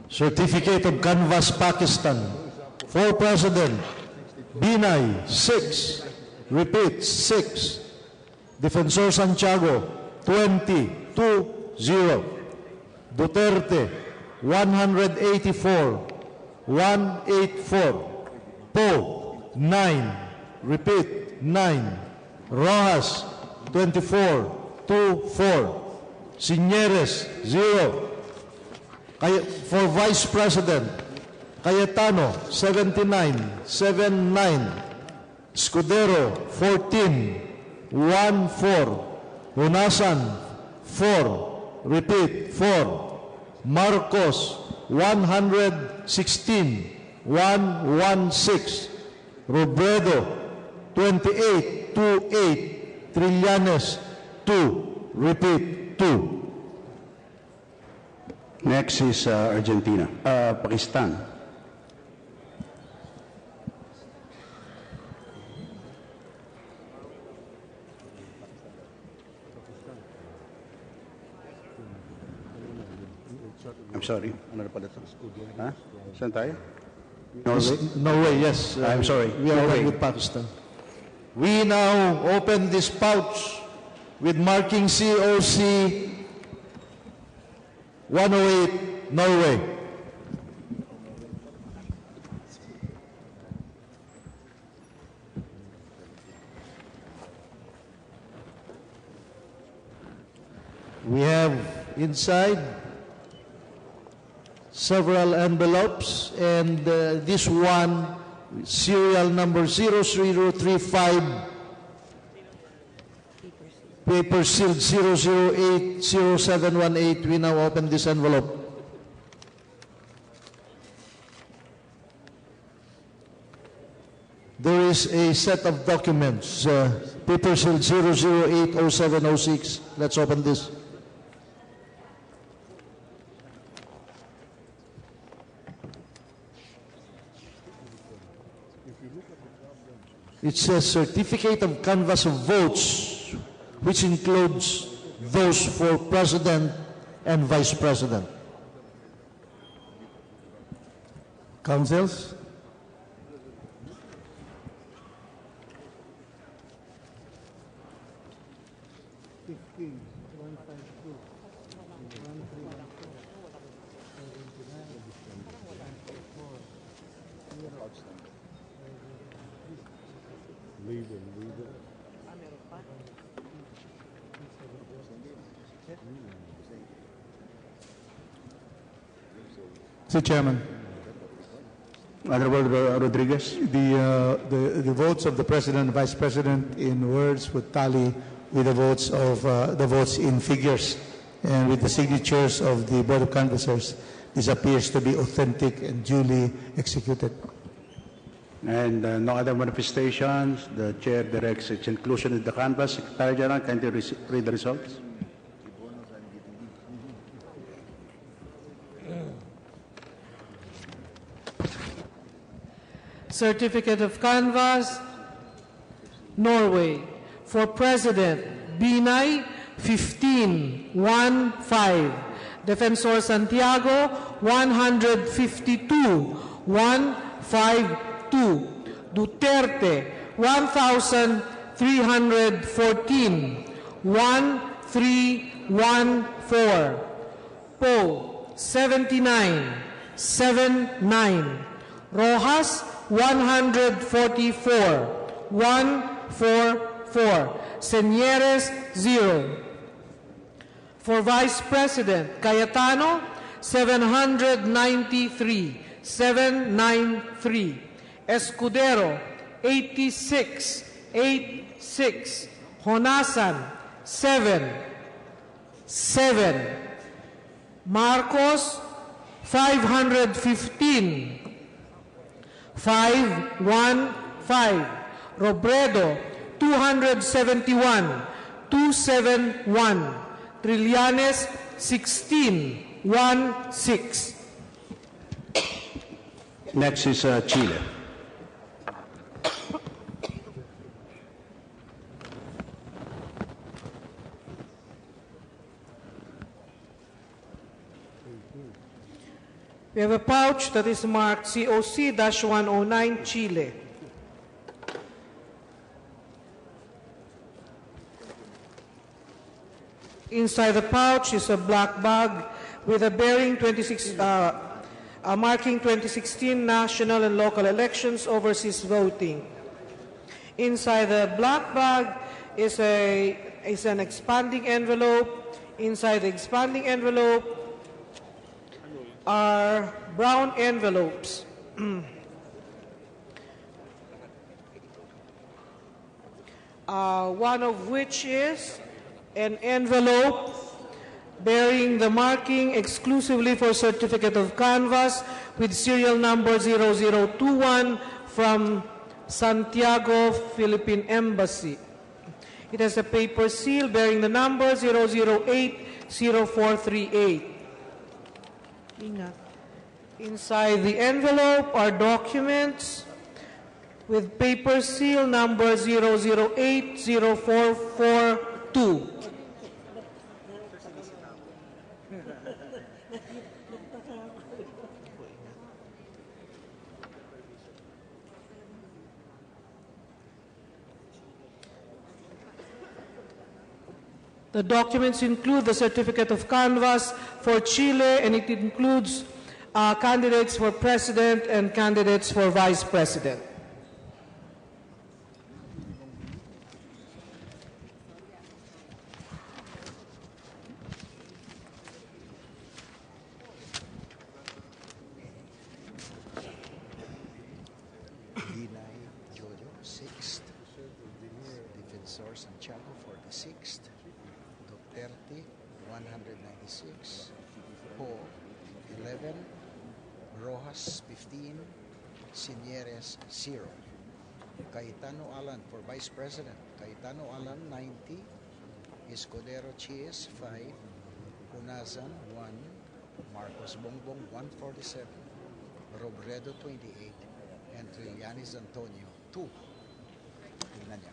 Certificate of Canvass Pakistan. For President, Binay, 6. Repeat, 6. Defensor Santiago, 20-0. Duterte, 184. 184. Poe, 9. Repeat, 9. Rojas, 24-4. Signeres, 0. For Vice President, Cayetano, 79-9. Escudero, 14-4. Hunasan, 4. Repeat, 4. Marcos, 116-116. Robredo, 28-8. Trillanes, 2. Repeat, 2. Next is Argentina, Pakistan. I'm sorry, ano na pala ito? Ha? Saan tayo? Norway? Norway, yes. I'm sorry. We are Norway. done with Pakistan. We now open this pouch with marking COC 108, Norway. We have inside several envelopes, and this one, serial number 0035, paper sealed 0080718. We now open this envelope. There is a set of documents, paper sealed 0080706. Let's open this. It says certificate of canvass of votes, which includes those for President and Vice President. Councils? Mr. Chairman. Honorable Rodriguez. The votes of the President and Vice President in words would tally with the votes of the votes in figures, and with the signatures of the Board of Canvassers. This appears to be authentic and duly executed. And no other manifestations. The chair directs its inclusion in the canvass. Secretary General, kindly read the results. Certificate of Canvass, Norway. For President, Binay, 15-1-5. Defensor Santiago, 152-152. Duterte, 1,314. 1314. Poe, 79-79. Rojas, 144. 144. Señeres, 0. For Vice President, Cayetano, 793. 793. Escudero, 86. 86. Honasan, 7. 7. Marcos, 515. 515. Robredo, 271. 271. Trillanes, 16. 16. Next is Chile. We have a pouch that is marked COC-109 Chile. Inside the pouch is a black bag with a bearing marking 2016 national and local elections overseas voting. Inside the black bag is an expanding envelope. Inside the expanding envelope are brown envelopes. One of which is an envelope bearing the marking exclusively for certificate of canvass with serial number 0021 from Santiago, Philippine Embassy. It has a paper seal bearing the number 0080438. Inside the envelope are documents with paper seal number 0080442. The documents include the certificate of canvass for Chile, and it includes candidates for president and candidates for vice president. Dinay Jojo, 6th. Defensor Santiago, 46th. Duterte, 196. Po, 11. Rojas, 15. Señeres, 0. Cayetano Alan for Vice President. Cayetano Alan, 90. Escudero Chies, 5. Unazan, 1. Marcos Bongbong, 147. Robredo, 28. And Trillanes Antonio, 2. Tingnan niya.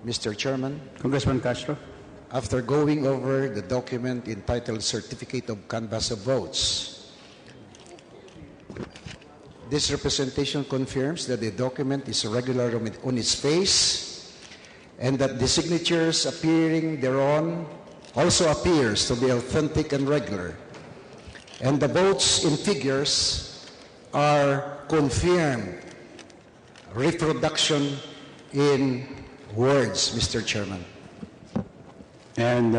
Mr. Chairman. Congressman Castro. After going over the document entitled Certificate of Canvass of Votes, this representation confirms that the document is regular on its face and that the signatures appearing thereon also appears to be authentic and regular. And the votes in figures are confirmed reproduction in words, Mr. Chairman. And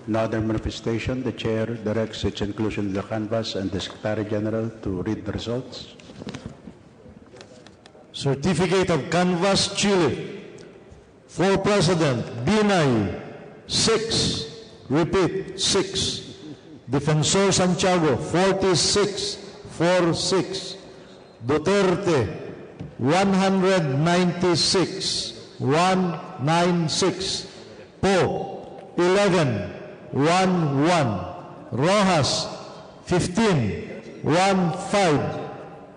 another manifestation, the chair directs its inclusion in the canvass and the Secretary General to read the results. Certificate of Canvass, Chile. For President, Binay, 6. Repeat, 6. Defensor Santiago, 46. 46. Duterte, 196. 196. Po, 11. 11. Rojas, 15. 15.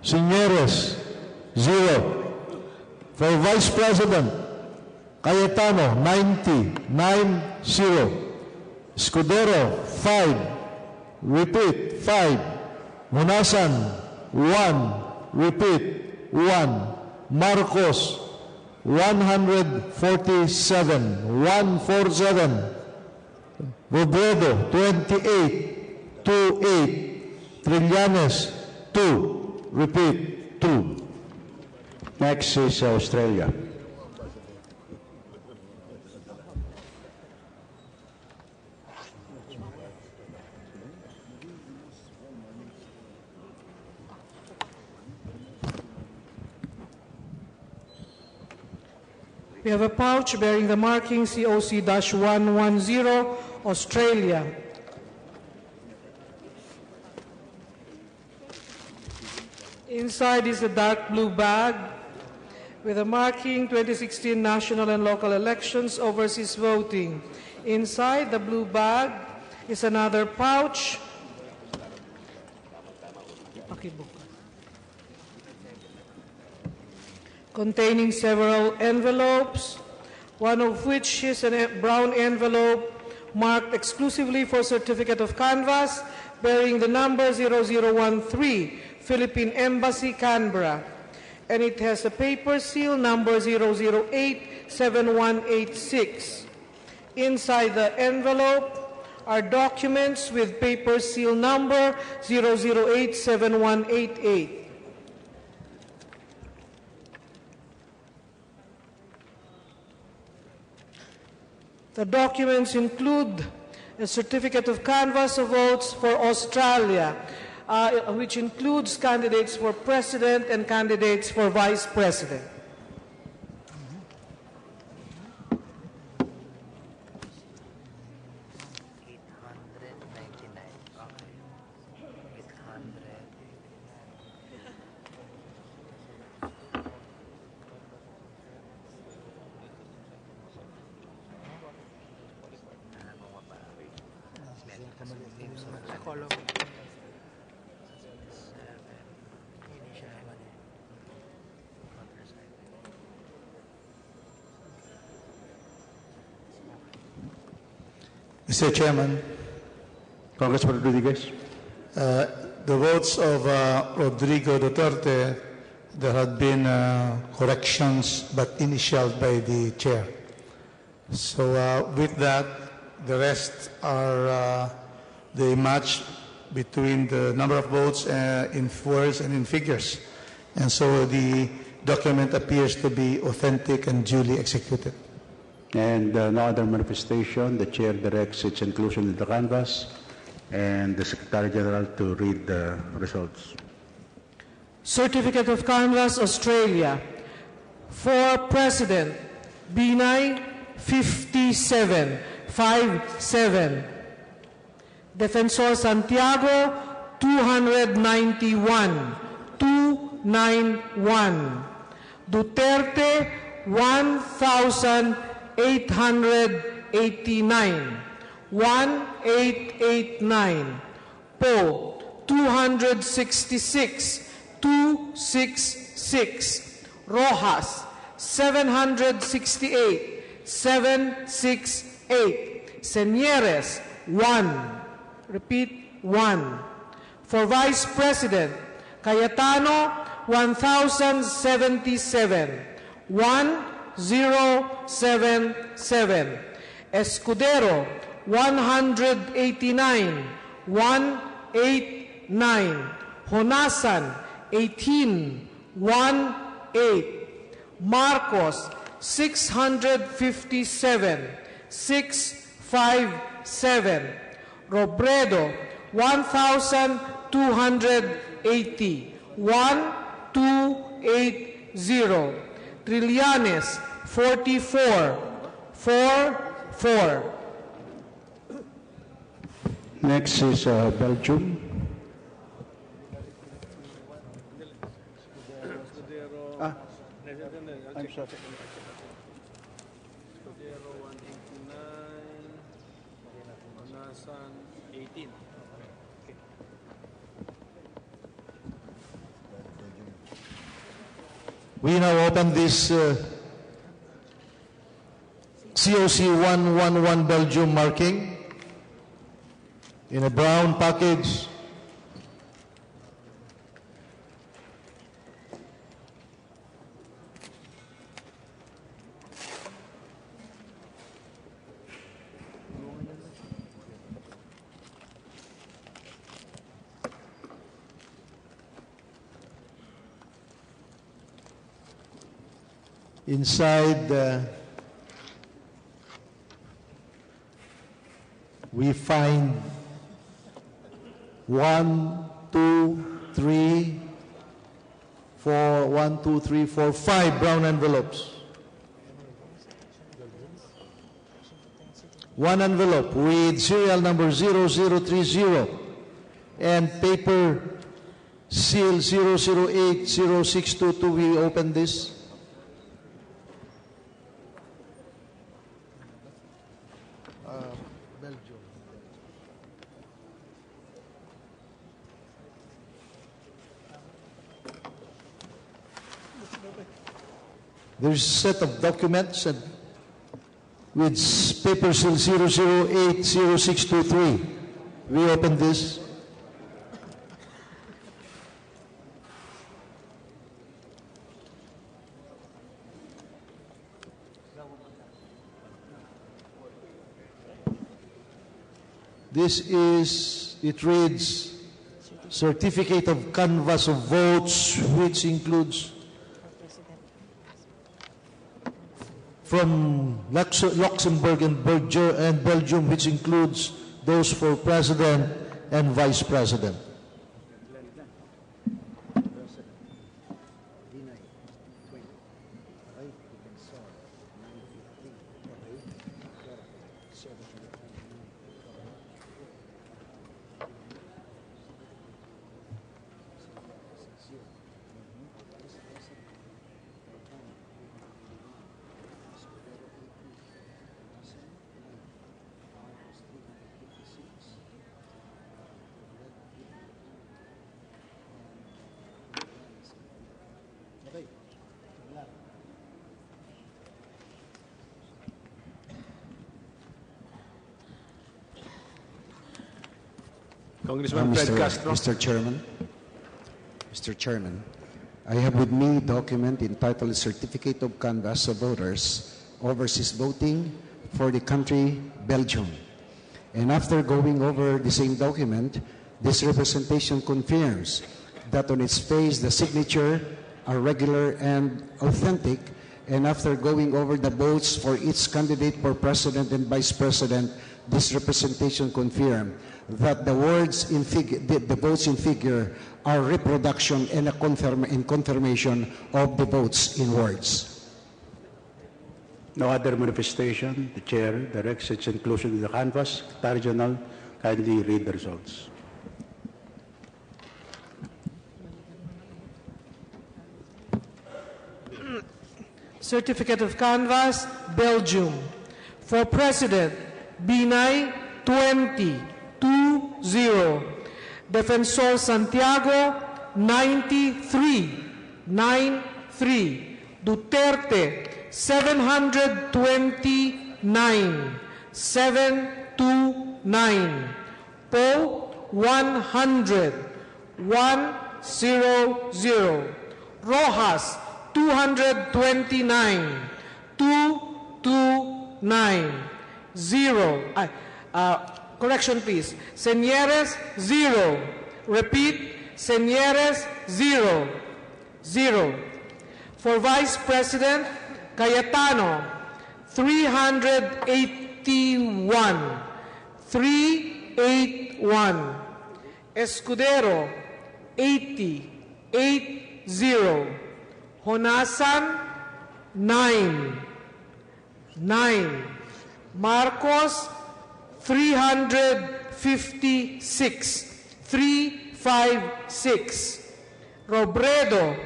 Señeres, 0. For Vice President, Cayetano, 90. 90. Escudero, 5. Repeat, 5. Munasan, 1. Repeat, 1. Marcos, 147. 147. Robredo, 28. 2-8. Trillanes, 2. Repeat, 2. Next is Australia. We have a pouch bearing the marking COC-110, Australia. Inside is a dark blue bag with a marking 2016 national and local elections overseas voting. Inside the blue bag is another pouch containing several envelopes, one of which is a brown envelope marked exclusively for certificate of canvass bearing the number 0013, Philippine Embassy, Canberra. And it has a paper seal number 0087186. Inside the envelope are documents with paper seal number 0087188. The documents include a certificate of canvass of votes for Australia, which includes candidates for president and candidates for vice president. Mr. Chairman, Congressman Rodriguez. the votes of Rodrigo Duterte, there had been corrections but initialed by the chair. So with that, the rest are the match between the number of votes in words and in figures. And so the document appears to be authentic and duly executed. And no other manifestation. The chair directs its inclusion in the canvas and the Secretary General to read the results. Certificate of Canvass, Australia. For President, Binay, 57. Defensor Santiago, 291. Duterte, 1,889. 1889. Poe, 266. 266. Rojas, 768. 768. Senieres, 1. Repeat, 1. For Vice President, Cayetano, 1,077. 1077. Escudero, 189. 189. Honasan, 18. 18. Marcos, 657. 657. Robredo, 1,280. 1280. Trillanes, 44. 44. Next is Belgium. I'm sorry. Escudero 189, Honasan 18. We now open this COC 111 Belgium marking in a brown package. Inside, we find 1, 2, 3, 4, 1, 2, 3, 4, 5 brown envelopes. One envelope with serial number 0030 and paper seal 0080622. We open this. There's a set of documents and with paper seal 0080623. We open this. It reads, Certificate of Canvass of Votes, which includes from Luxembourg and Belgium, which includes those for President and Vice President. Congressman Fred Castro. Mr. Chairman, I have with me a document entitled Certificate of Canvass of Voters Overseas Voting for the country Belgium. And after going over the same document, this representation confirms that on its face the signature are regular and authentic, and after going over the votes for each candidate for President and Vice President, this representation confirms that the votes in figure are reproduction and confirmation of the votes in words. No other manifestation. The chair directs its inclusion in the canvas. Secretary General, kindly read the results. Certificate of Canvass, Belgium. For President, Binay, 20. Defensor Santiago, 93. Duterte, 729. Poe, 100. 100. Rojas, 229. 229. 0. Correction, please. Señeres, 0. Repeat. Señeres, 0. 0. For Vice President, Cayetano, 381. 381. Escudero, 80. 80. Honasan, 9. 9. Marcos, 356. 356. Robredo,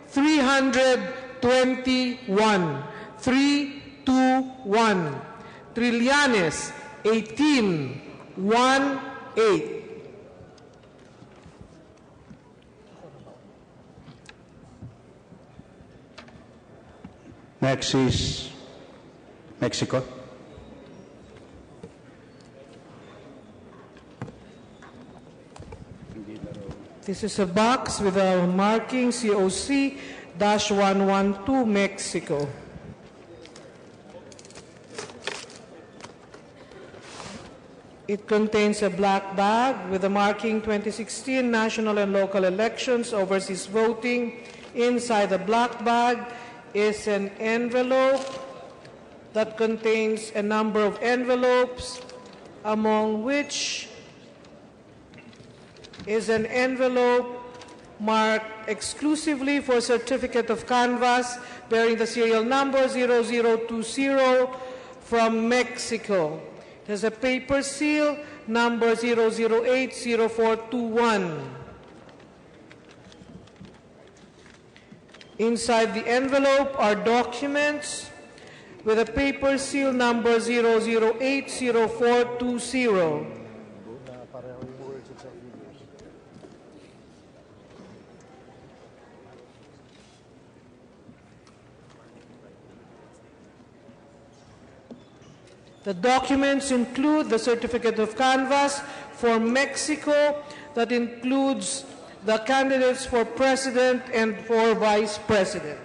321. 321. Trillanes, 18. 18. Next is Mexico. This is a box with a marking COC-112 Mexico. It contains a black bag with a marking 2016 national and local elections overseas voting. Inside the black bag is an envelope that contains a number of envelopes, among which is an envelope marked exclusively for certificate of canvass bearing the serial number 0020 from Mexico. It has a paper seal number 0080421. Inside the envelope are documents with a paper seal number 0080420. The documents include the certificate of canvass for Mexico that includes the candidates for president and for vice president.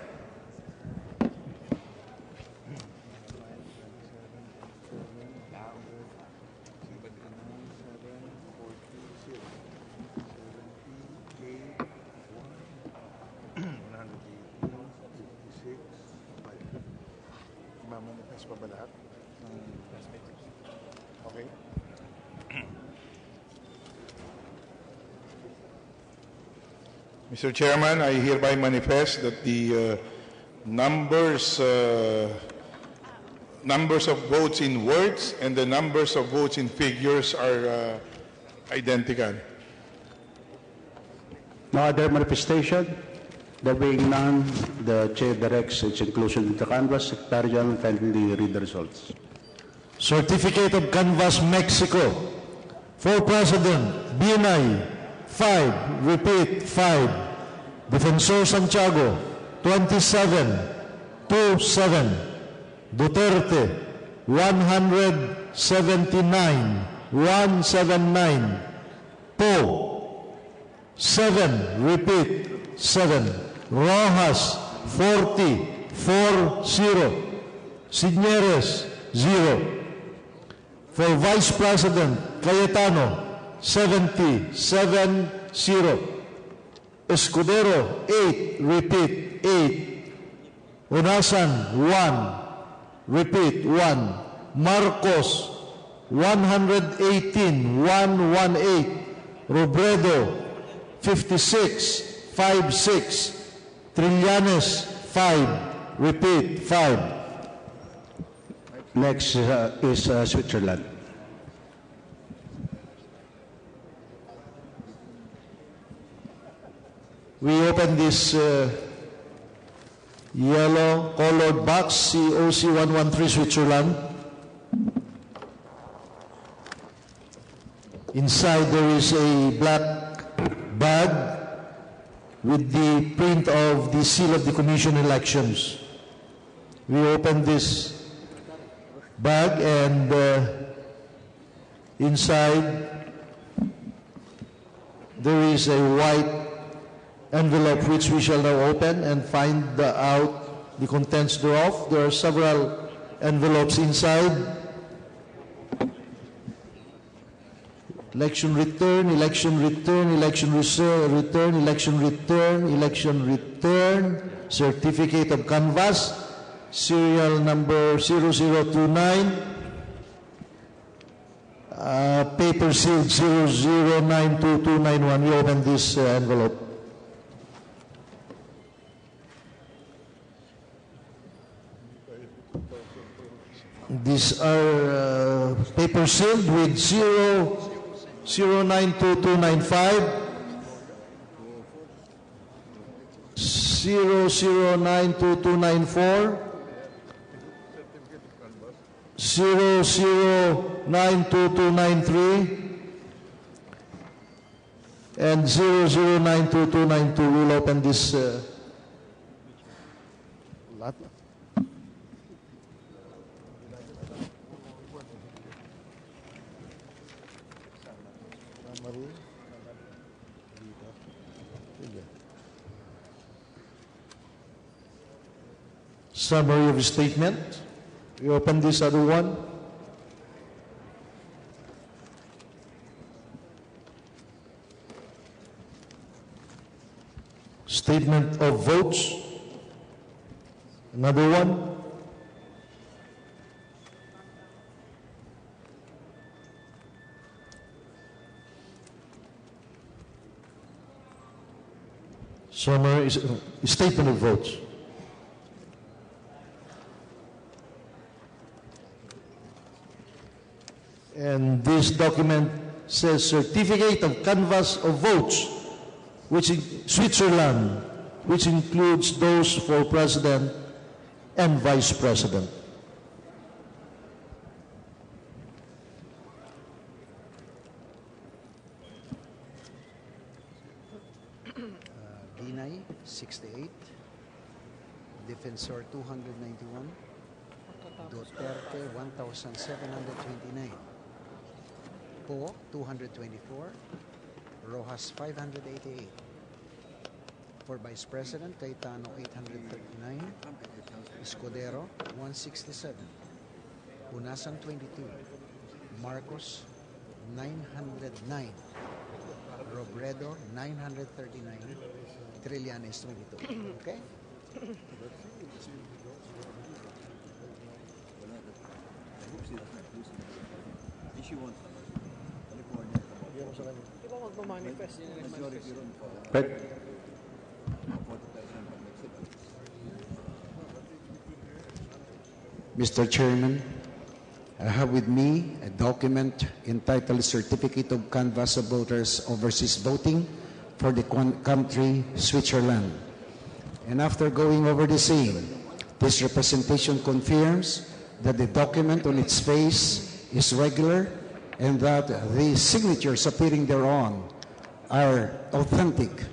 Okay. Mr. Chairman, I hereby manifest that the numbers of votes in words and the numbers of votes in figures are identical. No other manifestation? There being none, the Chair directs its inclusion in the canvas. Secretary General, kindly read the results. Certificate of Canvass Mexico. For President, Binay, 5. Repeat, 5. Defensor Santiago, 27. 27. Duterte, 179. 179. Poe, 7. Repeat, 7. Rojas, 40. 40. Signeres, 0. For Vice President, Cayetano, 70. 70. Escudero, 8. Repeat, 8. Unasan, 1. Repeat, 1. Marcos, 118. 118. Robredo, 56. 56. Trillanes, 5. Repeat, 5. Next is Switzerland. We open this yellow colored box, COC 113 Switzerland. Inside there is a black bag with the print of the seal of the Commission Elections. We open this bag and inside there is a white envelope which we shall now open and find out the contents thereof. There are several envelopes inside. Election return, election return, election return, election return, election return, certificate of canvass, serial number 0029, paper sealed 009221. We open this envelope. These are paper sealed with 0092295, 009224, 009223, and 009292. We'll open this lot. Summary of statement. We open this other one. Statement of votes. Another one. Summary is statement of votes. And this document says certificate of canvass of votes, which in Switzerland, which includes those for president and vice president. Binay, 68. Defensor, 291. Duterte, 1,729. Po, 224. Rojas, 588. For Vice President, Cayetano, 839. Escudero, 167. Unasan, 22. Marcos, 909. Robredo, 939. Trillanes, 22. Okay? Mr. Chairman, I have with me a document entitled Certificate of Canvass of Voters Overseas Voting for the country Switzerland. And after going over the same, this representation confirms that the document on its face is regular and that the signatures appearing thereon are authentic.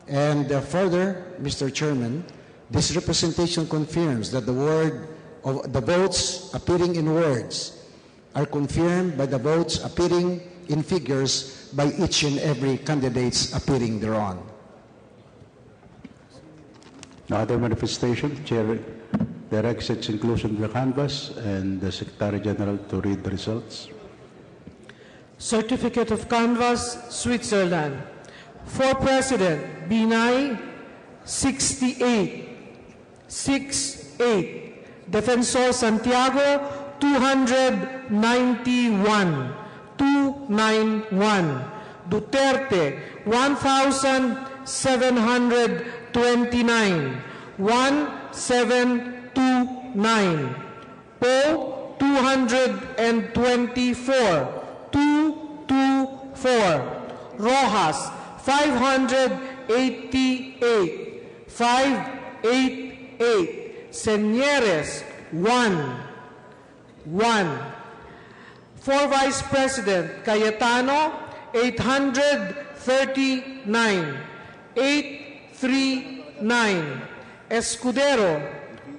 And further, Mr. Chairman, this representation confirms that the votes appearing in words are confirmed by the votes appearing in figures by each and every candidates appearing thereon. No other manifestation. Chair directs its inclusion in the canvass and the Secretary General to read the results. Certificate of Canvass, Switzerland. For President, Binay, 68. 68. Defensor Santiago, 291. 291. Duterte, 1,729. 1729. Poe, 224. 224. Rojas, 588. 588. Señeres, 1. 1. For Vice President, Cayetano, 839. 839. Escudero,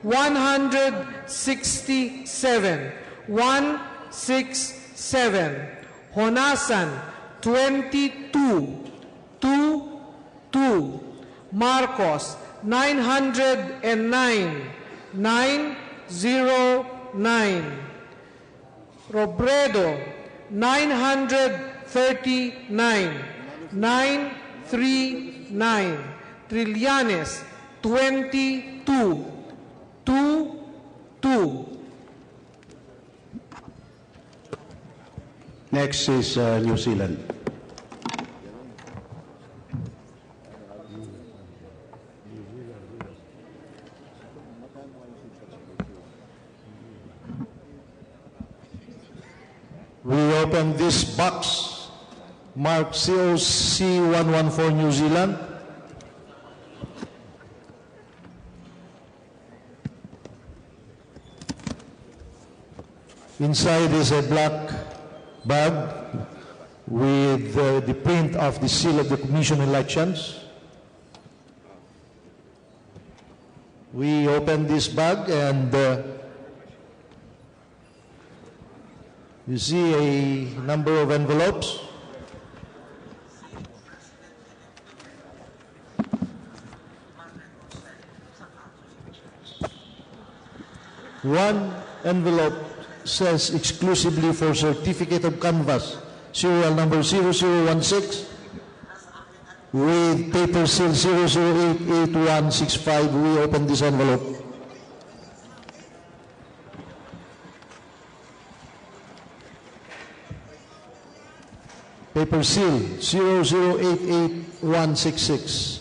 167. 167. Honasan, 22. 22. Marcos, 909. 909. Robredo, 939. 939. Trillanes, 22. 22. Next is New Zealand. We open this box marked COC114 New Zealand. Inside is a black bag with the print of the seal of the Commission on Elections. We open this bag and you see a number of envelopes. One envelope says exclusively for certificate of canvass, serial number 0016, with paper seal 0088165. We open this envelope. Paper seal 0088166.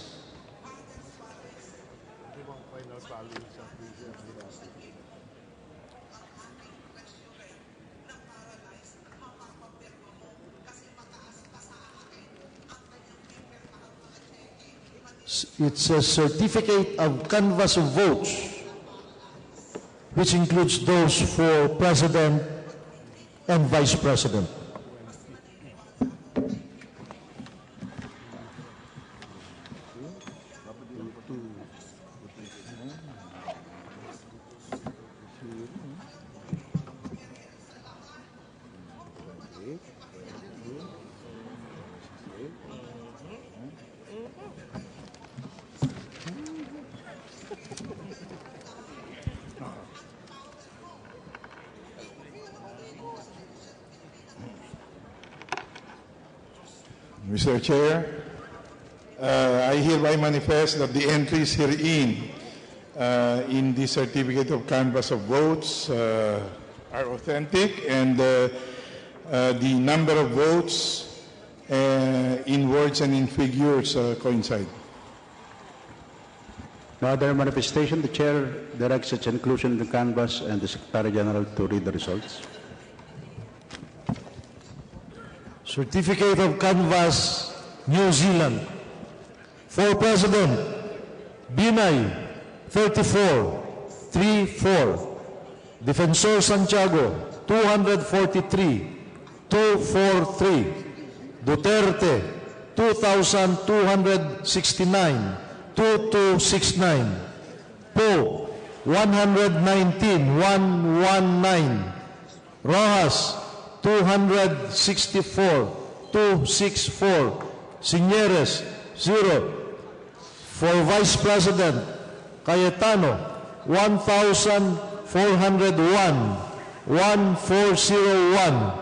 It's a certificate of canvass of votes, which includes those for President and Vice President. Mr. Chair, I hereby manifest that the entries herein in the certificate of canvass of votes are authentic, and the number of votes in words and in figures coincide. No other manifestation. The Chair directs its inclusion in the canvass and the Secretary General to read the results. Certificate of Canvass, New Zealand. For President, Binay, 34,34. Defensor Santiago, 243,243. Duterte, 2,269, 2269. Poe, 119,119. Rojas, 264,264. Signeres, 0. For Vice President, Cayetano, 1,401, 1,401.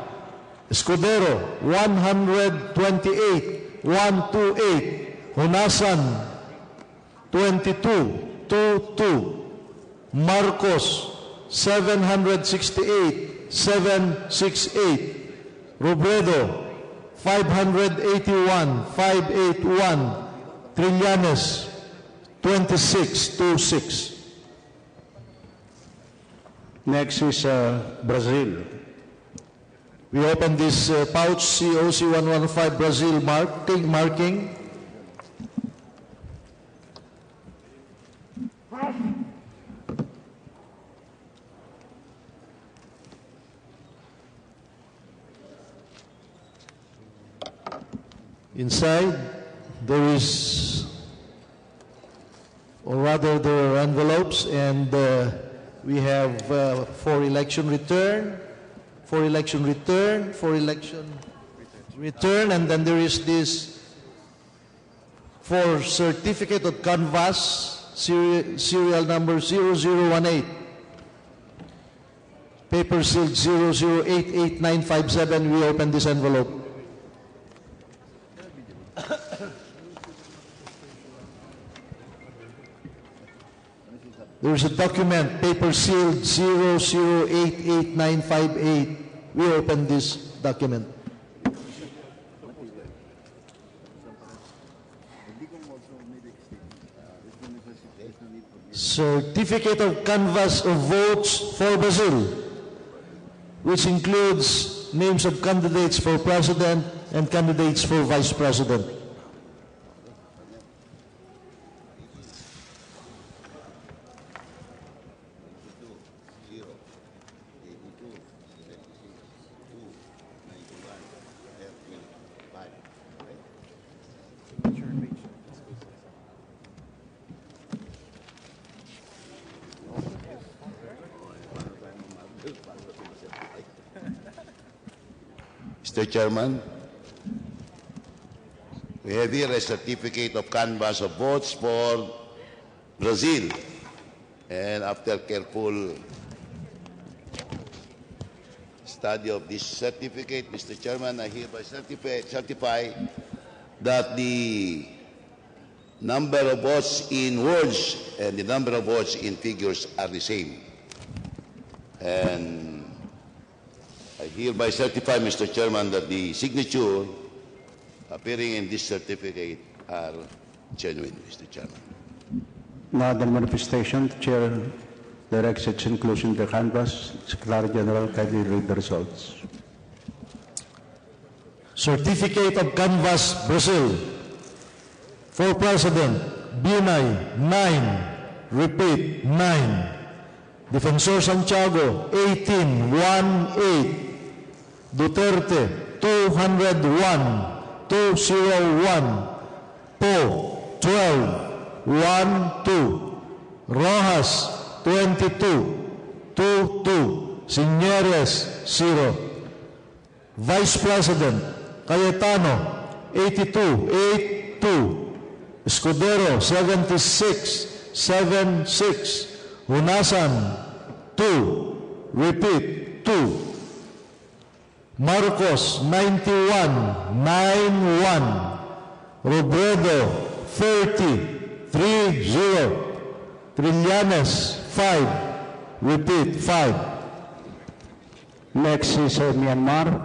Escudero, 128, 128. Honasan, 22, Marcos, 768, 768. Robredo, 581, 581. Trillanes, 2626. Next is Brazil. We open this pouch COC 115 Brazil marking. Inside, there is, or rather there are envelopes, and we have for election return, for election return, for election return, and then there is this for certificate of canvass, serial number 0018. Paper sealed 0088957. We open this envelope. There is a document, paper sealed 0088958. We open this document. Certificate of canvass of votes for Brazil, which includes names of candidates for president and candidates for vice president. Mr. Chairman, we have here a certificate of canvass of votes for Brazil. And after careful study of this certificate, Mr. Chairman, I hereby certify that the number of votes in words and the number of votes in figures are the same. And I hereby certify, Mr. Chairman, that the signature appearing in this certificate are genuine, Mr. Chairman. No other manifestation. The Chair directs its inclusion in the canvas. Secretary General, kindly read the results. Certificate of Canvas, Brazil. For President, Binay, 9. Repeat, 9. Defensor Santiago, 18, 1-8. Duterte, 201, 201. Po, 12, 1-2. Rojas, 22, 2-2. Signeres, 0. Vice President, Cayetano, 82, 8-2. Escudero, 76, 7-6. Hunasan, 2. Repeat, 2. Marcos, 91, 9-1. Robredo, 30, 3-0. Trillanes, 5. Repeat, 5. Next is Myanmar.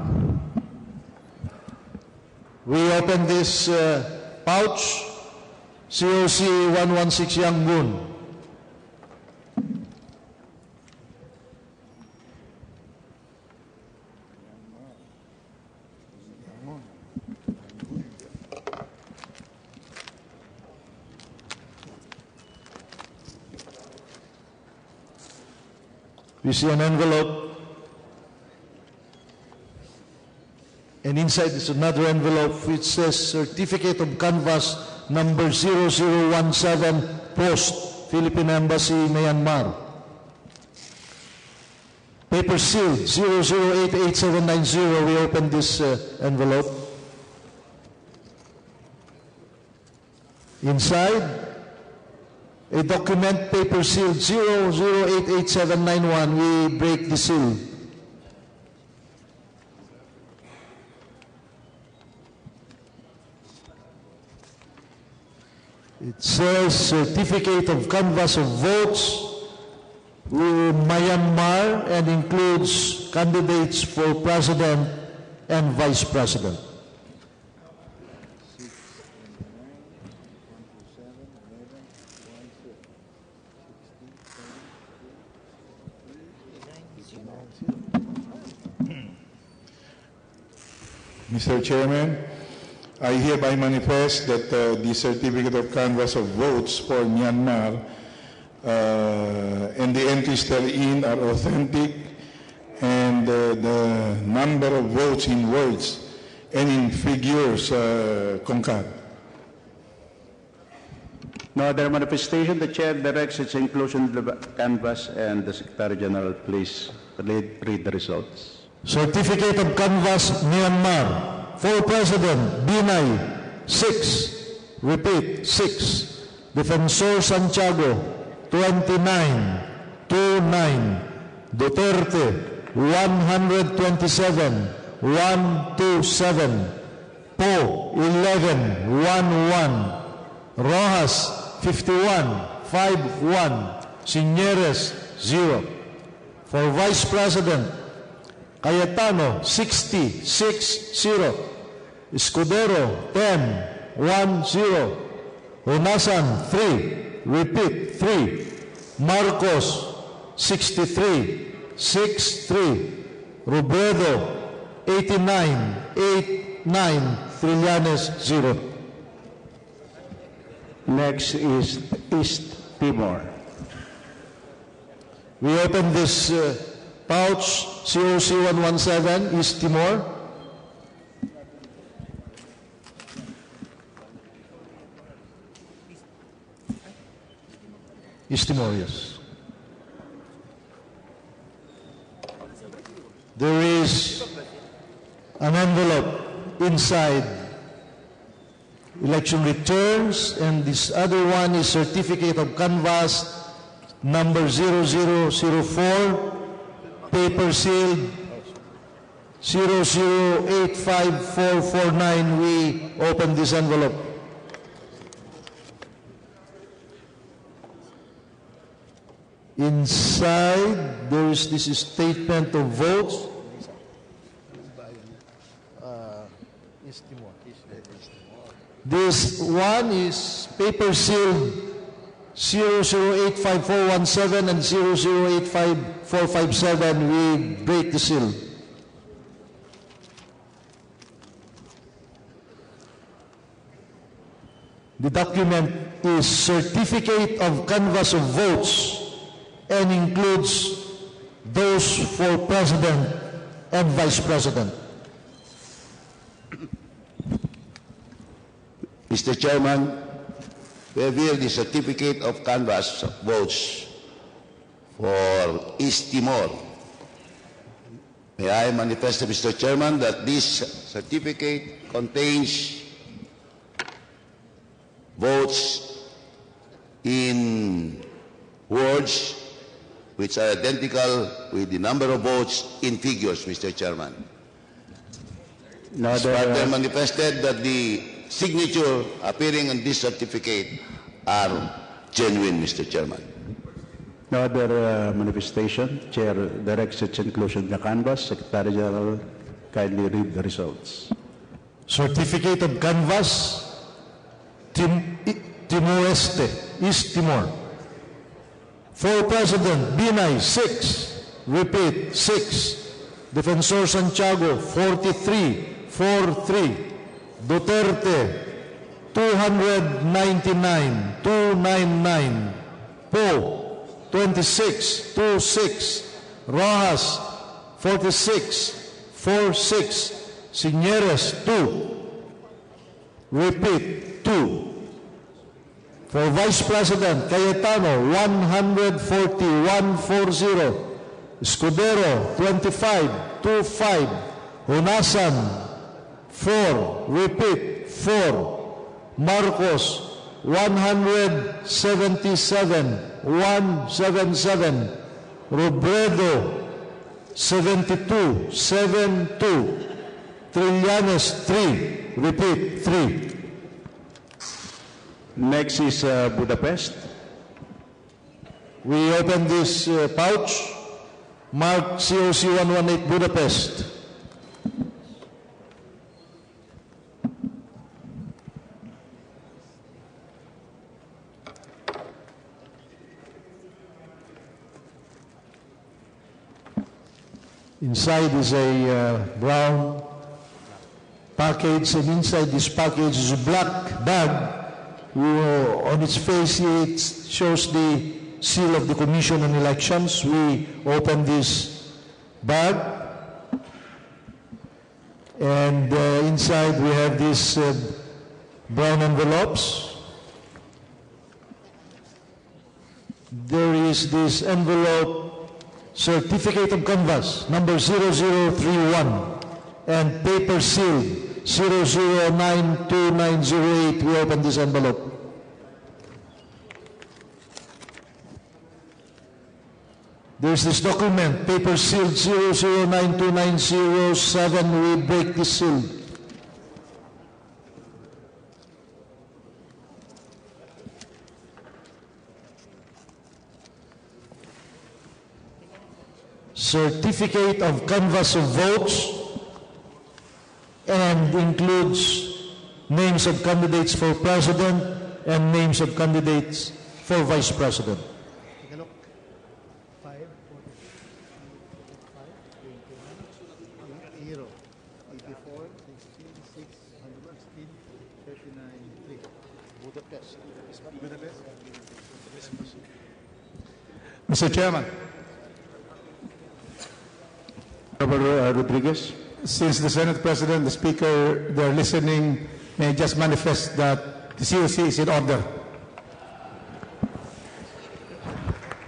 We open this pouch, COC 116 Yangon. We see an envelope, and inside is another envelope which says Certificate of Canvas number 0017, Post, Philippine Embassy, Myanmar. Paper seal 00888790. We open this envelope. Inside, a document paper seal 00888791. We break the seal. It says Certificate of Canvas of Votes, Myanmar, and includes candidates for President and Vice President. Mr. Chairman, I hereby manifest that the Certificate of Canvas of Votes for Myanmar and the entries therein are authentic, and the number of votes in words and in figures concur. No other manifestation. The Chair directs its inclusion in the canvas, and the Secretary General, please read the results. Certificate of Canvas, Myanmar. For President, Binay, 6. Repeat, 6. Defensor Santiago, 29, 29. Duterte, 127, 127. Po, 11, 11. Rojas, 51, 51. Signeres, 0. For Vice President, Cayetano, 60, 6-0. Escudero, 10, 1-0. Hunasan, 3. Repeat, 3. Marcos, 63, 6-3. Robredo, 89, 8-9. Trillanes, 0. Next is East Timor. We open this pouch, COC 117, East Timor. East Timor, yes. There is an envelope inside, election returns, and this other one is Certificate of Canvas number 0004, paper sealed 00854449. We open this envelope. Inside, there is this statement of votes. This one is paper seal 00854117 and 0085457. We break the seal. The document is certificate of canvass of votes and includes those for President and Vice President. Mr. Chairman, we have here the certificate of canvass of votes for East Timor. May I manifest, Mr. Chairman, that this certificate contains votes in words which are identical with the number of votes in figures, Mr. Chairman. It's further manifested that the signature appearing on this certificate are genuine, Mr. Chairman. No other manifestation. Chair directs its inclusion in the canvas. Secretary General, kindly read the results. Certificate of canvass, Timor-Este, East Timor. For President, Binay, 6. Repeat, 6. Defensor Santiago, 43. 4-3. Duterte, 299. 299. Poe, 26. 26. Rojas, 46. 46. Signeres, 2. Repeat, 2. For Vice President, Cayetano, 140, 140. Escudero, 25, 25. Hunasan, 4. Repeat, 4. Marcos, 177, 177. Robredo, 72, 72. Trillanes, 3. Repeat, 3. Next is Budapest. We open this pouch. Mark COC 118 Budapest. Inside is a brown package, and inside this package is a black bag. On its face, it shows the seal of the Commission on Elections. We open this bag, and inside we have these brown envelopes. There is this envelope, certificate of canvass, number 0031, and paper seal 009298. We open this envelope. There's this document, paper sealed 009297. We break this seal. Certificate of canvass of votes, and includes names of candidates for president and names of candidates for vice president. Mr. Chairman. Honorable Rodriguez. Since the Senate President, the Speaker, they're listening, may I just manifest that the COC is in order.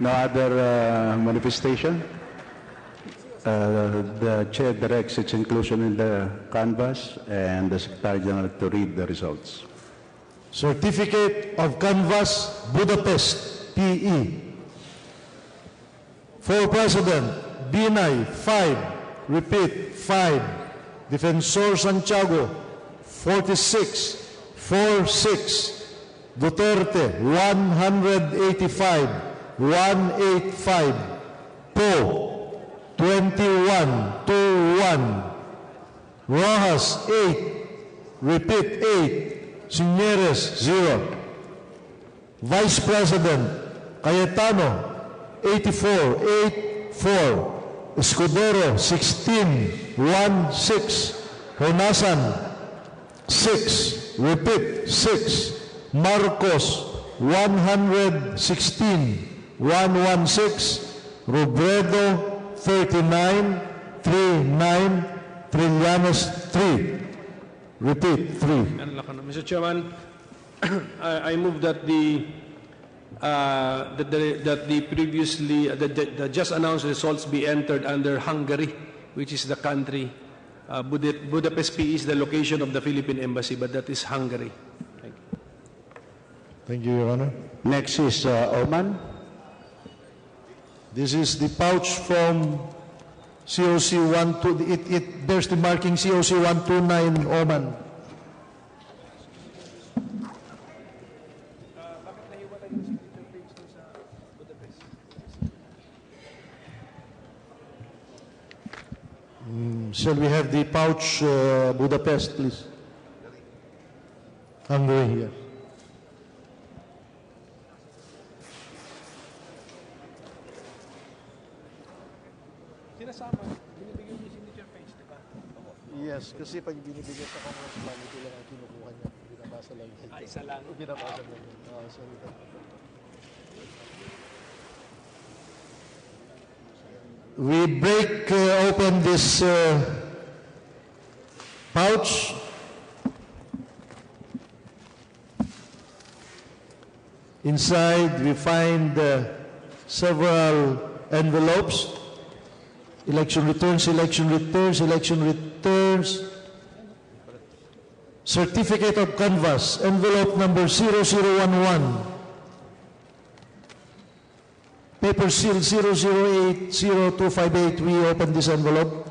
No other manifestation. The Chair directs its inclusion in the canvas and the Secretary General to read the results. Certificate of canvass, Budapest, PE. For President, Binay, 5. Repeat, 5. Defensor Santiago, 46. 46. Duterte, 185. 185. Poe, 21. 21. Rojas, 8. Repeat, 8. Signeres, 0. Vice President Cayetano, 84, 8-4. Escudero, 16, 1-6. Honasan, 6. Repeat, 6. Marcos, 116, 116. Robredo, 39, 39. Trillanes, 3. Repeat, 3. Mr. Chairman, I move that the previously the just announced results be entered under Hungary, which is the country. Budapest PE is the location of the Philippine Embassy, but that is Hungary. Thank you. Thank you, Your Honor. Next is Oman. This is the pouch from COC 12. It bears the marking COC 129 Oman. Shall we have the pouch Budapest, please? Hungary here. Yes, kasi pag binibigay sa congressman, ito lang ang kinukuha niya. Binabasa lang. Isa lang. Binabasa lang. Sorry. We break open this pouch. Inside we find several envelopes. Election returns, election returns, election returns. Certificate of canvass, envelope number 0011. Paper seal 00800258. We open this envelope.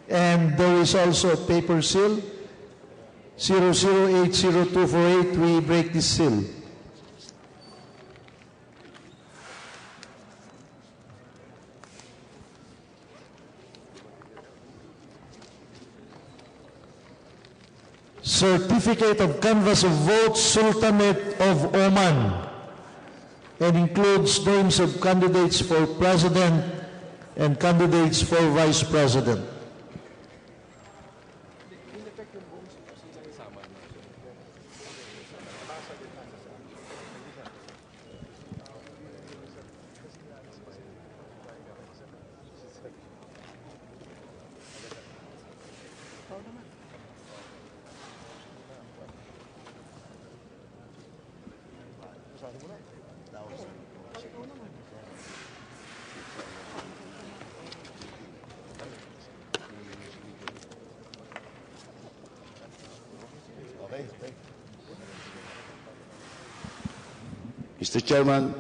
And there is also a paper seal 00800248. We break this seal. Certificate of canvass of votes, Sultanate of Oman, and includes names of candidates for president and candidates for vice president. Mr. Chairman,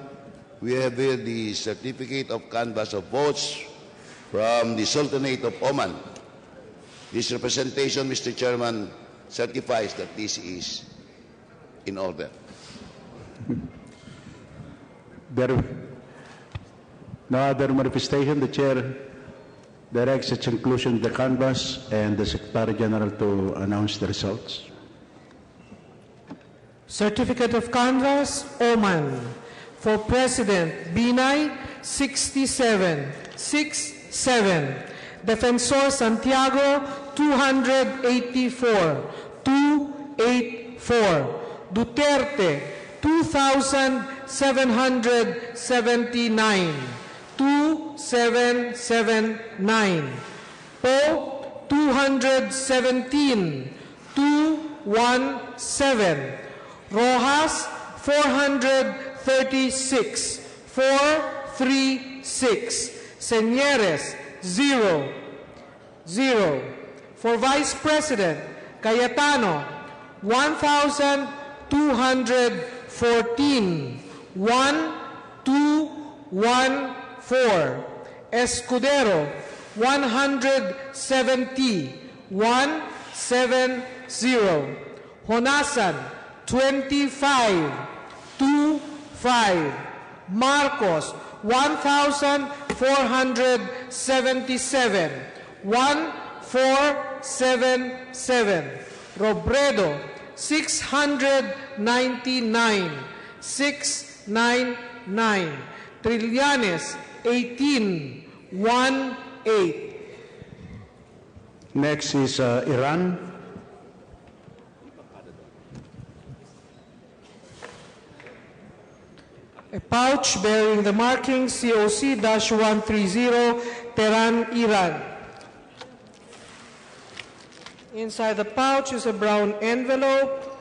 we have here the certificate of canvass of votes from the Sultanate of Oman. This representation, Mr. Chairman, certifies that this is in order. There no other manifestation. The chair directs its inclusion of the canvass and the Secretary General to announce the results. Certificate of canvass, Oman. For President, Binay, 67, 6-7. Defensor Santiago, 284, 284. Duterte, 2,779, 2779. Poe, 217, 217. Rojas, 436, 436. Señeres, 0, 0. For Vice President, Cayetano, 1,214, 1,214. Escudero, 170, 170. Honasan, 25, 25. Marcos, 1,477, 1,477. 477. Robredo, 699. 699. Trillanes, 1818. Next is Iran. A pouch bearing the marking COC-130, Tehran, Iran. Inside the pouch is a brown envelope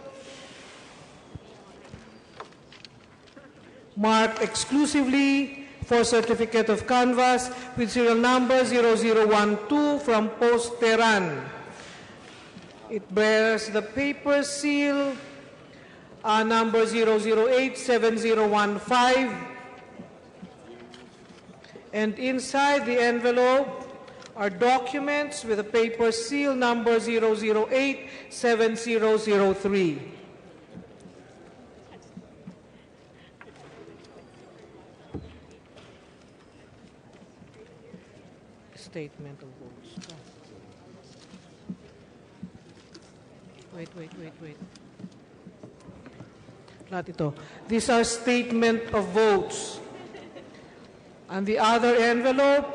marked exclusively for certificate of canvas with serial number 0012 from Post Tehran. It bears the paper seal number 0087015, and inside the envelope are documents with a paper seal number 0087003. Statement of votes. Wait. Lahat ito. These are statement of votes. And the other envelope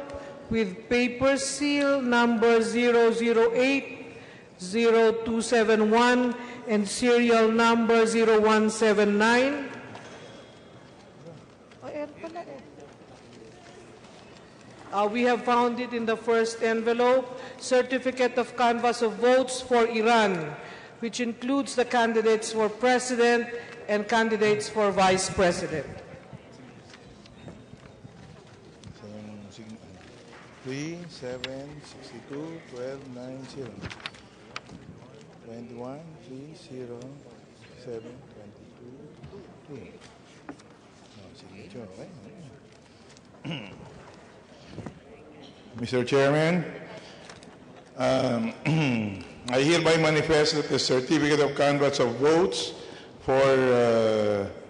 with paper seal number 0080271 and serial number 0179. We have found it in the first envelope, certificate of canvass of votes for Iran, which includes the candidates for president and candidates for vice president. 3, 7, 62, 12, 9, 0. 21, 3, 0, 7, 22, 2. No, signature, right? Mr. Chairman, I hereby manifest that the certificate of canvass of votes for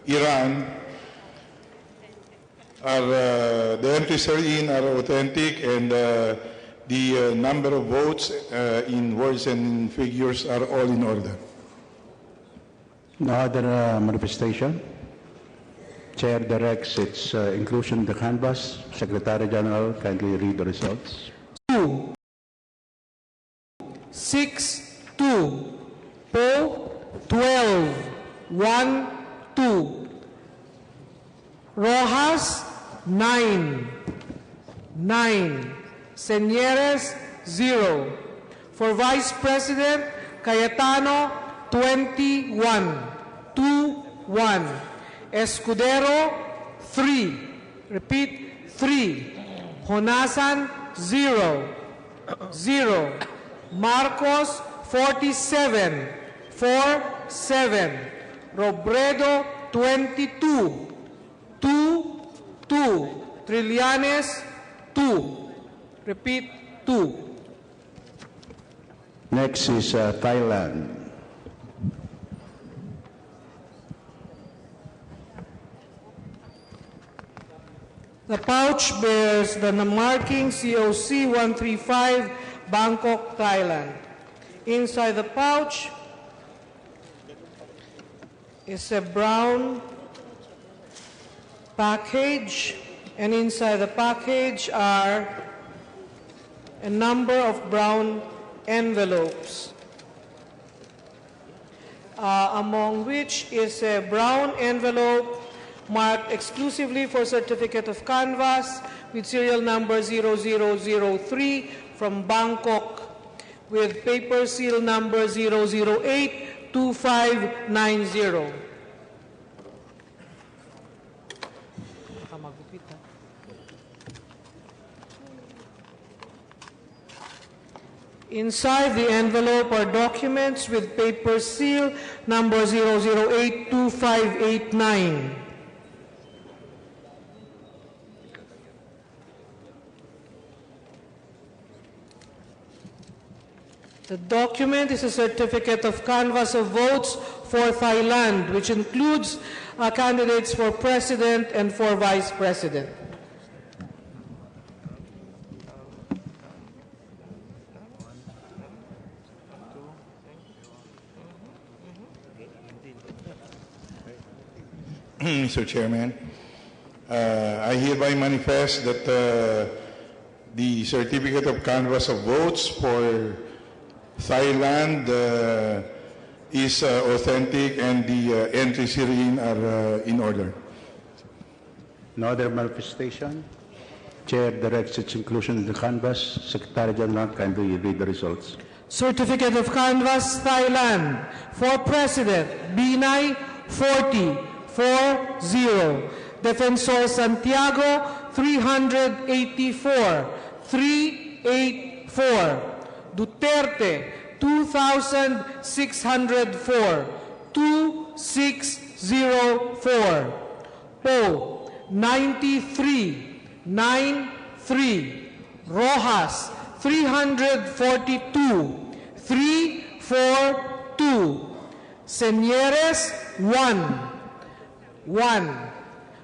Iran are the entries therein are authentic, and the number of votes in words and figures are all in order. No other manifestation. Chair directs its inclusion in the canvas. Secretary General, kindly read the results. 2, 6, 2. Poe, 12, 1, 2. Rojas, 9, 9. Señeres, 0. For Vice President, Cayetano, 21, 2, 1. Escudero, 3. Repeat, 3. Honasan, 0. 0. Marcos, 47. 4, 7. Robredo, 22. 2, 2. Trillanes, 2. Repeat, 2. Next is Thailand. The pouch bears the marking COC 135, Bangkok, Thailand. Inside the pouch is a brown package, and inside the package are a number of brown envelopes, among which is a brown envelope marked exclusively for certificate of canvass with serial number 0003 from Bangkok with paper seal number 0082590. Inside the envelope are documents with paper seal number 0082589. The document is a certificate of canvass of votes for Thailand, which includes candidates for president and for vice president. Mr. Chairman. I hereby manifest that the certificate of canvass of votes for Thailand is authentic and the entries herein are in order. No other manifestation. Chair directs its inclusion in the canvas. Secretary General, kindly read the results. Certificate of Canvass, Thailand. For President, Binay, 40. Defensor Santiago, 384. 384. Duterte, 2,604. 2604. Poe, 93. 93. Rojas, 342. 342. Señores, 1.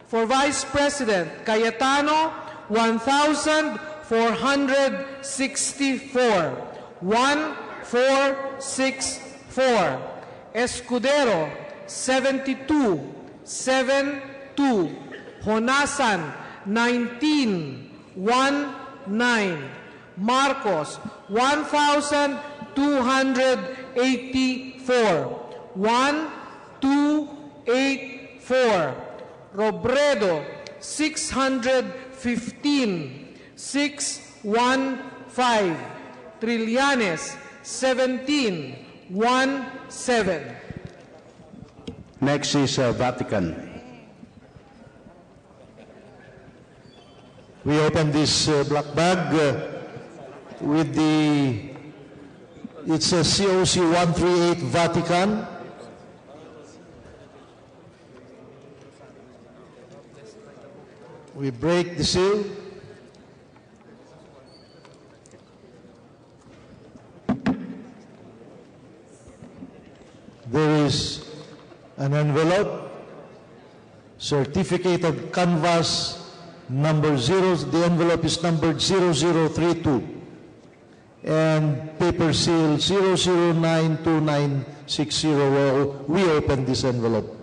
For Vice President, Cayetano, 1,464. 1,464. Escudero, 72. 72. Honasan, 19. 19. Marcos, 1,284. 1,284. Robredo, 615. 615. Trillanes, 17. 17. Next is Vatican. We open this black bag with it's a COC 138 Vatican. We break the seal. There is an envelope, certificate of canvass number 0, the envelope is numbered 0032, and paper seal 0092960. We open this envelope.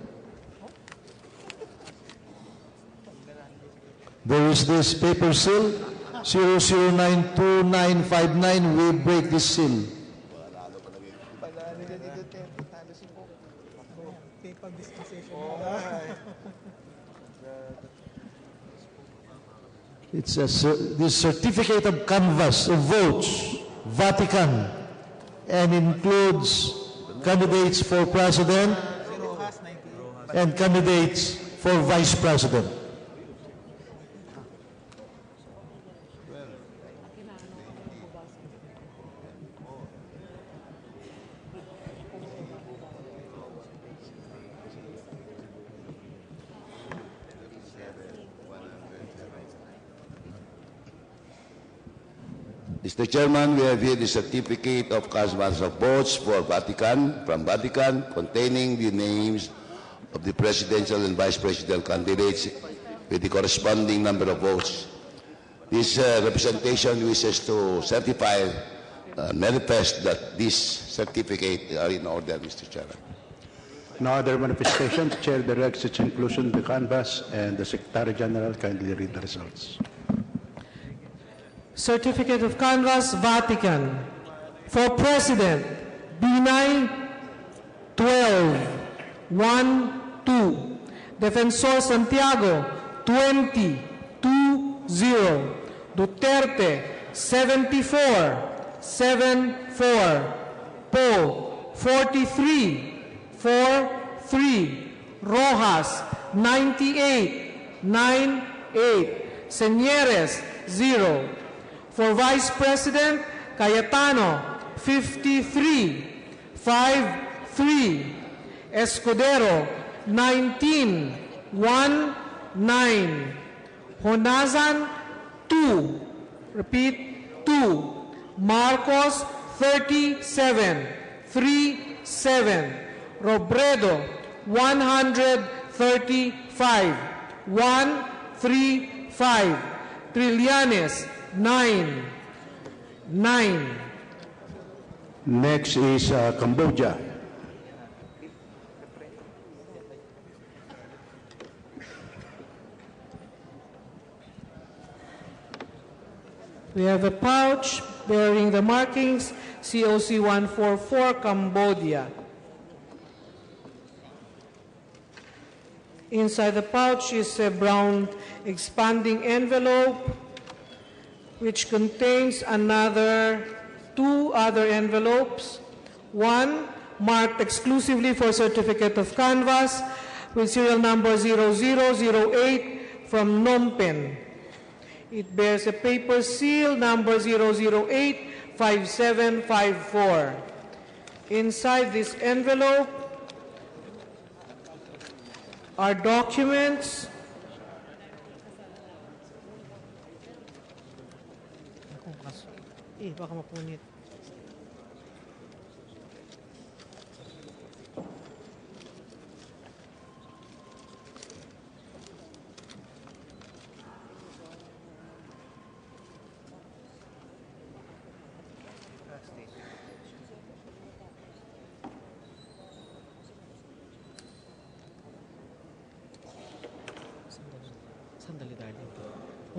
There is this paper seal 0092959. We break this seal. It's this certificate of canvass of votes, Vatican, and includes candidates for president and candidates for vice president. Mr. Chairman, we have here the certificate of canvass of votes for Vatican, from Vatican, containing the names of the presidential and vice presidential candidates with the corresponding number of votes. This representation wishes to certify, manifest that this certificate are in order, Mr. Chairman. No other manifestation. Chair directs its inclusion in the canvas, and the Secretary General kindly read the results. Certificate of Canvass, Vatican. For President, Binay, 12. 1-2. Defensor Santiago, 20. 2-0. Duterte, 74. 7-4. Poe, 43. 4-3. Rojas, 98. 9-8. Señores, 0. For Vice President, Cayetano, 53. 5-3. Escudero, 19. 1-9. Honazan, 2. Repeat, 2. Marcos, 37. 3-7. Robredo, 135. 135. Trillanes, 9. 9. Next is Cambodia. We have a pouch bearing the markings COC 144 Cambodia. Inside the pouch is a brown expanding envelope which contains two other envelopes. One marked exclusively for certificate of canvas with serial number 0008 from Phnom Penh. It bears a paper seal number 0085754. Inside this envelope are documents baka mapunit.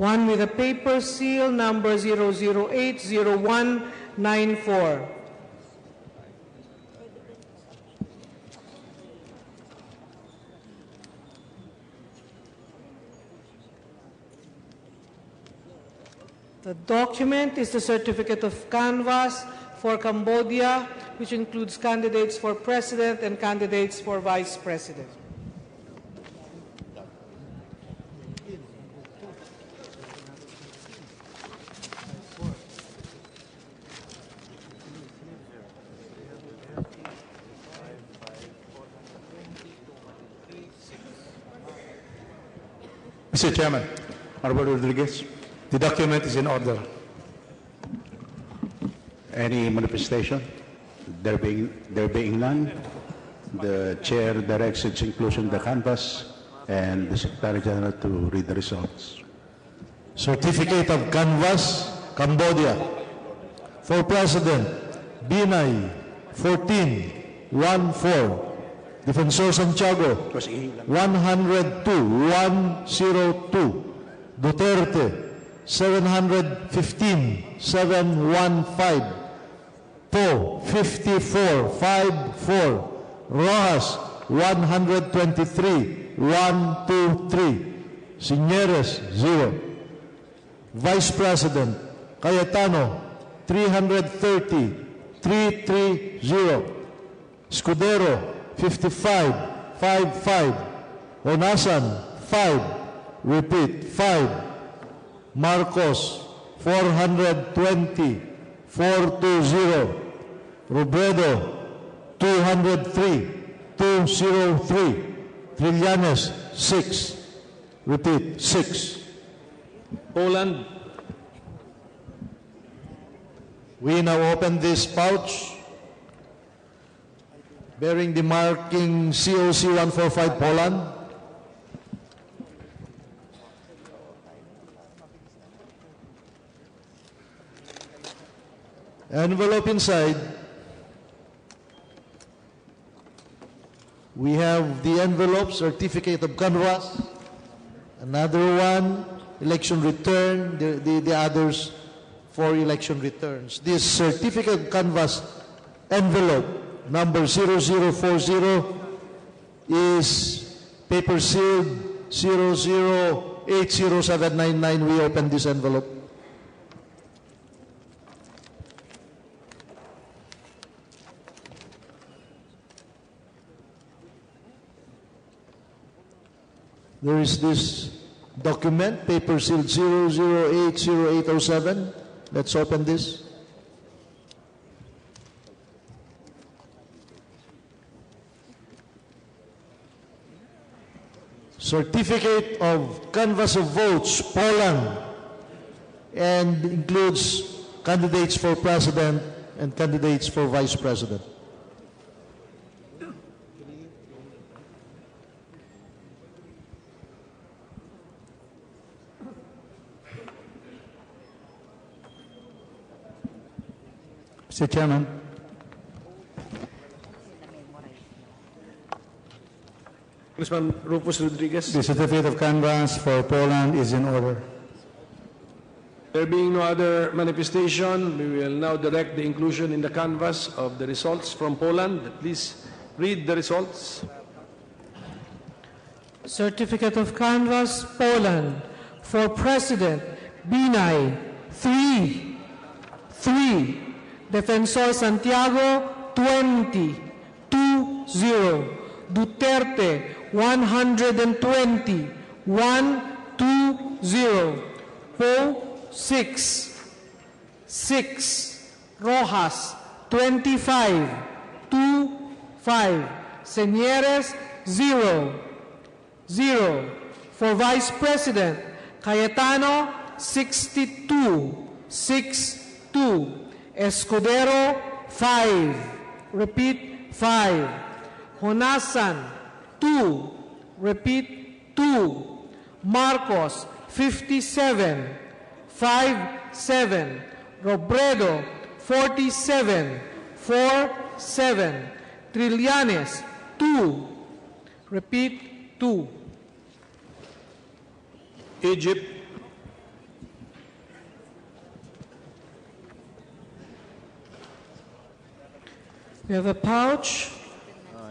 One with a paper seal number 0080194. The document is the certificate of canvass for Cambodia, which includes candidates for president and candidates for vice president. Mr. Chairman, Honorable Rodriguez, the document is in order. Any manifestation? There being none, the chair directs its inclusion in the canvass and the Secretary General to read the results. Certificate of Canvass, Cambodia. For President, Binay, 14-1-4. Defensor Santiago, 102-102. Duterte, 715-715. Po, 54-54. Rojas, 123-123. Signeres, 0. Vice President, Cayetano, 330-330. Escudero, 55-55. Onasan, 5. Repeat, 5. Marcos, 420-420. Robredo, 203-203. Trillanes, 6. Repeat, 6. Poland. We now open this pouch bearing the marking COC 145 Poland. Envelope inside. We have the envelope, certificate of canvass. Another one, election return. The others, 4 election returns. This certificate of canvass envelope, number 0040, is paper sealed 00807999. We open this envelope. There is this document, paper sealed 00800807. Let's open this. Certificate of canvass of votes, Poland, and includes candidates for president and candidates for vice president. Mr. Chairman. Congressman Rufus Rodriguez. The certificate of canvass for Poland is in order. There being no other manifestation, we will now direct the inclusion in the canvas of the results from Poland. Please read the results. Certificate of Canvas, Poland. For President, Binay, 3. Defensor Santiago, 20. 2-0. Duterte, 120. 1-2-0. Poe, 6. Rojas, 25. 2-5. Señeres, 0. For Vice President, Cayetano, 62. 6-2. Escudero, 5. Repeat, 5. Honasan, 2. Repeat, 2. Marcos, 57. 5-7. Robredo, 47. 4-7. Trillanes, 2. Repeat, 2. Egypt. We have a pouch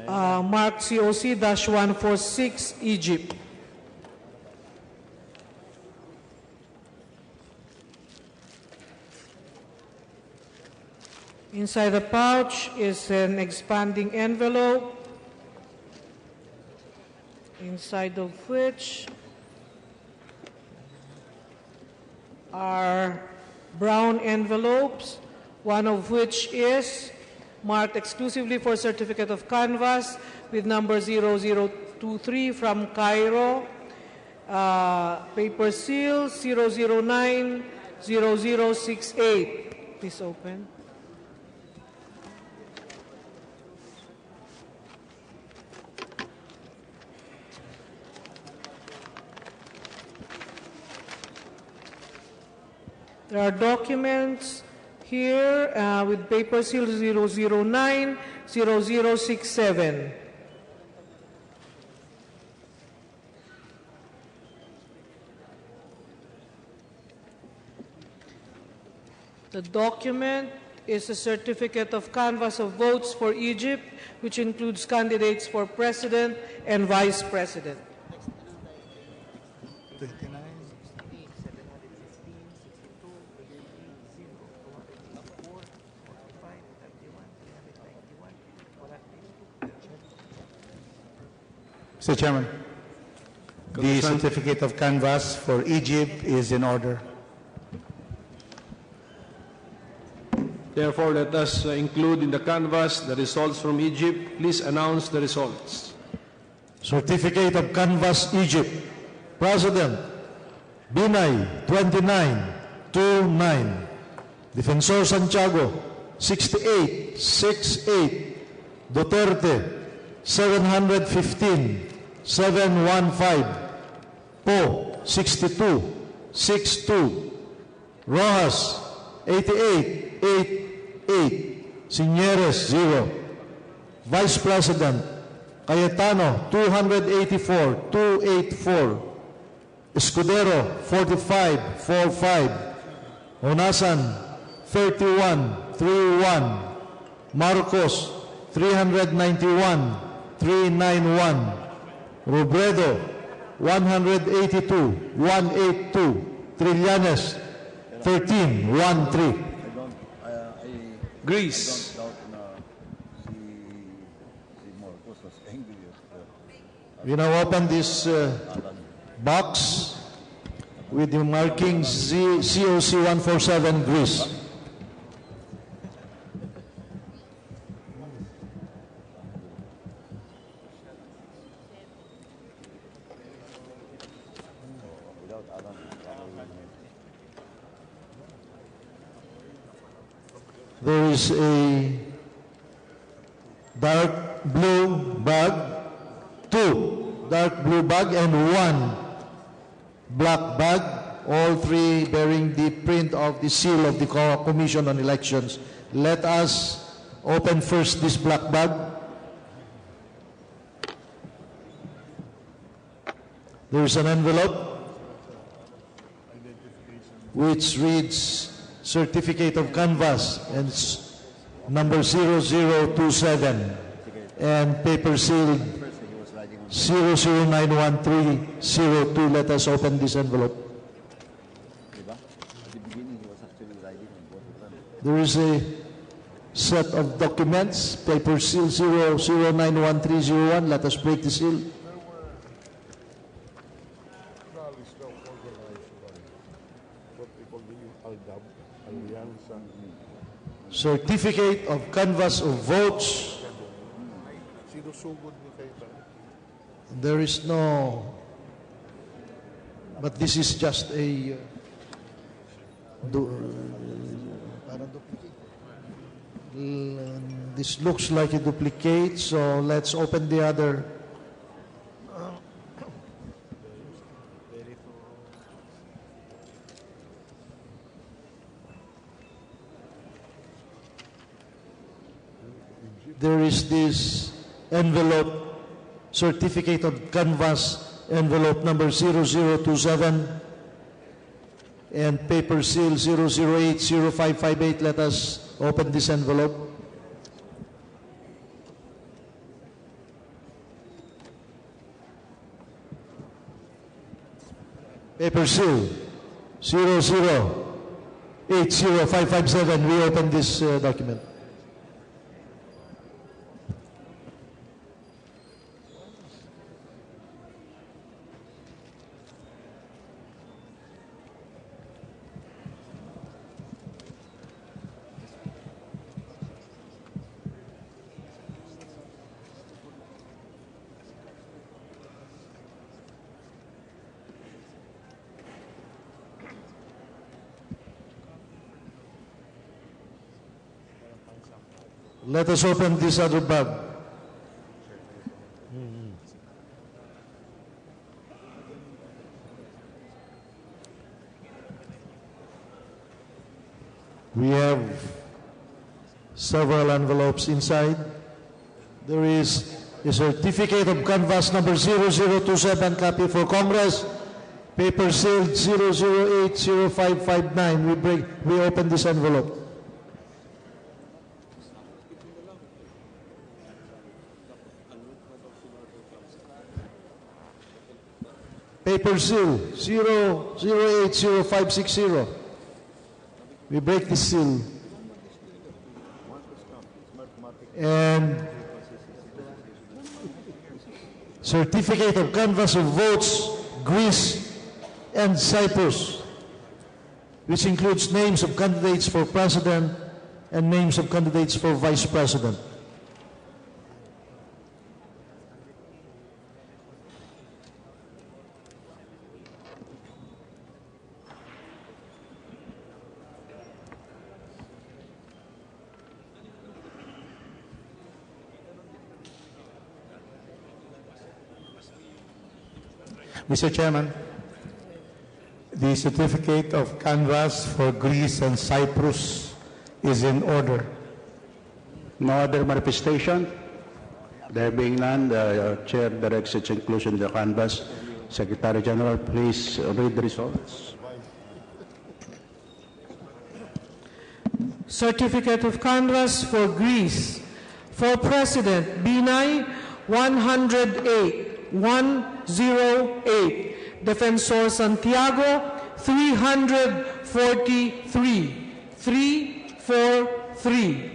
marked COC-146, Egypt. Inside the pouch is an expanding envelope, inside of which are brown envelopes, one of which is marked exclusively for Certificate of Canvas with number 0023 from Cairo, paper seal 009-0068. Please open. There are documents here with paper seal 009-0067. The document is a certificate of canvass of votes for Egypt, which includes candidates for president and vice president. Mr. Chairman, the certificate of canvass for Egypt is in order. Therefore, let us include in the canvas the results from Egypt. Please announce the results. Certificate of Canvas, Egypt. President, Binay, 29-9. Defensor Santiago, 68-6-8. Duterte, 715-715. Poe, 62-6-2. Rojas, 88-8-8. Señeres, 0. Vice President, Cayetano, 284-284. Escudero, 45-45. Honasan, 31-31. Marcos, 391-391. Robredo, 182-182. Trillanes, 13-13. Greece. We now open this box with the marking COC-147 Greece. There is a dark blue bag, 2 dark blue bag and 1 black bag, all 3 bearing the print of the seal of the Commission on Elections. Let us open first this black bag. There is an envelope. which reads Certificate of Canvass, and it's number 0027, and paper sealed 00913002. Let us open this envelope. There is a set of documents, paper seal 00913001. Let us break the seal. Certificate of Canvass of Votes. There is no, but this is just a this looks like a duplicate, so let's open the other. There is this envelope, Certificate of Canvass, envelope number 0027, and paper seal 0080558. Let us open this envelope. Paper seal 0080557. We open this document. Let us open this other bag. We have several envelopes inside. There is a Certificate of Canvass number 0027, copy for Congress, paper sealed 0080559. We open this envelope. Paper seal 0080560. We break the seal. And Certificate of Canvass of Votes, Greece and Cyprus, which includes names of candidates for president and names of candidates for vice president. Mr. Chairman, the certificate of canvass for Greece and Cyprus is in order. No other manifestation? There being none, the Chair directs its inclusion in the canvass. Secretary General, please read the results. Certificate of Canvass for Greece. For President, Binay, 108. 108. Defensor Santiago, 343. 343.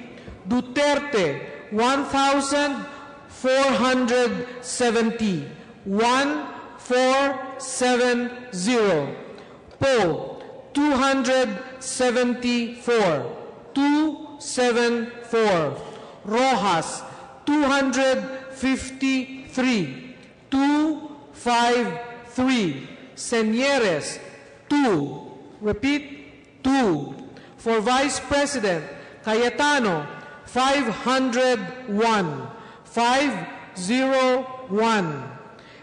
Duterte, 1,470. 1470. Poe, 274. 274. Rojas, 253. 253. Senieres, 2. Repeat, 2. For Vice President, Cayetano, 501. 501.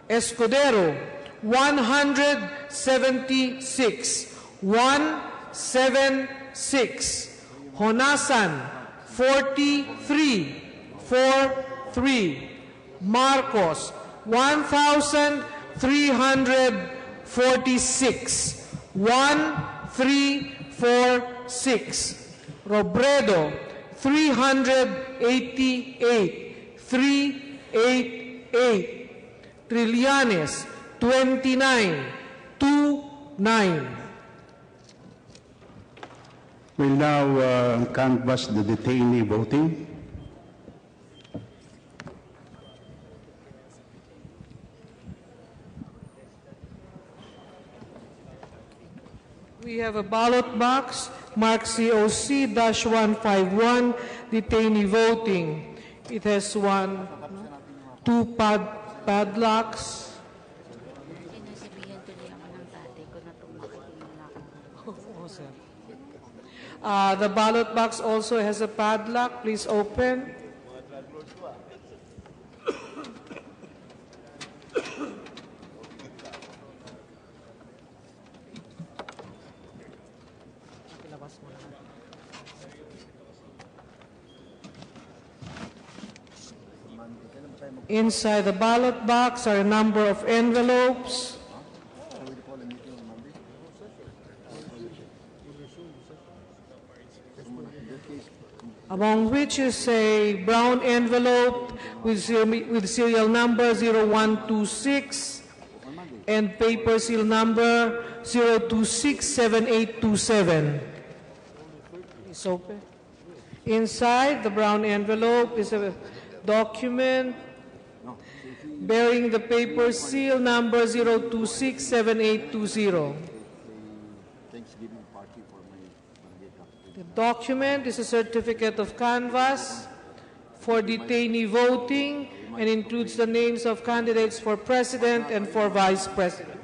Escudero, 176. 176. Honasan, 43. 43. Marcos, 1,346. 1,346. 346. Robredo, 388. 388. Trillanes, 29. 29. We'll now canvass the detainee voting. We have a ballot box marked COC-151, detainee voting. It has two padlocks. The ballot box also has a padlock. Please open. Inside the ballot box are a number of envelopes, among which is a brown envelope with serial number 0126 and paper seal number 0267827. It's open. Inside the brown envelope is a document bearing the paper seal number 0267820. The document is a certificate of canvass for detainee voting and includes the names of candidates for president and for vice president.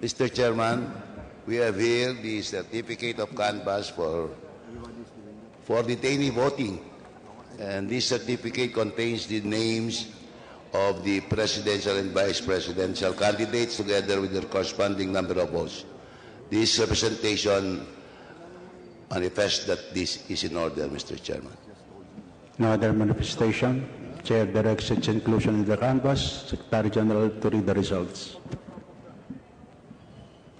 Mr. Chairman, we have here the certificate of canvass for detainee voting. And this certificate contains the names of the presidential and vice presidential candidates together with their corresponding number of votes. This representation manifests that this is in order, Mr. Chairman. No other manifestation. Chair directs its inclusion in the canvass. Secretary General to read the results.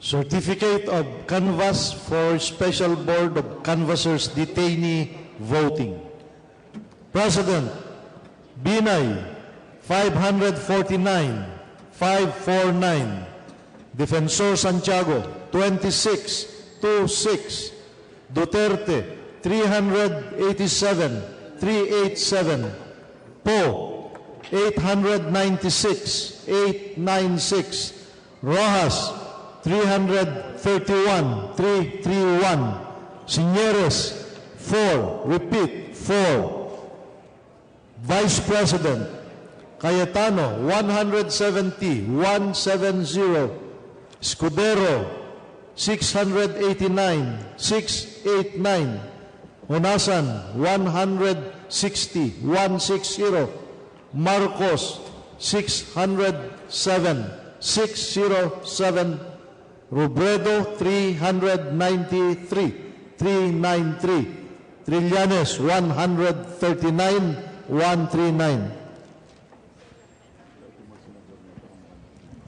Certificate of canvass for Special Board of Canvassers detainee voting. President, Binay, 549, 549. Defensor Santiago, 26, 26. Duterte, 387, 387. Poe, 896, 896. Rojas, 331, 331. Signeres, 4. Repeat, 4. Vice President, Cayetano, 170, 170. Escudero, 689, 689. Honasan, 160, 160. Marcos, 607, 607. Robredo, 393, 393. Trillanes, 139, 139.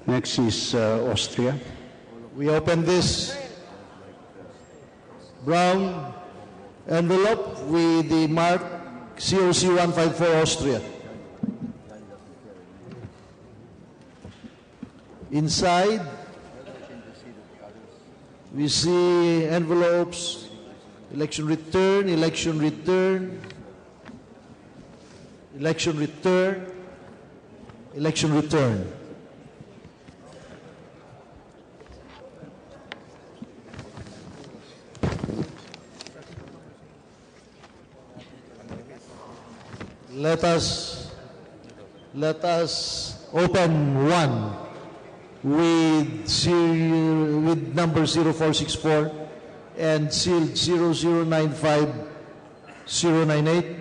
Next is Austria. We open this brown envelope with the mark COC 154 Austria. Inside, we see envelopes, election return, election return, election return, election return. Let us open 1 with number 0464 and sealed 0095098.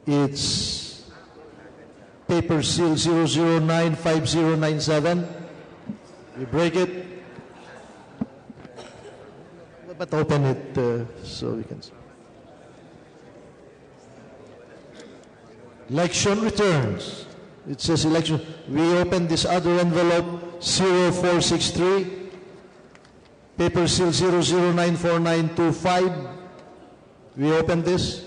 It's paper seal 0095097. We break it. But open it so we can see. Election returns. It says election. We open this other envelope 0463. Paper seal 0094925. We open this.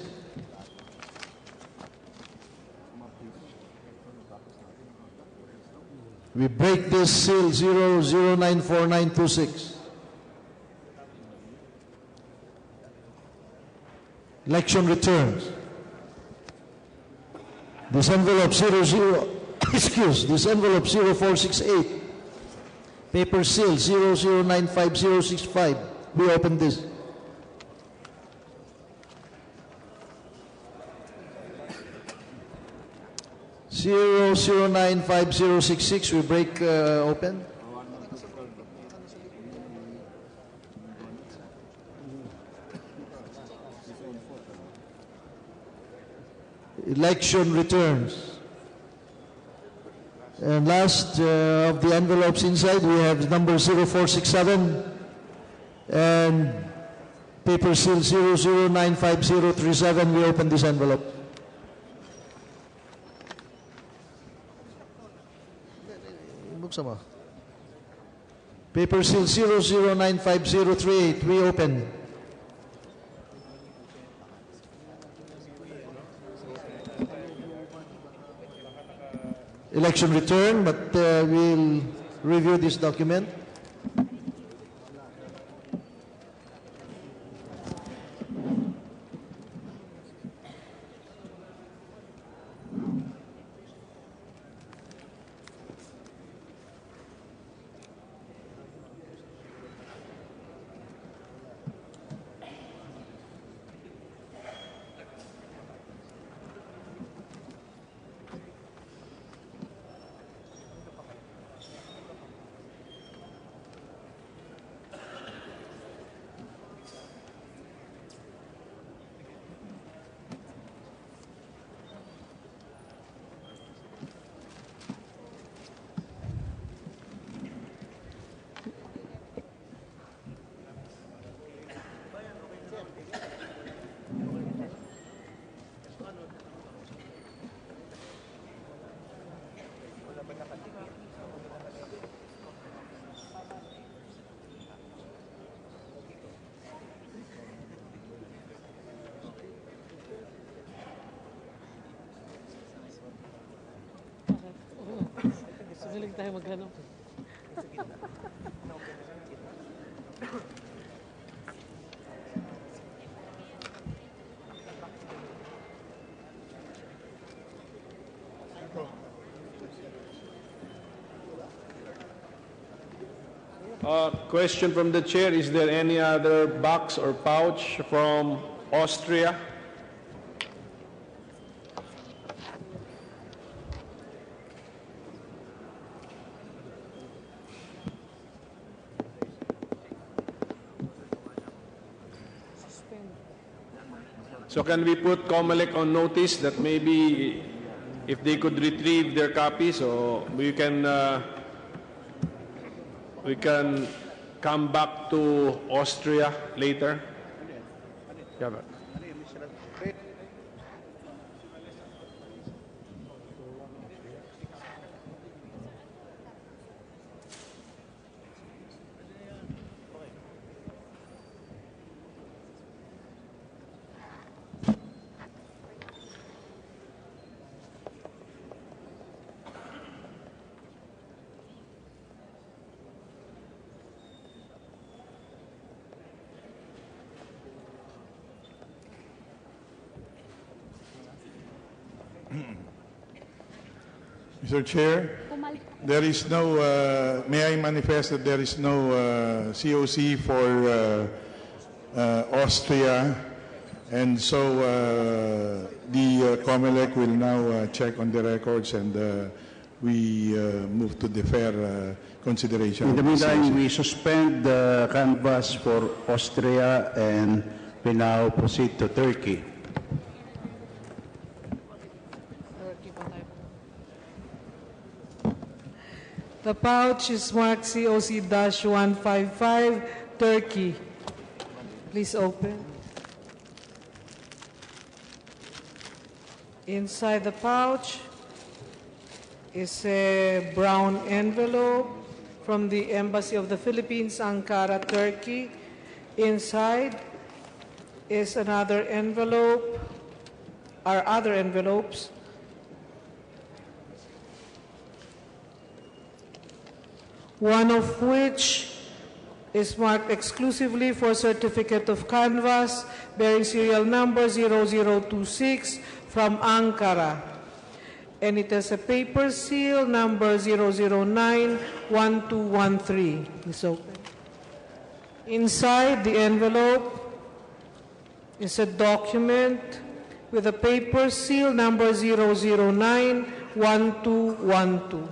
We break this seal 0094926. Election returns. This envelope 0468. Paper seal 0095065. We open this. Zero 095066. We break open. Election returns. And last of the envelopes inside, we have number 0467 and paper seal 0095037. We open this envelope. Paper seal 0095038. We open. Election return, but we'll review this document. Magaling tayo maghanap. Question from the chair, is there any other box or pouch from Austria? So can we put COMELEC on notice that maybe if they could retrieve their copies, so we can come back to Austria later? Yeah, but Mr. Chair, there is no, may I manifest that there is no COC for Austria And so the COMELEC will now check on the records, and we move to the fair consideration. In the meantime, we suspend the canvass for Austria and we now proceed to Turkey. The pouch is marked COC-155, Turkey. Please open. Inside the pouch is a brown envelope from the Embassy of the Philippines, Ankara, Turkey. Inside is another envelope, or other envelopes. One of which is marked exclusively for certificate of canvass bearing serial number 0026 from Ankara. And it has a paper seal number 0091213. Please open. Inside the envelope is a document with a paper seal number 0091212.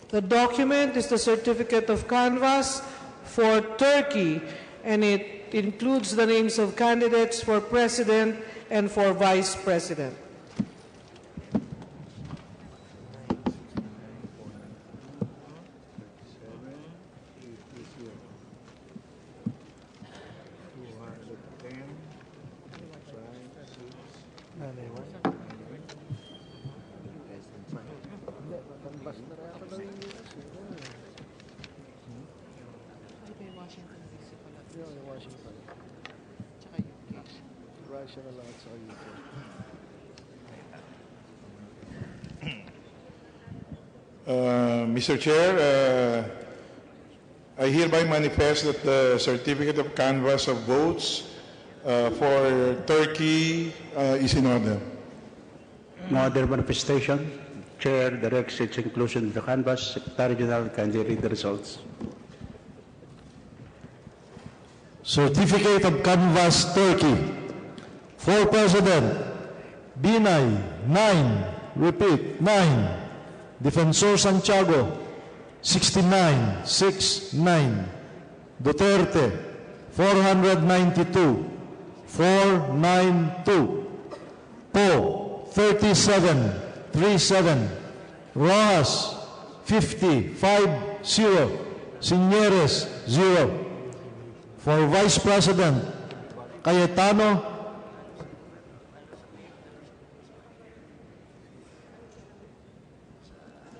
The document is the certificate of canvass for Turkey, and it includes the names of candidates for president and for vice president. Mr. Chair, I hereby manifest that the certificate of canvass of votes for Turkey is in order. No other manifestation. Chair directs its inclusion in the canvass. Secretary General, kindly read the results. Certificate of canvass, Turkey. For President, Binay, 9. Repeat, 9. Defensor Santiago, 69, 6-9. Duterte, 492, 492. Po, 37, 37. Rojas, 50, 5-0. Signeres, 0. For Vice President, Cayetano,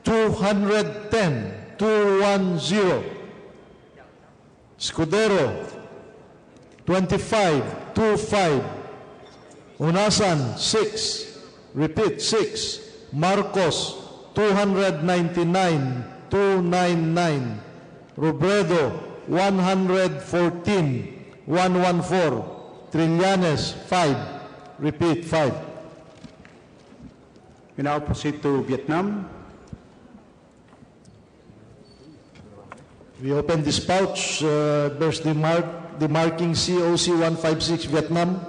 210, 210. Escudero, 25, 25. Unasan, 6. Repeat, 6. Marcos, 299, 299. Robredo, 114, 114. Trillanes, 5. Repeat, 5. We now proceed to Vietnam. We open this pouch. There's the marking COC-156 Vietnam.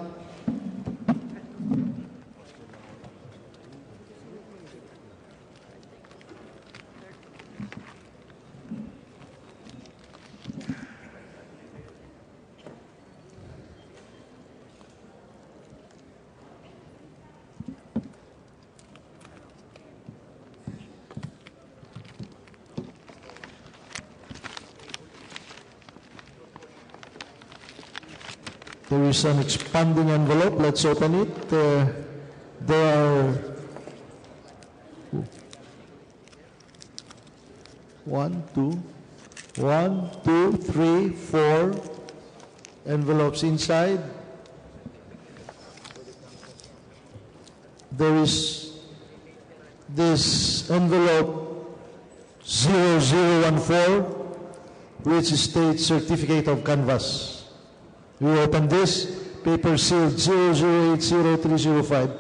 There is an expanding envelope. Let's open it. There are 1, 2, 3, 4 envelopes inside. There is this envelope 0014, which states certificate of canvass. We open this, paper sealed 0080305.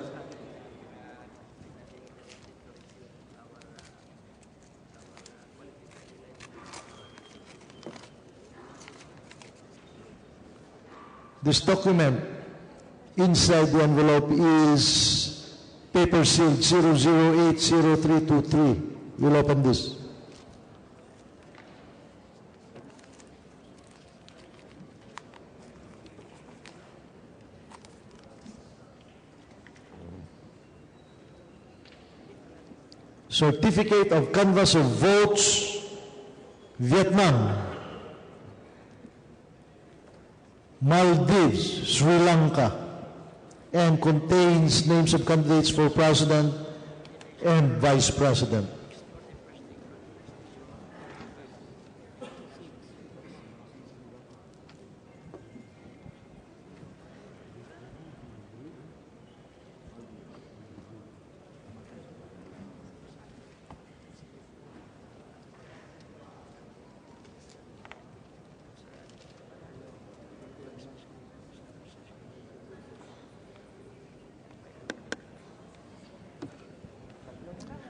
This document, inside the envelope, is paper sealed 0080323. We'll open this. Certificate of Canvass of Votes, Vietnam, Maldives, Sri Lanka, and contains names of candidates for President and Vice President.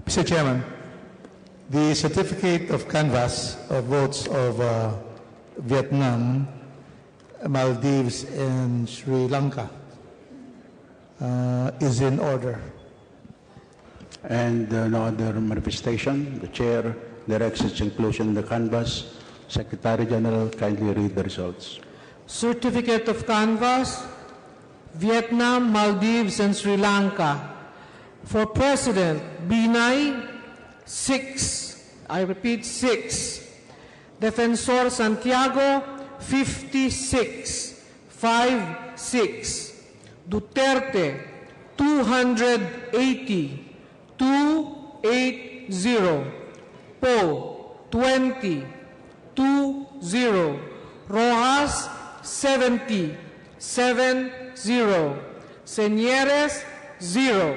Mr. Chairman, the certificate of canvass of votes of Vietnam, Maldives, and Sri Lanka is in order. And no other manifestation. The chair directs its inclusion in the canvass. Secretary General, kindly read the results. Certificate of Canvass, Vietnam, Maldives, and Sri Lanka. For President, Binay, 6. I repeat, 6. Defensor Santiago, 56. 5-6. Duterte, 280. 280. Poe, 20. 20. Rojas, 70. 70. Señeres, 0.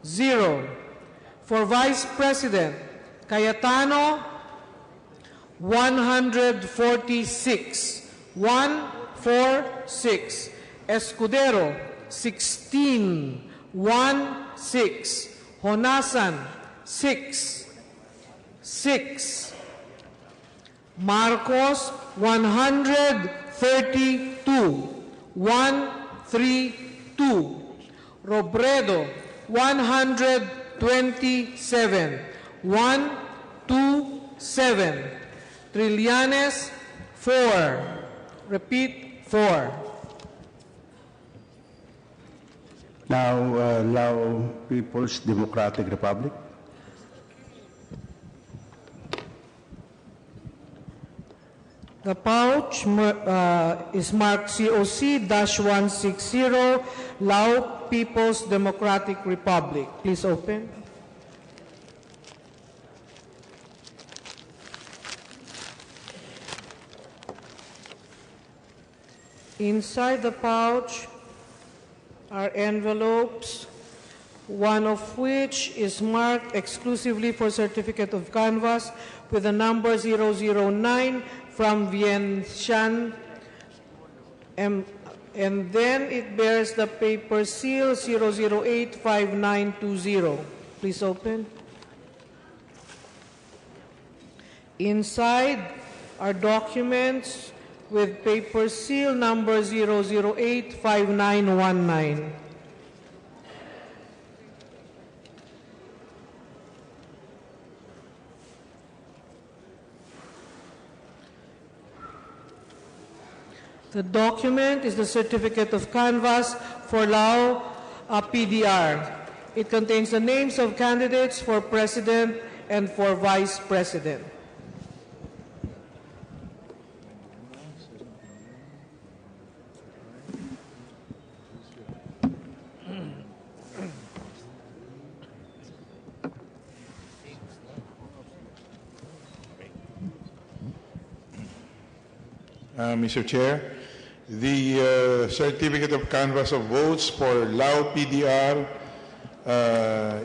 0. For Vice President, Cayetano, 146. 146. Escudero, 16. 16. Honasan, 6. 6. Marcos, 132. 132. Robredo, 127. 127. Trillanes, 4. Repeat, 4. Now, Lao People's Democratic Republic. The pouch is marked COC-160, Lao People's Democratic Republic. Please open. Inside the pouch are envelopes, one of which is marked exclusively for Certificate of Canvass with the number 009 from Vientiane, and then it bears the paper seal 0085920. Please open. Inside are documents with paper seal number 0085919. The document is the Certificate of Canvass for Lao PDR. It contains the names of candidates for President and for Vice President. Mr. Chair, the certificate of canvass of votes for Lao PDR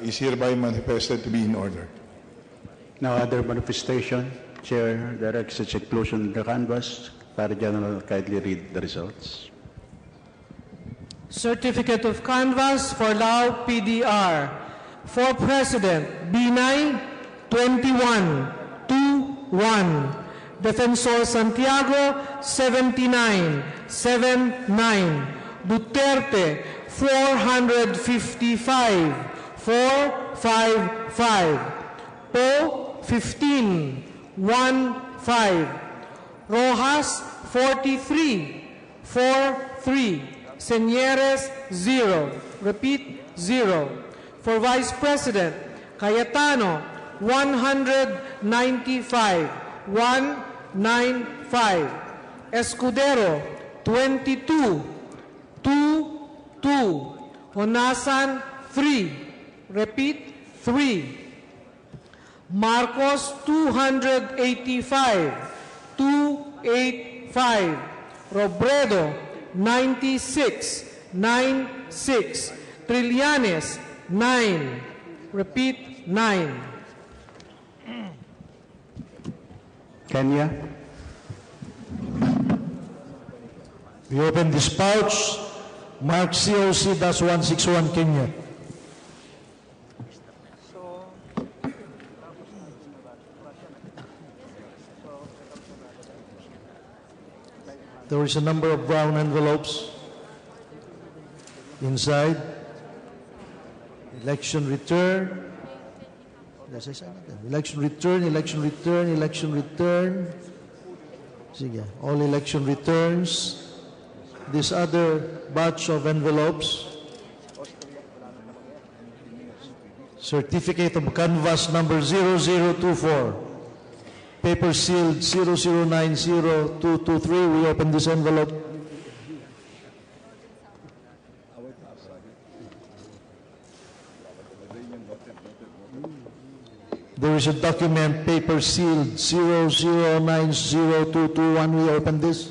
is hereby manifested to be in order. Now, other manifestation. Chair directs its inclusion in the canvass. Secretary General, kindly read the results. Certificate of Canvass for Lao PDR. For President, Binay, 21. 21. Defensor Santiago, 79. Duterte, 455. 455. Poe, 15. 15. Rojas, 43. 43. Señeres, 0. Repeat, 0. For Vice President, Cayetano, 195. 195. Escudero, 22. 2. Honasan, 3. Repeat, 3. Marcos, 285. 285. Robredo, 96. 96. Trillanes, 9. Repeat, 9. Kenya. We open this pouch. Mark COC-161 Kenya. There is a number of brown envelopes inside. Election return. Election return. Sige, all election returns. This other batch of envelopes. Certificate of canvas number 0024. Paper sealed 0090223. We open this envelope. There is a document, paper sealed 0090221. We open this.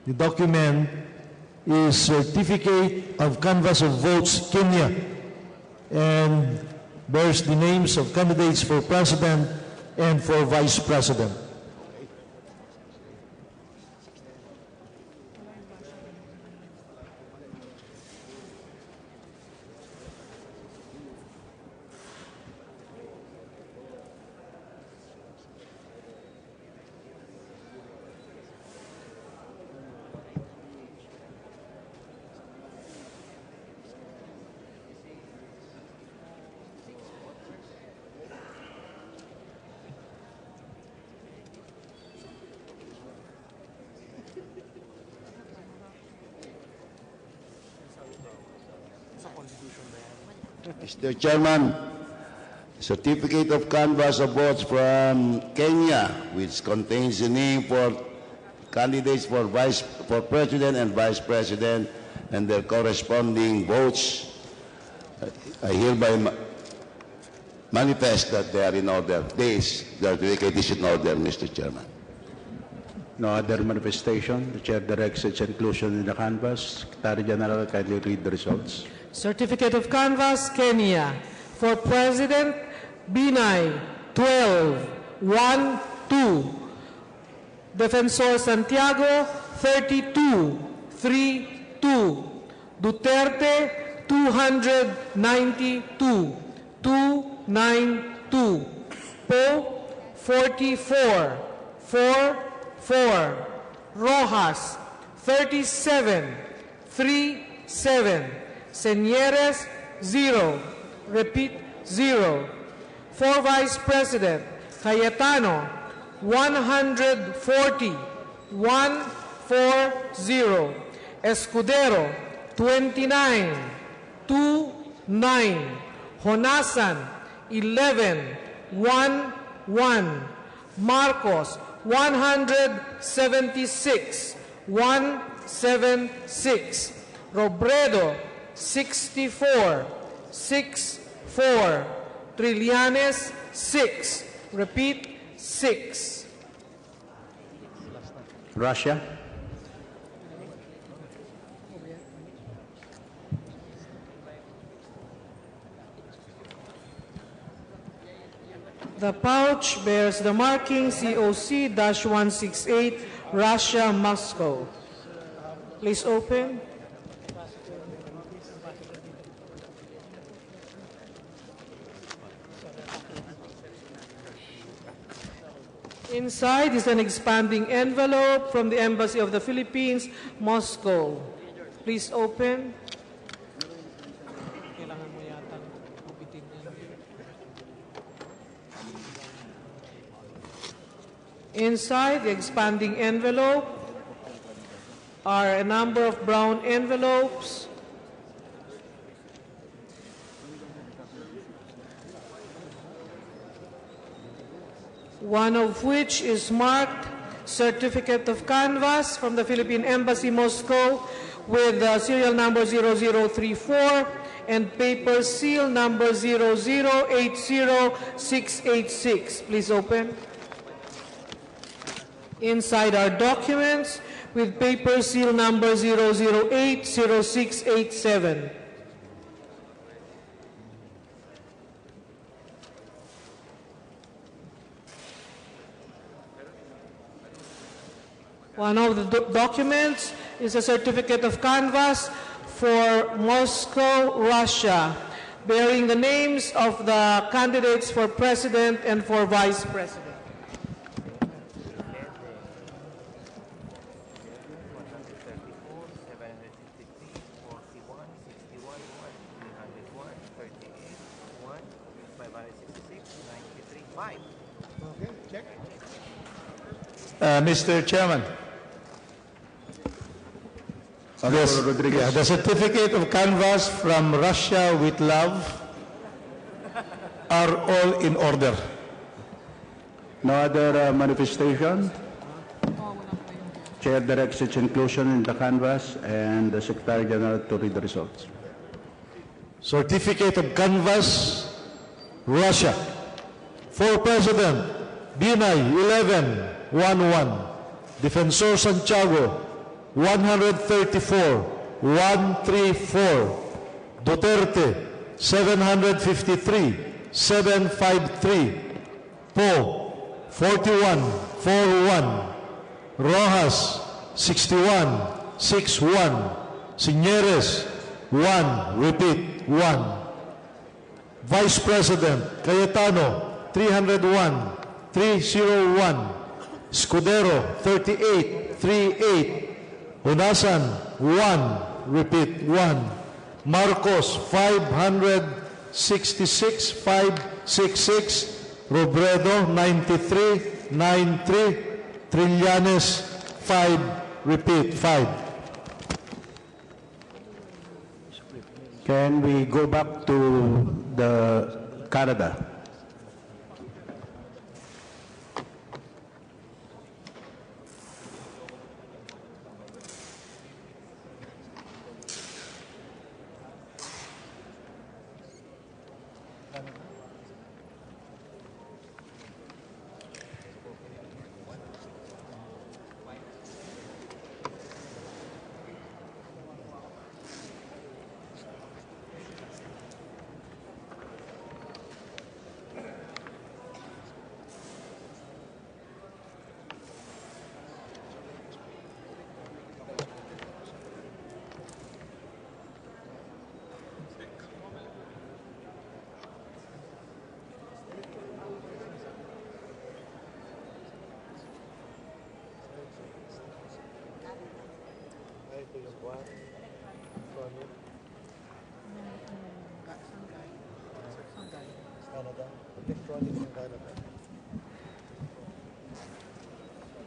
The document is Certificate of Canvass of Votes, Kenya, and bears the names of candidates for President and for Vice President. Mr. Chairman, certificate of canvass of votes from Kenya, which contains the name for candidates for President and Vice President and their corresponding votes. I hereby manifest that they are in order. This certificate is in order, Mr. Chairman. No other manifestation. The Chair directs its inclusion in the canvas. Secretary General, kindly read the results. Certificate of Canvass, Kenya. For President, Binay, 12. 1-2. Defensor Santiago, 32. 3-2. Duterte, 292. 292. Poe, 44. 4-4. Rojas, 37. 3-7. Señeres, 0. Repeat, 0. For Vice President, Cayetano, 140. 140. Escudero, 29. 29. Honasan, 11. 1-1. Marcos, 176. 176. Robredo, 64. 64. Trillanes, 6. Repeat, 6. Russia. The pouch bears the marking COC-168, Russia, Moscow. Please open. Inside is an expanding envelope from the Embassy of the Philippines, Moscow. Please open. Kailangan mo yata gupitin yan. Inside the expanding envelope are a number of brown envelopes. One of which is marked Certificate of Canvas from the Philippine Embassy, Moscow, with serial number 0034 and paper seal number 0080686. Please open. Inside are documents with paper seal number 0080687. One of the documents is a certificate of canvas for Moscow, Russia, bearing the names of the candidates for president and for vice president. Mr. Chairman. Yes, the certificate of canvas from Russia with love are all in order. No other manifestation? Chair directs its inclusion in the canvas and the Secretary General to read the results. Certificate of canvas, Russia. For President, Binay 1111, Defensor Santiago 134, 134, Duterte 753, 753, Poe 41, 41, Rojas 61, 61, Signeres 1, repeat 1, Vice President Cayetano 301, 301, Escudero 38, 38, Hunasan 1, repeat 1, Marcos 566, 566, Robredo 93, 93, Trillanes 5, repeat 5. Can we go back to the Canada?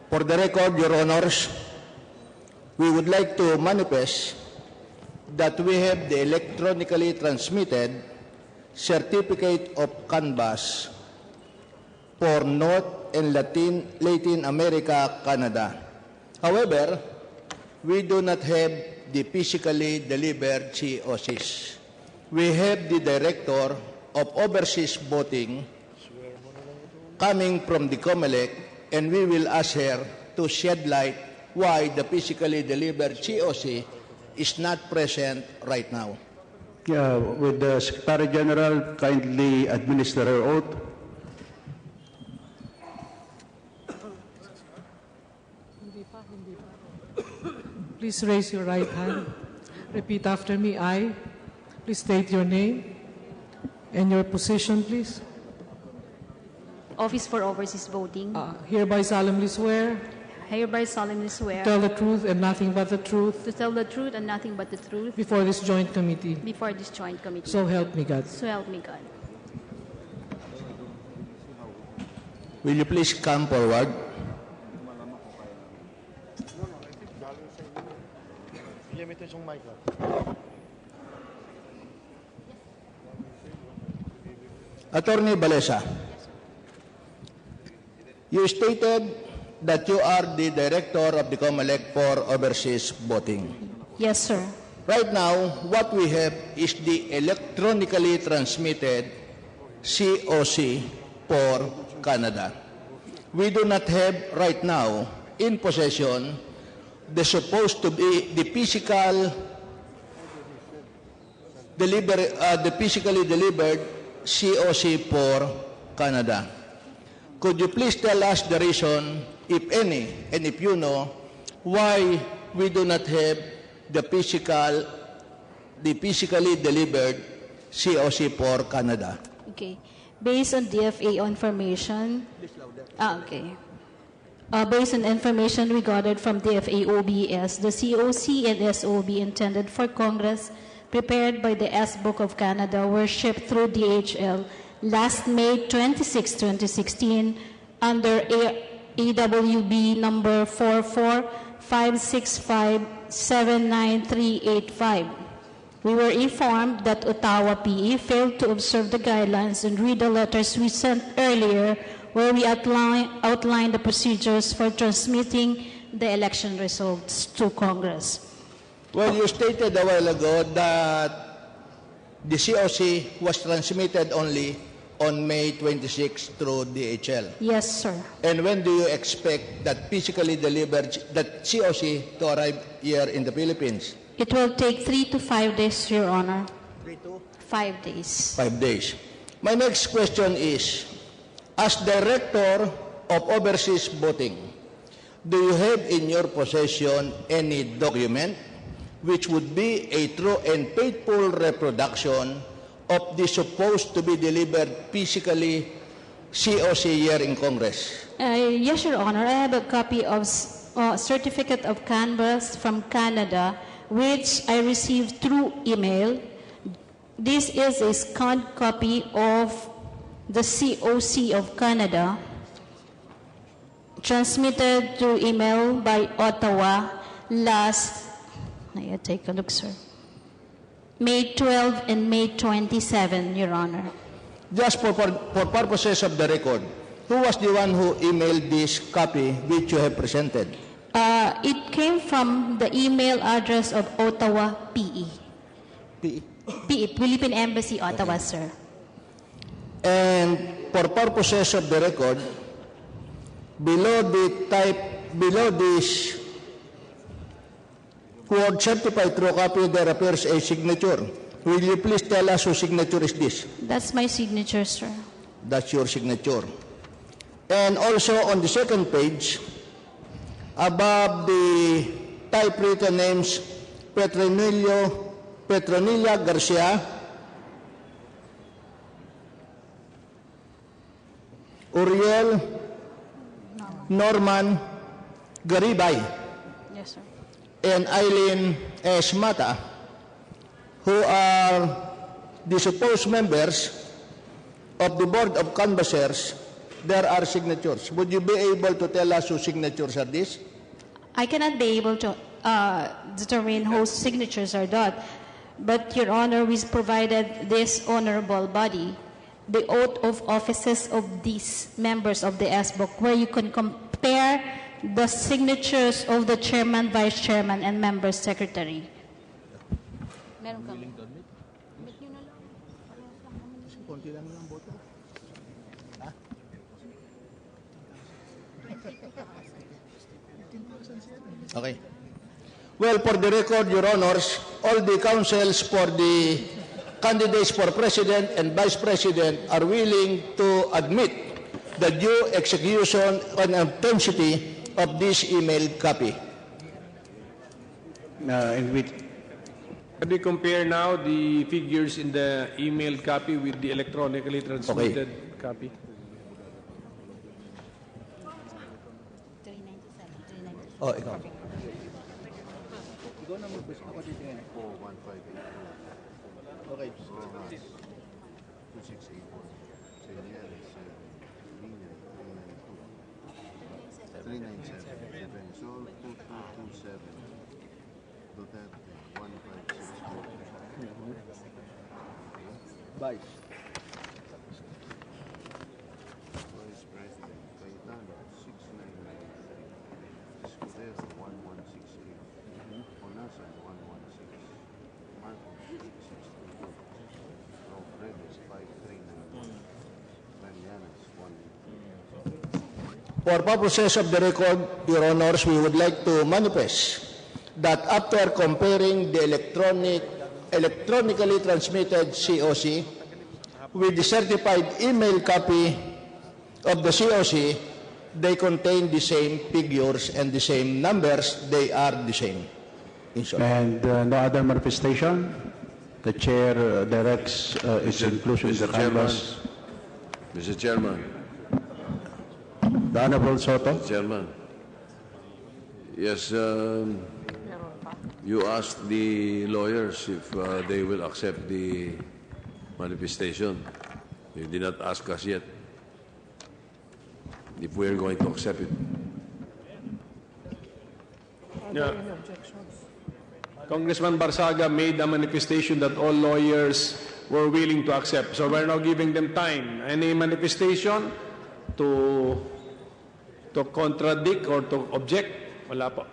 For the record, Your Honors, we would like to manifest that we have the electronically transmitted certificate of canvas for North and Latin America, Canada. However, we do not have the physically delivered COCs. We have the Director of Overseas Voting coming from the COMELEC, and we will ask her to shed light why the physically delivered COC is not present right now. Yeah, with the Secretary General kindly administer her oath. Please raise your right hand. Repeat after me. I. Please state your name and your position, please. Office for Overseas Voting. Hereby solemnly swear Hereby solemnly swear to tell the truth and nothing but the truth to tell the truth and nothing but the truth before this joint committee. before this joint committee. So help me God. So help me God. Will you please come forward? Bigyan mo ito yung mic. Attorney Balesa, you stated that you are the director of the COMELEC for overseas voting. Yes, sir. Right now, what we have is the electronically transmitted COC for Canada. We do not have right now in possession the supposed to be the physically delivered COC for Canada. Could you please tell us the reason, if any, and if you know, why we do not have the physically delivered COC for Canada? Okay. Based on DFA information, based on information we gathered from DFA OBS, the COC and SOB intended for Congress prepared by the S-Book of Canada were shipped through DHL last May 26, 2016 under AWB number 44565799385. We were informed that Ottawa PE failed to observe the guidelines and read the letters we sent earlier where we outlined the procedures for transmitting the election results to Congress. Well, you stated a while ago that the COC was transmitted only on May 26 through DHL. Yes, sir. And when do you expect that physically delivered, that COC to arrive here in the Philippines? It will take 3 to 5 days, Your Honor. 3 to 5 days. 5 days. My next question is, as Director of Overseas Voting, do you have in your possession any document which would be a true and faithful reproduction of the supposed to be delivered physically COC here in Congress? Yes, Your Honor. I have a copy of Certificate of Canvass from Canada, which I received through email. This is a scanned copy of the COC of Canada, transmitted through email by Ottawa last, take a look, sir, May 12 and May 27, Your Honor. Just for purposes of the record, who was the one who emailed this copy which you have presented? It came from the email address of Ottawa PE. PE? PE, Philippine Embassy, Ottawa, sir. And for purposes of the record, below this word certified true copy, there appears a signature. Will you please tell us whose signature is this? That's my signature, sir. That's your signature. And also on the second page, above the typewritten names Petronilla Garcia, Uriel Norman Garibay, yes, sir, and Eileen S. Mata, who are the supposed members of the Board of Canvassers, there are signatures. Would you be able to tell us whose signatures are these? I cannot be able to determine whose signatures are that, but Your Honor, we provided this honorable body the oath of offices of these members of the S-Book, where you can compare the signatures of the chairman, vice chairman, and member secretary. Meron kami. Okay. Well, for the record, Your Honors, all the counsels for the candidates for President and Vice President are willing to admit the due execution and authenticity of this email copy. Can we compare now the figures in the email copy with the electronically transmitted copy? Oh, ikaw. Ikaw na mag-bus ako dito ngayon. 41584. Okay. 2684. Senyales, Linya, 392. 397. Defensor, 2227. Duterte, 1564. Vice. Vice President, Cayetano, 6993. Escudero, 1168. Onasan, 116. Marcos, 862. Robredo, 5391. Marianas, 180. For purposes of the record, Your Honors, we would like to manifest that after comparing the electronically transmitted COC with the certified email copy of the COC, they contain the same figures and the same numbers. They are the same. In short. And no other manifestation? The chair directs its inclusion in the canvas. Mr. Chairman. The Honorable Soto. Chairman. Yes, you asked the lawyers if they will accept the manifestation. You did not ask us yet if we are going to accept it. Yeah. Congressman Barsaga made a manifestation that all lawyers were willing to accept. So we're now giving them time. Any manifestation to contradict or to object? Wala po.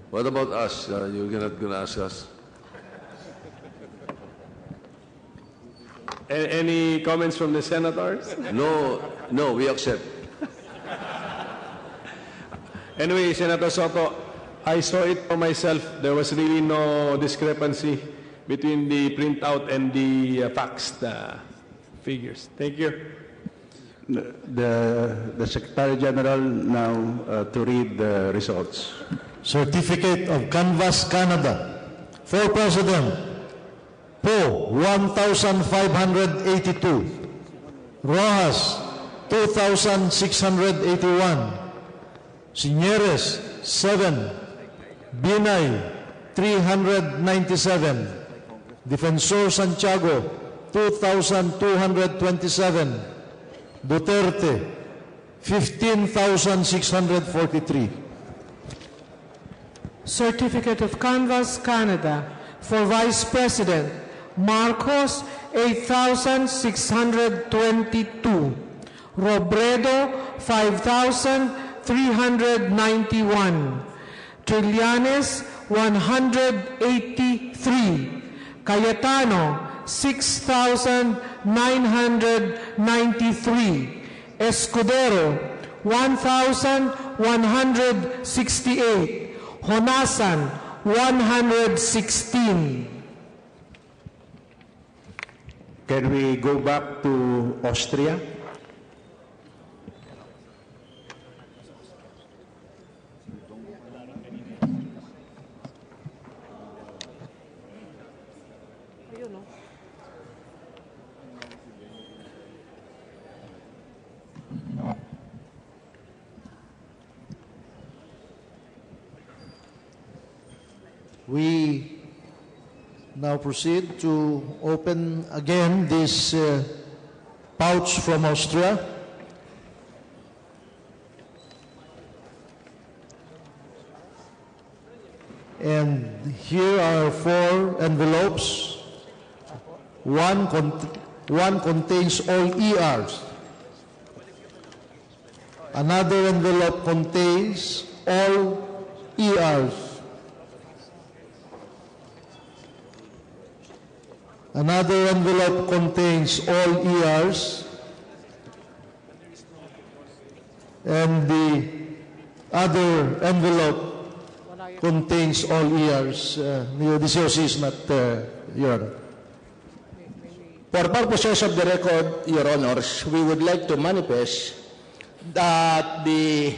What about us? You're not going to ask us? Any comments from the senators? No, we accept. Anyway, Senator Soto, I saw it for myself. There was really no discrepancy between the printout and the faxed figures. Thank you. The Secretary General now to read the results. Certificate of Canvas Canada. For President, Poe, 1,582. Rojas, 2,681. Signeres, 7. Binay, 397. Defensor Santiago, 2,227. Duterte, 15,643. Certificate of Canvas Canada. For Vice President, Marcos, 8,622. Robredo, 5,391. Trillanes, 183. Cayetano, 6,993. Escudero, 1,168. Honasan, 116. Can we go back to Austria? We now proceed to open again this pouch from Austria. And here are 4 envelopes. One contains all ERs. Another envelope contains all ERs. Another envelope contains all ERs. And the other envelope contains all ERs. The COC is not Your Honor. For purposes of the record, Your Honors, we would like to manifest that the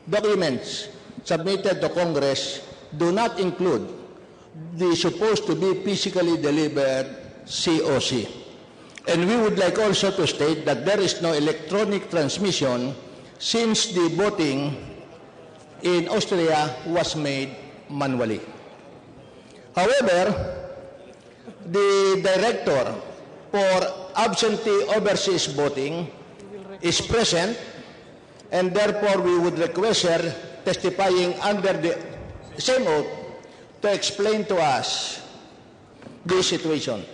documents submitted to Congress do not include the supposed to be physically delivered COC. And we would like also to state that there is no electronic transmission since the voting in Austria was made manually. However, the director for absentee overseas voting is present, and therefore we would request her testifying under the same oath to explain to us this situation.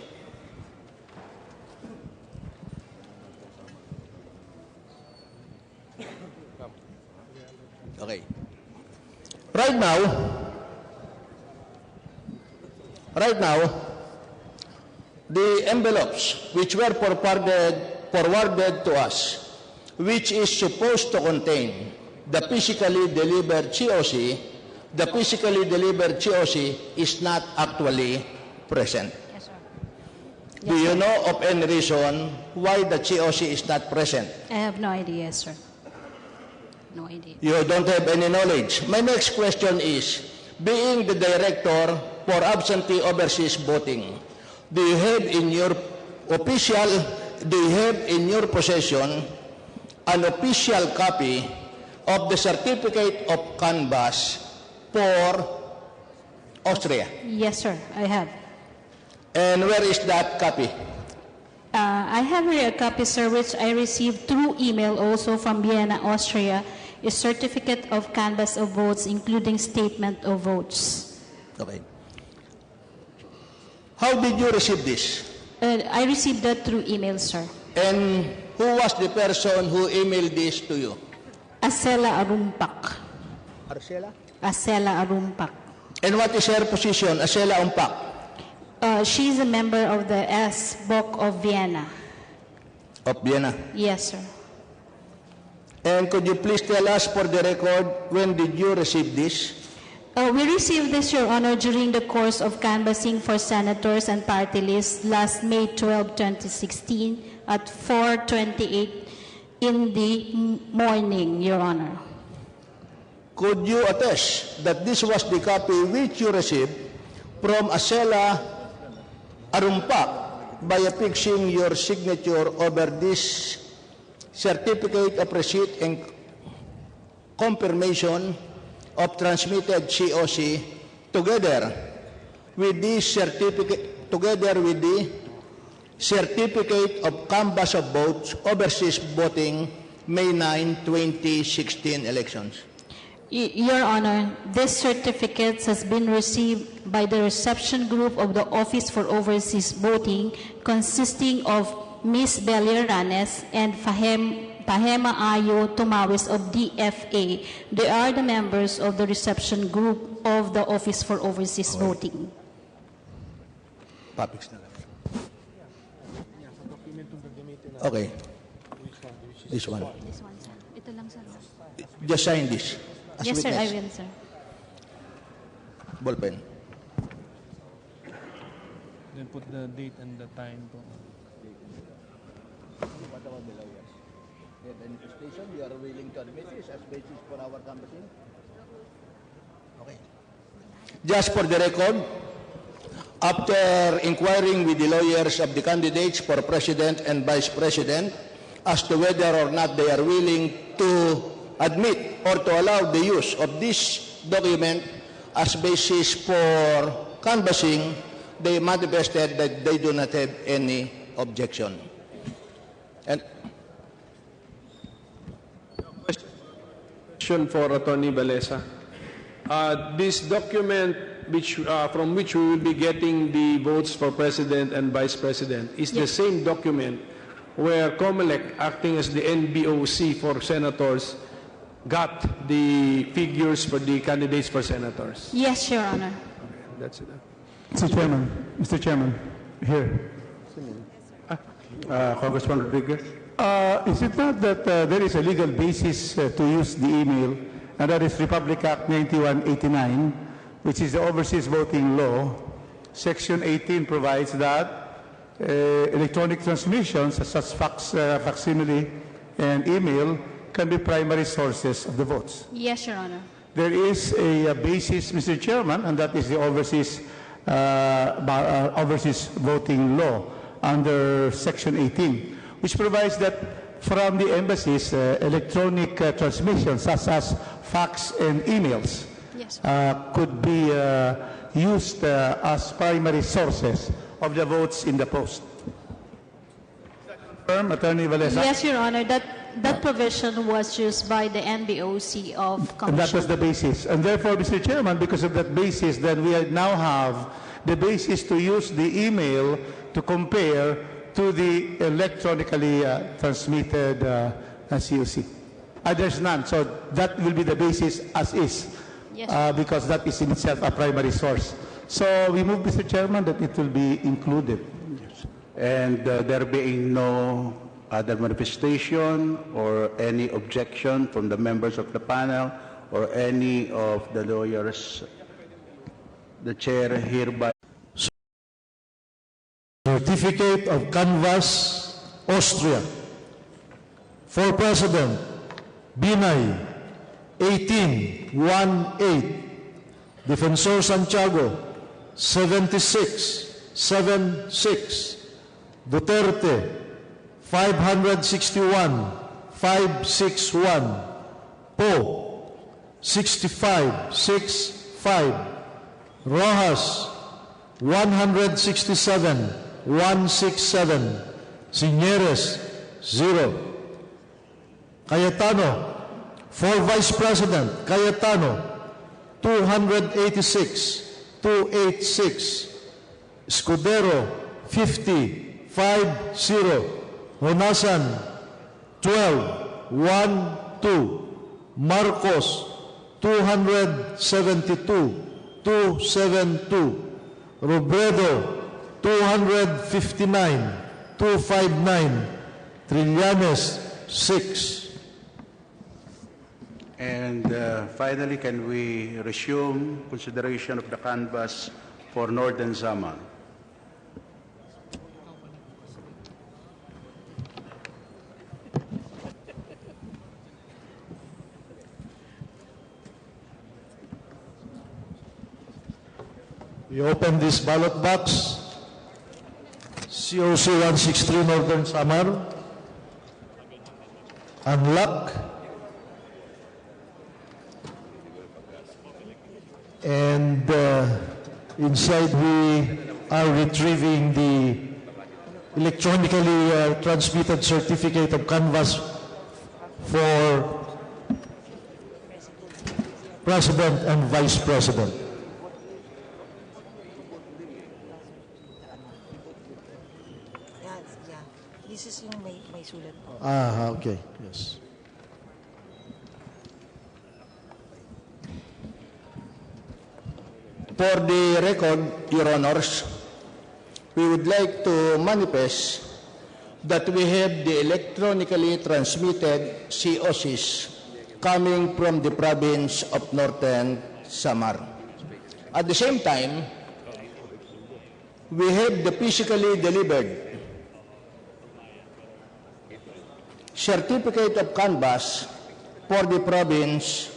Okay. Right now, the envelopes which were forwarded to us, which is supposed to contain the physically delivered COC, the physically delivered COC is not actually present. Yes, sir. Do you know of any reason why the COC is not present? I have no idea, sir. No idea. You don't have any knowledge. My next question is, being the director for absentee overseas voting, do you have in your possession an official copy of the certificate of canvass for Austria? Yes, sir, I have. And where is that copy? I have here a copy, sir, which I received through email also from Vienna, Austria, a certificate of canvass of votes, including statement of votes. Okay. How did you receive this? I received that through email, sir. And who was the person who emailed this to you? Acela Arumpak. Arcela? Acela Arumpak. And what is her position, Acela Umpak? She's a member of the SBOC of Vienna. Of Vienna? Yes, sir. And could you please tell us for the record, when did you receive this? We received this, Your Honor, during the course of canvassing for senators and party lists last May 12, 2016 at 4:28 in the morning, Your Honor. Could you attest that this was the copy which you received from Acela Arumpak by affixing your signature over this certificate of receipt and confirmation of transmitted COC together with the certificate of canvass of votes overseas voting May 9, 2016 elections? Your Honor, this certificate has been received by the reception group of the Office for Overseas Voting, consisting of Ms. Belia Ranes and Pahema Ayo Tumawis of DFA. They are the members of the reception group of the Office for Overseas Voting. Okay. This one. This one, sir. Ito lang, sir. Just sign this. As Yes, sir, witness. I will, sir. Ballpen. Then put the date and the time po. Manifestation, we are willing to admit this as basis for our canvassing. Okay. Just for the record, after inquiring with the lawyers of the candidates for president and vice president as to whether or not they are willing to admit or to allow the use of this document as basis for canvassing, they manifested that they do not have any objection. And Question for Attorney Balesa. This document which, from which we will be getting the votes for President and Vice President is the same document where COMELEC, acting as the NBOC for senators, got the figures for the candidates for senators. Yes, Your Honor. Okay, that's it. Mr. Chairman, here. Congressman Rodriguez. Is it not that there is a legal basis to use the email, and that is Republic Act 9189, which is the overseas voting law. Section 18 provides that electronic transmissions such as facsimile and email can be primary sources of the votes. Yes, Your Honor. There is a basis, Mr. Chairman, and that is the overseas voting law under Section 18, which provides that from the embassies electronic transmissions such as fax and emails Yes. could be used as primary sources of the votes in the post. Confirm, Attorney Valesa? Yes, Your Honor, that provision was used by the NBOC of And that Commission. was the basis. And therefore, Mr. Chairman, because of that basis, then we now have the basis to use the email to compare to the electronically transmitted COC. There's none, so that will be the basis as is, Yes. because that is in itself a primary source. So we move, Mr. Chairman, that it will be included. And there being no other manifestation or any objection from the members of the panel or any of the lawyers, the chair hereby. Certificate of Canvas, Austria. For President, Binay, 18-1-8. Defensor Santiago, 76-7-6. Duterte, 561-561. Poe, 65-6-5. Rojas, 167-167. Signeres, 0. Cayetano, for Vice President, Cayetano, 286-286. Escudero, 50-50. Honasan, 12-1-2. Marcos, 272-272. Robredo, 259-259. Trillanes, 6. And finally, can we resume consideration of the canvass for Northern Samar? We open this ballot box. COC 163 Northern Samar. Unlock. And inside we are retrieving the electronically transmitted certificate of canvass for President and Vice President. Yeah. This is yung may sulat po. Okay. Yes. For the record, Your Honors, we would like to manifest that we have the electronically transmitted COCs coming from the province of Northern Samar. At the same time, we have the physically delivered certificate of canvass for the province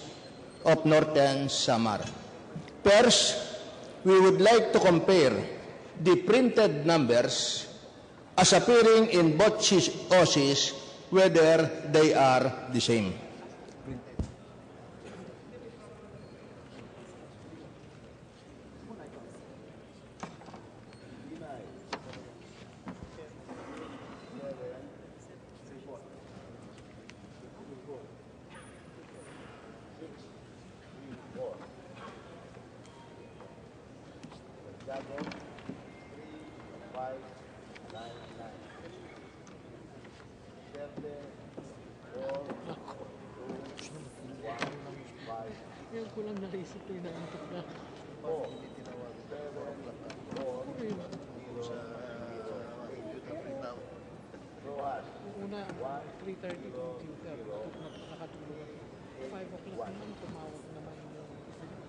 of Northern Samar. First, we would like to compare the printed numbers as appearing in both COCs, whether they are the same. Yung kulang naisip ko yung naantok na. Una, 3:30 computer, nakatulungan. 5 o'clock naman, tumawag naman yung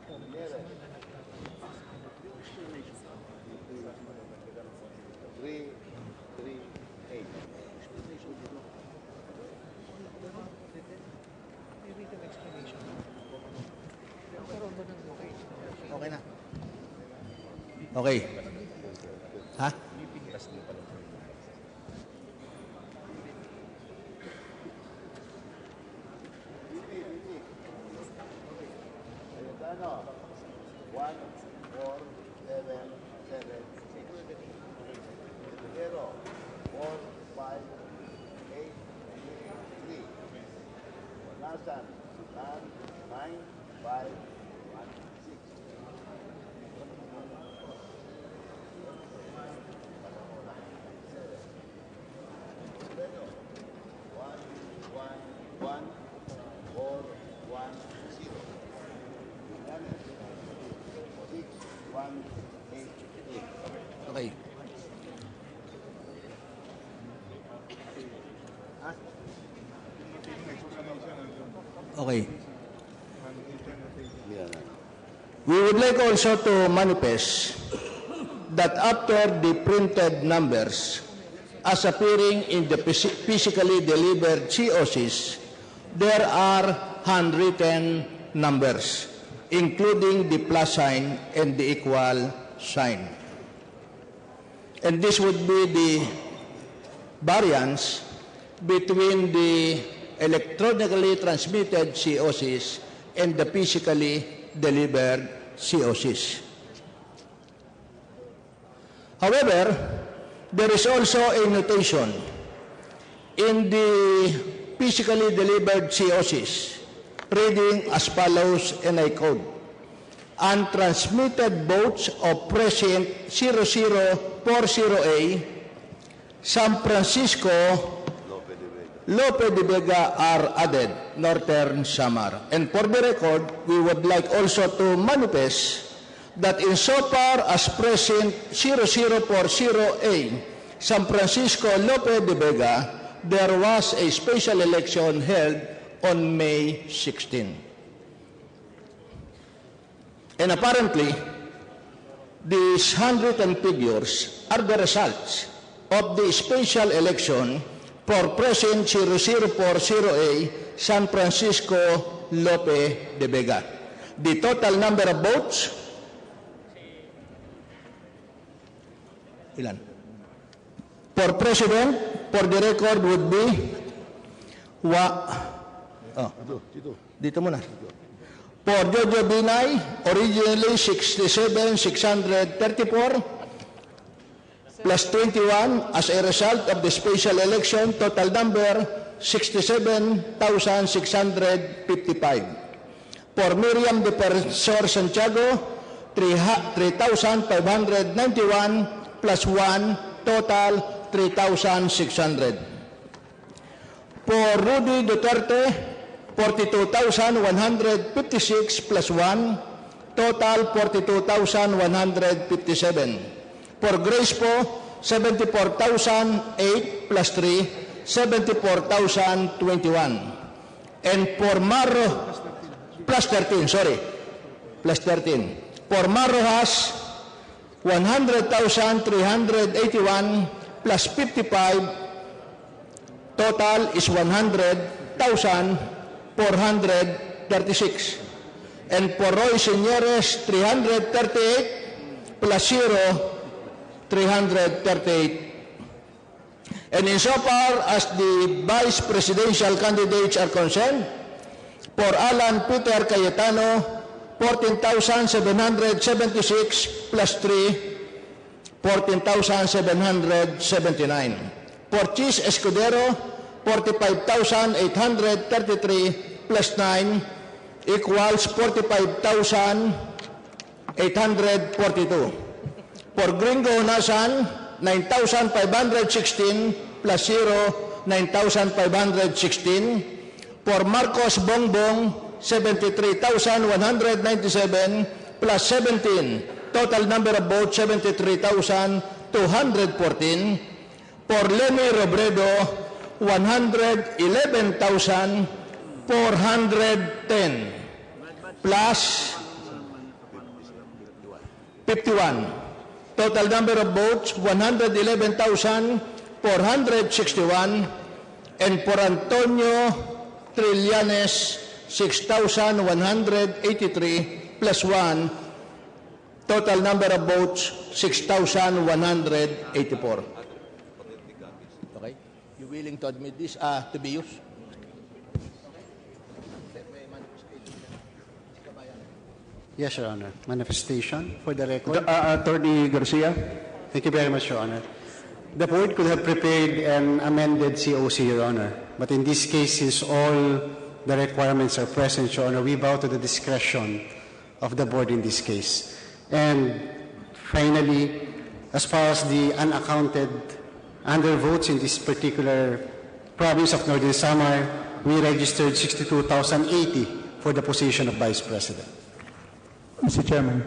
congressman na nagtatanong. 338. May written explanation. Karoon ba ng vocation? Okay na. Okay. Ha? Ano? 1, 4, 7, 7, 6. 0, 4, 5, 8, 3. Wanasan, 9, 5, 1, 6. Okay. Okay. We would like also to manifest that after the printed numbers as appearing in the physically delivered COCs, there are handwritten numbers, including the plus sign and the equal sign. And this would be the variance between the electronically transmitted COCs and the physically delivered COCs. However, there is also a notation in the physically delivered COCs reading as follows, and I quote, "Untransmitted votes of Precinct 0040A, San Francisco, Lope de Vega are added, Northern Samar." And for the record, we would like also to manifest that insofar as Precinct 0040A, San Francisco, Lope de Vega, there was a special election held on May 16. And apparently, these handwritten figures are the results of the special election for Precinct 0040A, San Francisco, Lope de Vega. The total number of votes, ilan? For President, for the record would be, dito muna. For Jojo Binay, originally 67,634, plus 21 as a result of the special election, total number 67,655. For Miriam Defensor Santiago, 3,591 plus 1, total 3,600. For Rudy Duterte, 42,156 plus 1, total 42,157. For Grace Po, 74,008 plus 3, 74,021. And for Marro, plus 13, sorry, plus 13. For Marrojas, 100,381 plus 55, total is 100,436. And for Roy Señores, 338 plus 0, 338. And insofar as the vice presidential candidates are concerned, for Alan Peter Cayetano, 14,776 plus 3, 14,779. For Chis Escudero, 45,833 plus 9 equals 45,842. For Gringo Nasan, 9,516 plus 0, 9,516. For Marcos Bongbong, 73,197 plus 17. Total number of votes, 73,214. For Lenny Robredo, 111,410 plus 51. Total number of votes, 111,461. And for Antonio Trillanes, 6,183 plus 1. Total number of votes, 6,184. Okay? You willing to admit this to be used? Yes, Your Honor. Manifestation for the record. Attorney Garcia. Thank you very much, Your Honor. The board could have prepared an amended COC, Your Honor. But in this case, since all the requirements are present, Your Honor, we bow to the discretion of the board in this case. And finally, as far as the unaccounted undervotes in this particular province of Northern Samar, we registered 62,080 for the position of Vice President. Mr. Chairman.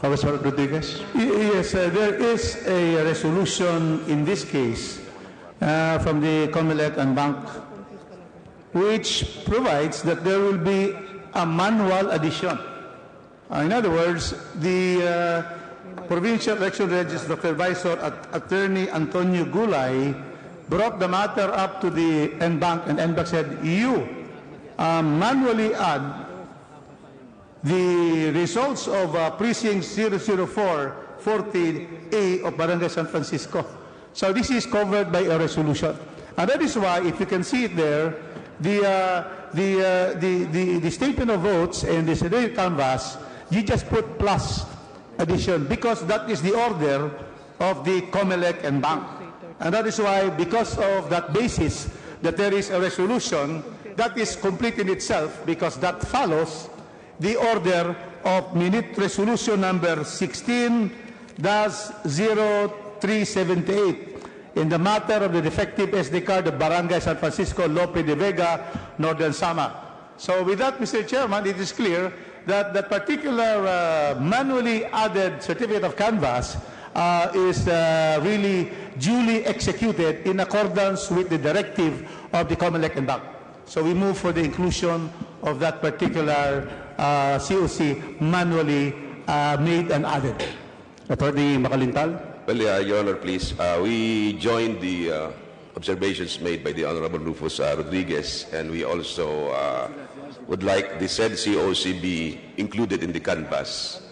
Congressman Rodriguez? Yes, there is a resolution in this case from the COMELEC and Bank which provides that there will be a manual addition. In other words, the Provincial Election Register Supervisor Attorney Antonio Gulay brought the matter up to the NBank, and NBank said, you manually add the results of Precinct 004-40A of Barangay San Francisco. So this is covered by a resolution. And that is why, if you can see it there, the statement of votes and the certificate canvas, you just put plus addition because that is the order of the COMELEC and Bank. And that is why, because of that basis, that there is a resolution that is complete in itself because that follows the order of Minute Resolution number 16-0378 in the matter of the defective SD card of Barangay San Francisco, Lope de Vega, Northern Samar. So with that, Mr. Chairman, it is clear that that particular manually added certificate of canvas is really duly executed in accordance with the directive of the COMELEC and Bank. So we move for the inclusion of that particular COC manually made and added. Attorney Macalintal. Well, Your Honor, please. We join the observations made by the Honorable Rufus Rodriguez, and we also would like the said COC be included in the canvas.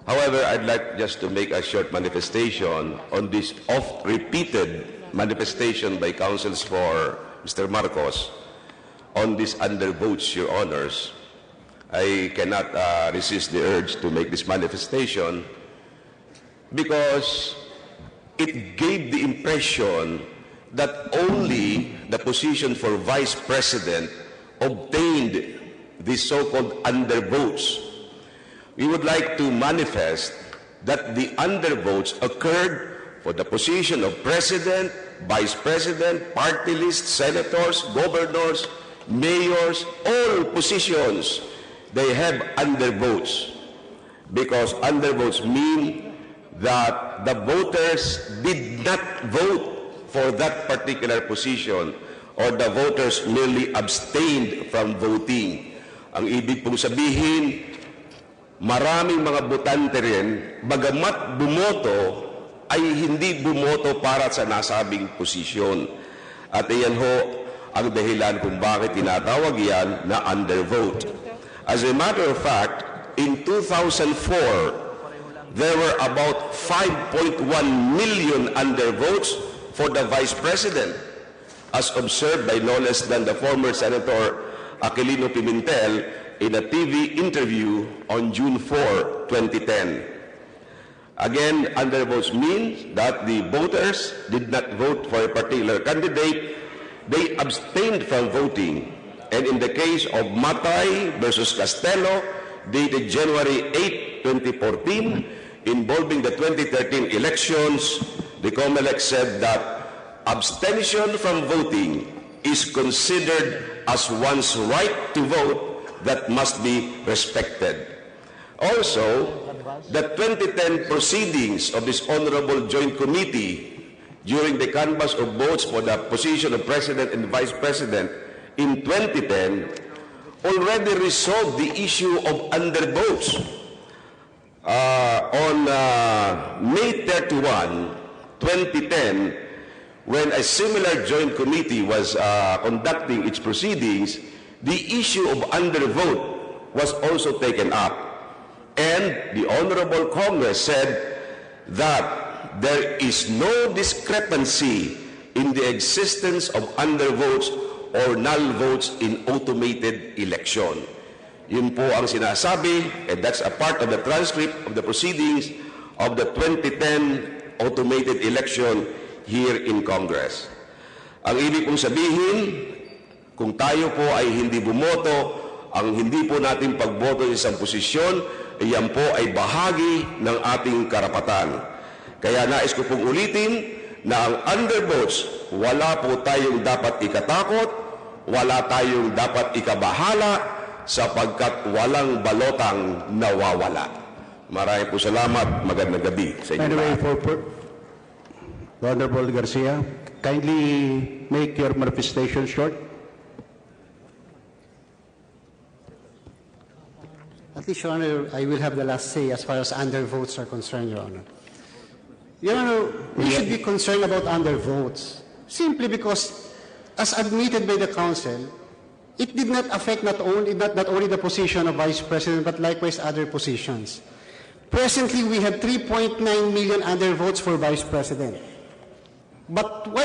However, I'd like just to make a short manifestation on this oft-repeated manifestation by counsels for Mr. Marcos on this undervotes, Your Honors. I cannot resist the urge to make this manifestation because it gave the impression that only the position for Vice President obtained the so-called undervotes. We would like to manifest that the undervotes occurred for the position of President, Vice President, party list, senators, governors, mayors, all positions, they have undervotes. Because undervotes mean that the voters did not vote for that particular position or the voters merely abstained from voting. Ang ibig pong sabihin, maraming mga botante rin, bagamat bumoto, ay hindi bumoto para sa nasabing posisyon. At iyan ho ang dahilan kung bakit tinatawag yan na undervote. As a matter of fact, in 2004, there were about 5.1 million undervotes for the Vice President, as observed by no less than the former Senator Aquilino Pimentel in a TV interview on June 4, 2010. Again, undervotes means that the voters did not vote for a particular candidate, they abstained from voting. And in the case of Matay versus Castelo, dated January 8, 2014, involving the 2013 elections, the COMELEC said that abstention from voting is considered as one's right to vote that must be respected. Also, the 2010 proceedings of this Honorable Joint Committee during the canvass of votes for the position of President and Vice President in 2010 already resolved the issue of undervotes. On May 31, 2010, when a similar joint committee was conducting its proceedings, the issue of undervote was also taken up. And the Honorable Congress said that there is no discrepancy in the existence of undervotes or null votes in automated election. Yun po ang sinasabi, and that's a part of the transcript of the proceedings of the 2010 automated election here in Congress. Ang ibig pong sabihin, kung tayo po ay hindi bumoto, ang hindi po natin pagboto sa isang posisyon, iyan po ay bahagi ng ating karapatan. Kaya nais ko pong ulitin na ang undervotes, wala po tayong dapat ikatakot, wala tayong dapat ikabahala, sapagkat walang balotang nawawala. Maraming po salamat. Magandang gabi sa inyo. Anyway, Honorable Garcia, kindly make your manifestation short. At least, Your Honor, I will have the last say as far as undervotes are concerned, Your Honor. Your Honor, we should be concerned about undervotes simply because, as admitted by the Council, it did not affect not only the position of Vice President, but likewise other positions. Presently, we have 3.9 million undervotes for Vice President. But why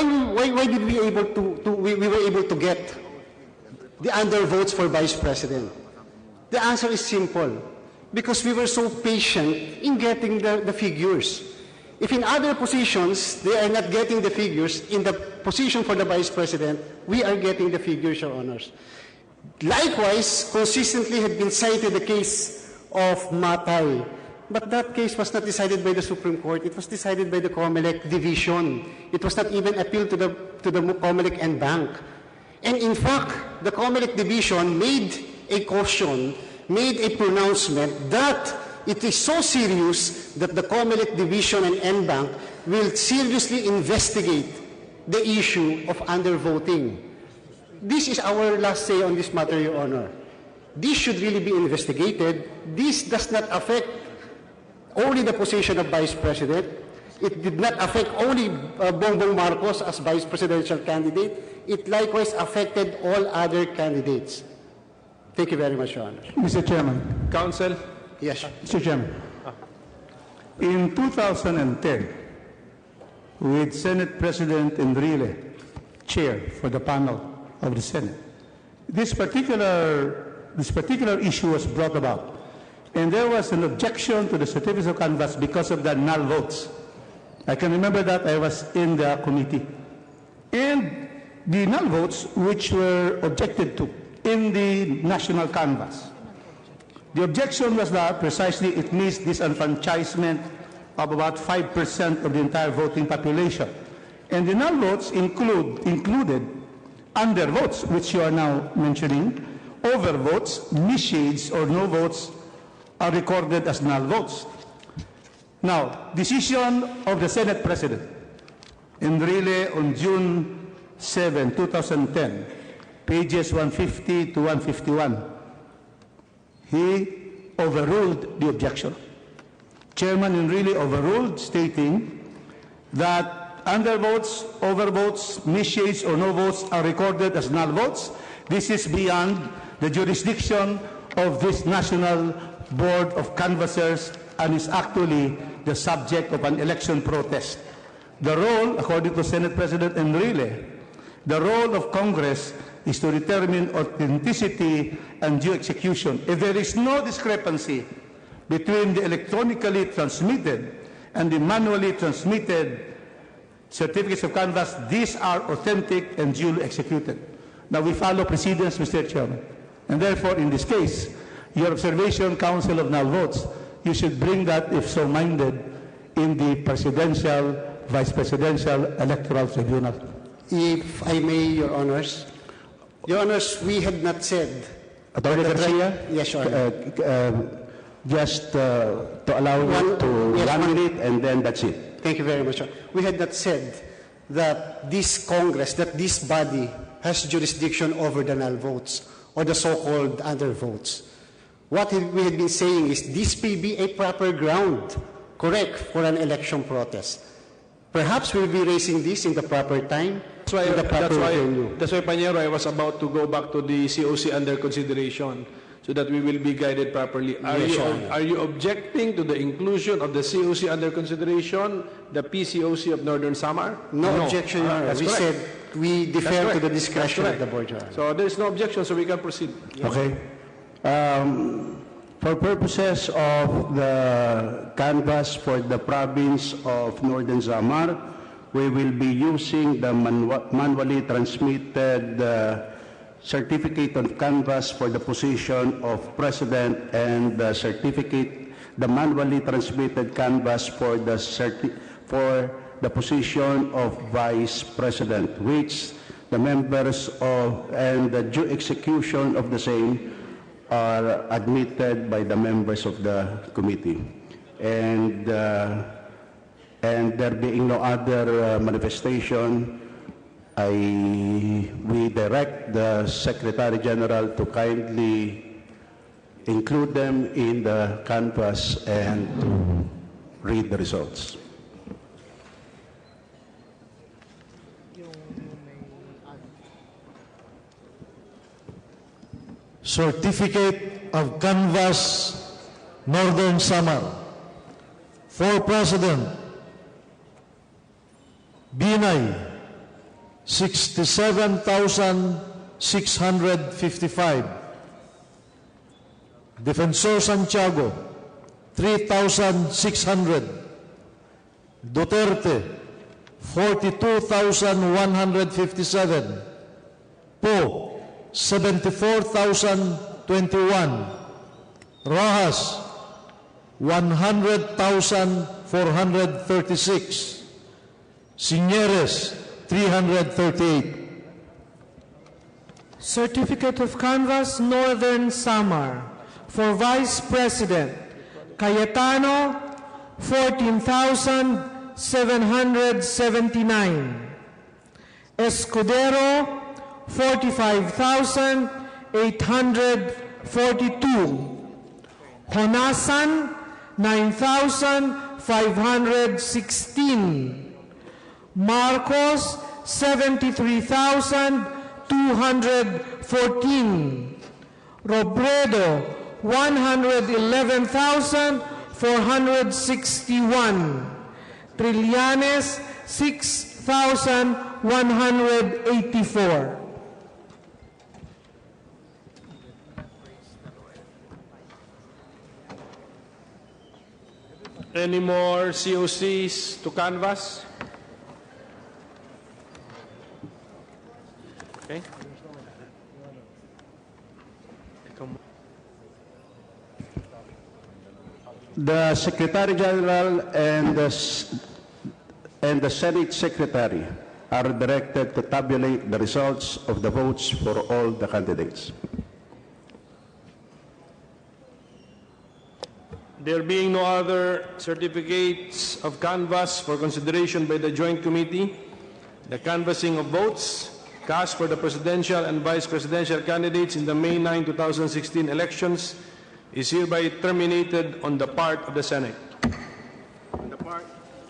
did we were able to get the undervotes for Vice President? The answer is simple. Because we were so patient in getting the figures. If in other positions, they are not getting the figures, in the position for the Vice President, we are getting the figures, Your Honors. Likewise, consistently had been cited the case of Matay. But that case was not decided by the Supreme Court. It was decided by the COMELEC division. It was not even appealed to the COMELEC and Bank. And in fact, the COMELEC division made a caution, made a pronouncement that it is so serious that the COMELEC division and NBank will seriously investigate the issue of undervoting. This is our last say on this matter, Your Honor. This should really be investigated. This does not affect only the position of Vice President. It did not affect only Bongbong Marcos as Vice Presidential candidate. It likewise affected all other candidates. Thank you very much, Your Honor. Mr. Chairman. Counsel? Yes. Mr. Chairman. In 2010, with Senate President Enrile, chair for the panel of the Senate, this particular issue was brought about. And there was an objection to the certificates of canvass because of the null votes. I can remember that I was in the committee. And the null votes which were objected to in the national canvass. The objection was that precisely it means disenfranchisement of about 5% of the entire voting population. And the null votes included undervotes, which you are now mentioning, overvotes, misshades, or no votes are recorded as null votes. Now, decision of the Senate President Enrile on June 7, 2010, pages 150 to 151, he overruled the objection. Chairman Enrile overruled, stating that undervotes, overvotes, misshades, or no votes are recorded as null votes. This is beyond the jurisdiction of this National Board of Canvassers and is actually the subject of an election protest. The role, according to Senate President Enrile, the role of Congress is to determine authenticity and due execution. If there is no discrepancy between the electronically transmitted and the manually transmitted certificates of canvass, these are authentic and duly executed. Now we follow precedents, Mr. Chairman. And therefore, in this case, your observation, Council of Null Votes, you should bring that, if so minded, in the Presidential, Vice Presidential Electoral Tribunal. If I may, Your Honors. Your Honors, we had not said... Attorney Garcia? Yes, Your Honor. Just to allow you to yes, 1 minute, and then that's it. Thank you very much, Your Honor. We had not said that this Congress, that this body has jurisdiction over the null votes or the so-called undervotes. What we had been saying is this may be a proper ground, correct, for an election protest. Perhaps we'll be raising this in the proper time, in the proper venue. That's why, Panyero, I was about to go back to the COC under consideration so that we will be guided properly. Are you objecting to the inclusion of the COC under consideration, the PCOC of Northern Samar? No objection, Your Honor. We defer to the discretion of That's the board, Your correct. Honor. So there's no objection, so we can proceed. Okay. For purposes of the canvas for the province of Northern Samar, we will be using the manually transmitted certificate on canvas for the position of president and the manually transmitted canvas for the position of vice president, which the members of and the due execution of the same are admitted by the members of the committee. And there being no other manifestation, we direct the Secretary General to kindly include them in the canvas and to read the results. Certificate of Canvas, Northern Samar. For President, Binay, 67,655. Defensor Santiago, 3,600. Duterte, 42,157. Po, 74,021. Rojas, 100,436. Signeres, 338. Certificate of Canvas, Northern Samar. For Vice President, Cayetano, 14,779. Escudero, 45,842. Honasan, 9,516. Marcos, 73,214. Robredo, 111,461. Trillanes, 6,184. Any more COCs to canvas? Okay. The Secretary General and the Senate Secretary are directed to tabulate the results of the votes for all the candidates. There being no other certificates of canvass for consideration by the Joint Committee, the canvassing of votes cast for the presidential and vice presidential candidates in the May 9, 2016 elections is hereby terminated on the part of the Senate.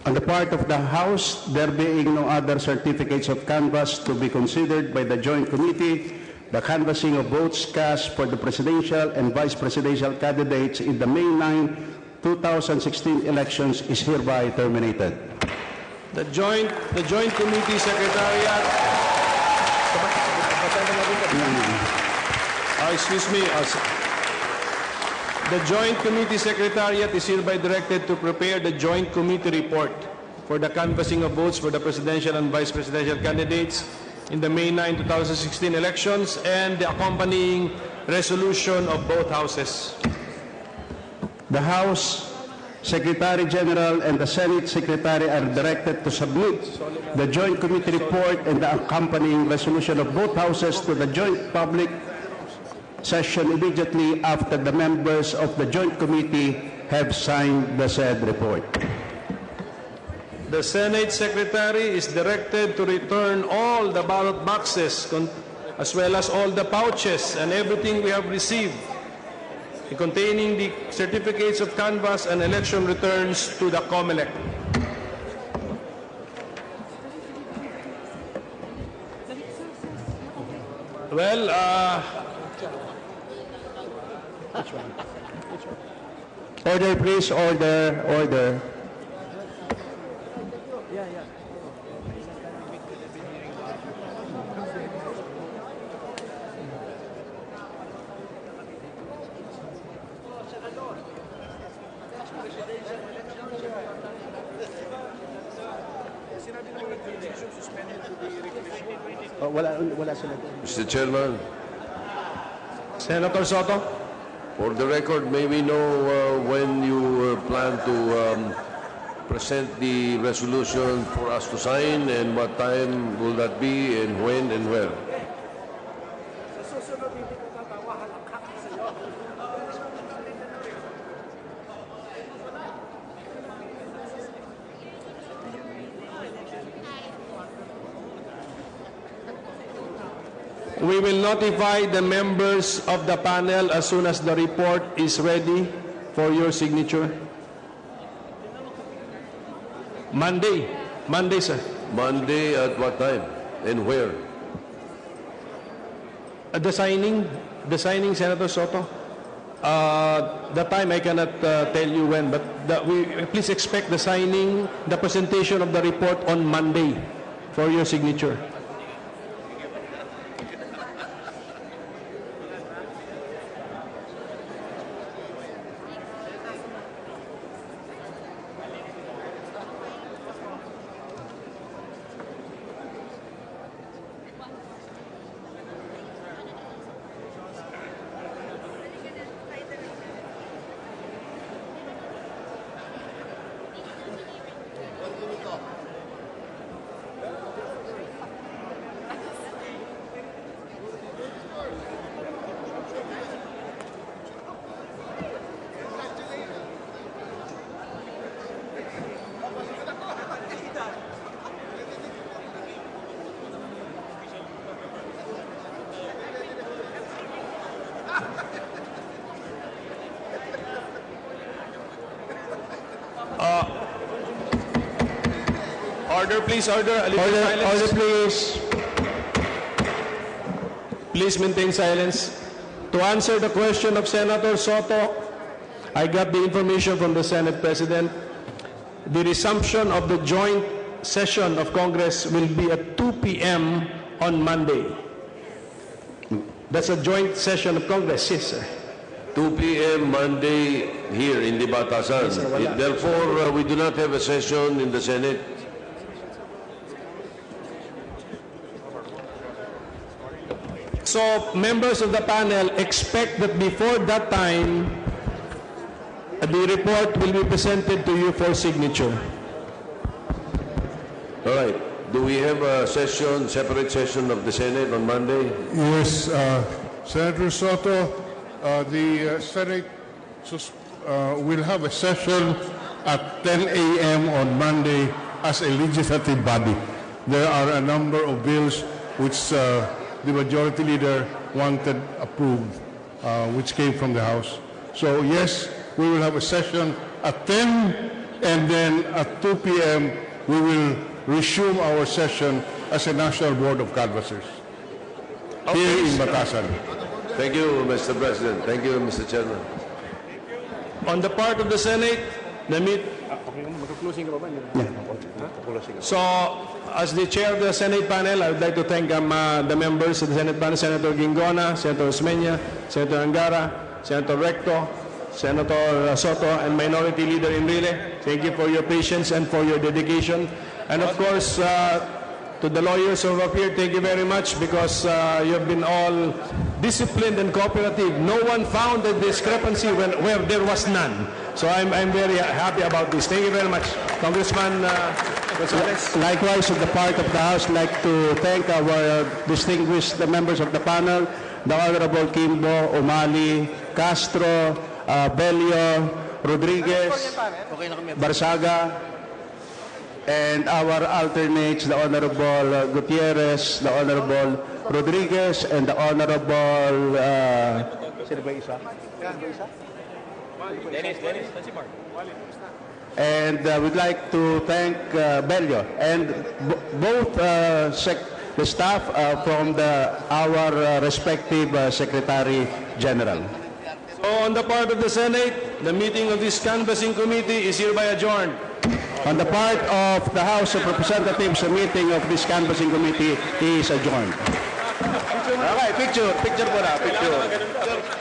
On the part of the House, there being no other certificates of canvass to be considered by the Joint Committee, the canvassing of votes cast for the presidential and vice presidential candidates in the May 9, 2016 elections is hereby terminated. The Joint Committee Secretariat. Excuse me. The Joint Committee Secretariat is hereby directed to prepare the Joint Committee report for the canvassing of votes for the presidential and vice presidential candidates in the May 9, 2016 elections and the accompanying resolution of both houses. The House Secretary General and the Senate Secretary are directed to submit the Joint Committee report and the accompanying resolution of both houses to the joint public session immediately after the members of the Joint Committee have signed the said report. The Senate Secretary is directed to return all the ballot boxes as well as all the pouches and everything we have received containing the certificates of canvass and election returns to the COMELEC. Well, Order, please. Order. Wala sila. Mr. Chairman, Senator Soto. for the record, may we know when you plan to present the resolution for us to sign, and what time will that be, and when and where? We will notify the members of the panel as soon as the report is ready for your signature. Monday, sir. Monday at what time and where? The signing, Senator Soto. The time I cannot tell you when, but please expect the signing, the presentation of the report on Monday for your signature. Order, please, order. A little silence. Order, please. Please maintain silence. To answer the question of Senator Soto, I got the information from the Senate President. The resumption of the joint session of Congress will be at 2 p.m. on Monday. That's a joint session of Congress, yes, sir. 2 p.m. Monday here in the Batasan. Yes, sir, Therefore, we do not have a session in the Senate. So, members of the panel expect that before that time, the report will be presented to you for signature. All right. Do we have a session, separate session of the Senate on Monday? Yes, Senator Soto, the Senate will have a session at 10 a.m. on Monday as a legislative body. There are a number of bills which the Majority Leader wanted approved, which came from the House. So yes, we will have a session at 10, and then at 2 p.m. we will resume our session as a National Board of Canvassers here in Batasan. Thank you, Mr. President. Thank you, Mr. Chairman. On the part of the Senate, So, as the chair of the Senate panel, I would like to thank the members of the Senate panel, Senator Gingona, Senator Osmeña, Senator Angara, Senator Recto, Senator Soto, and Minority Leader Enrile. Thank you for your patience and for your dedication. And of course, to the lawyers who have appeared, thank you very much, because you have been all disciplined and cooperative. No one found a discrepancy where there was none. So I'm very happy about this. Thank you very much. Congressman Gonzales. Likewise, on the part of the House, I'd like to thank our distinguished members of the panel, the Honorable Kimbo, Umali, Castro, Bello, Rodriguez, Barsaga, and our alternates, the Honorable Gutierrez, the Honorable Rodriguez, and the Honorable and we'd like to thank Bello and both the staff from our respective Secretary General. So on the part of the Senate, the meeting of this canvassing committee is hereby adjourned. On the part of the House of Representatives, the meeting of this canvassing committee is adjourned. Okay, picture muna, picture.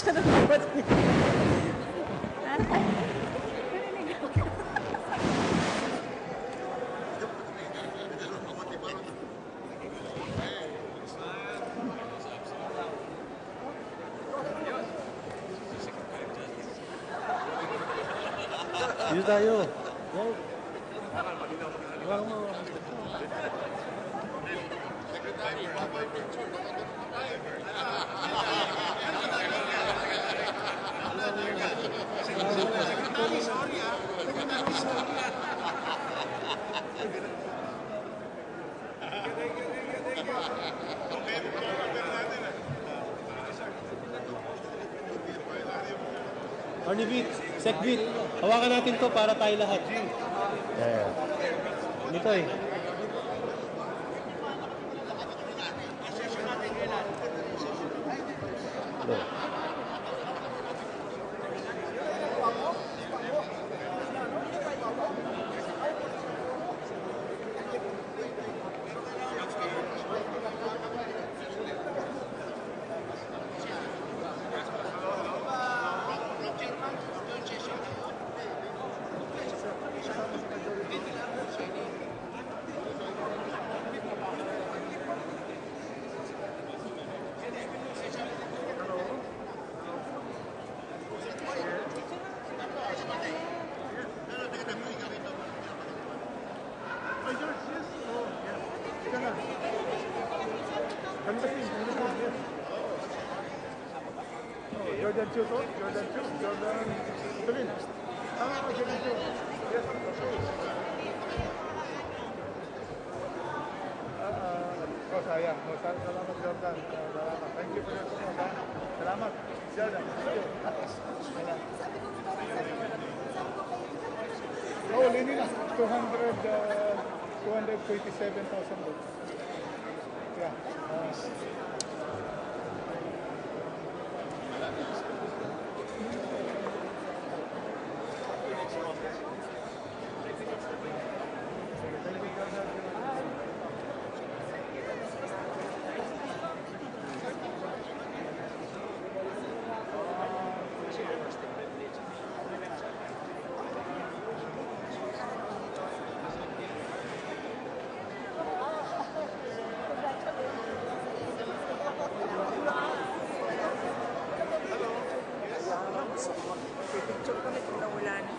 siya ng bawat Dito tayo. Attorney Vic, Sec Vic, hawakan natin to para tayo lahat. Dito eh. Jordan 2 to? Jordan 2? Jordan 3? Jordan 2. Yes. Oh, sayang. Oh, salamat, Jordan. Salamat. Thank you for your support. Salamat, Jordan. Oh, lini na. 227,000 votes. Yeah. picture kami kung nawala na.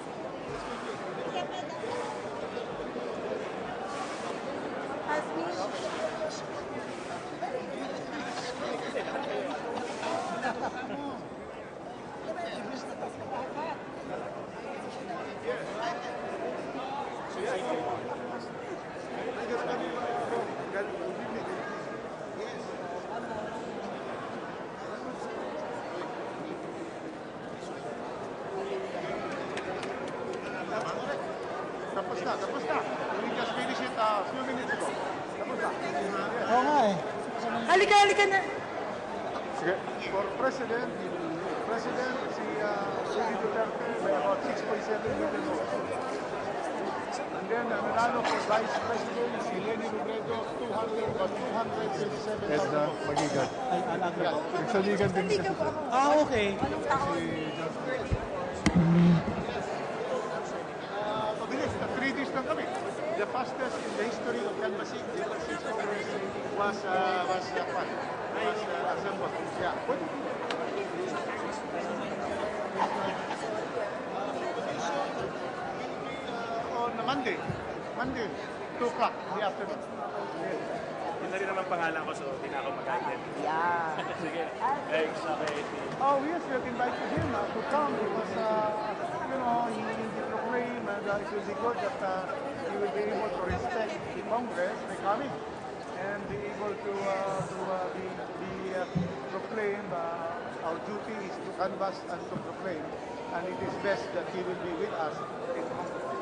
Tapos na. We just finished it a few minutes ago. Tapos na. Oo nga eh. Halika na. Sige. For President si Suri Duterte by about 6.7 million votes. And then nanalo for Vice President si Leni Robredo 227,000 votes. Magigan. Nagsaligan din siya. Okay. Mabilis, 3 days lang kami. The fastest in the history of canvassing since Congress was assembled. Yeah. On Monday, 2 o'clock in the afternoon. Yun na rin naman pangalan ko, so hindi na ako mag-attend. Yeah. Sige. Thanks. Okay. Oh, yes, we have invited him to come because, he proclaimed that it will be good that he will be able to respect the Congress by coming and be able to proclaim. Our duty is to canvass and to proclaim, and it is best that he will be with us in Congress.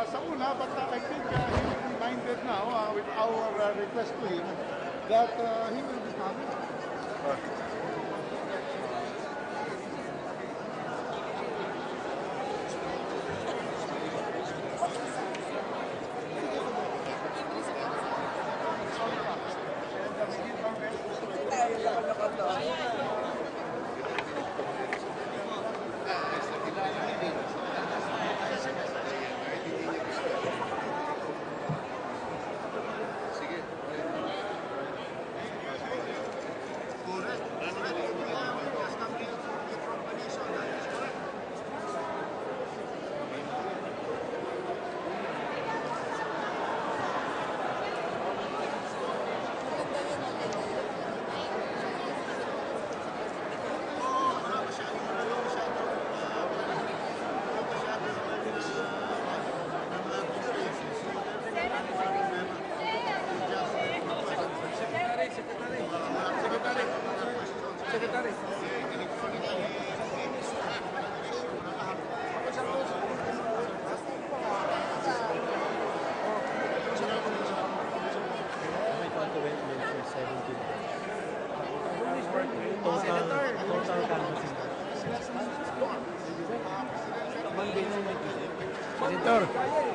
Sa una, but I think he will be minded now with our request to him that he will be coming. Senator.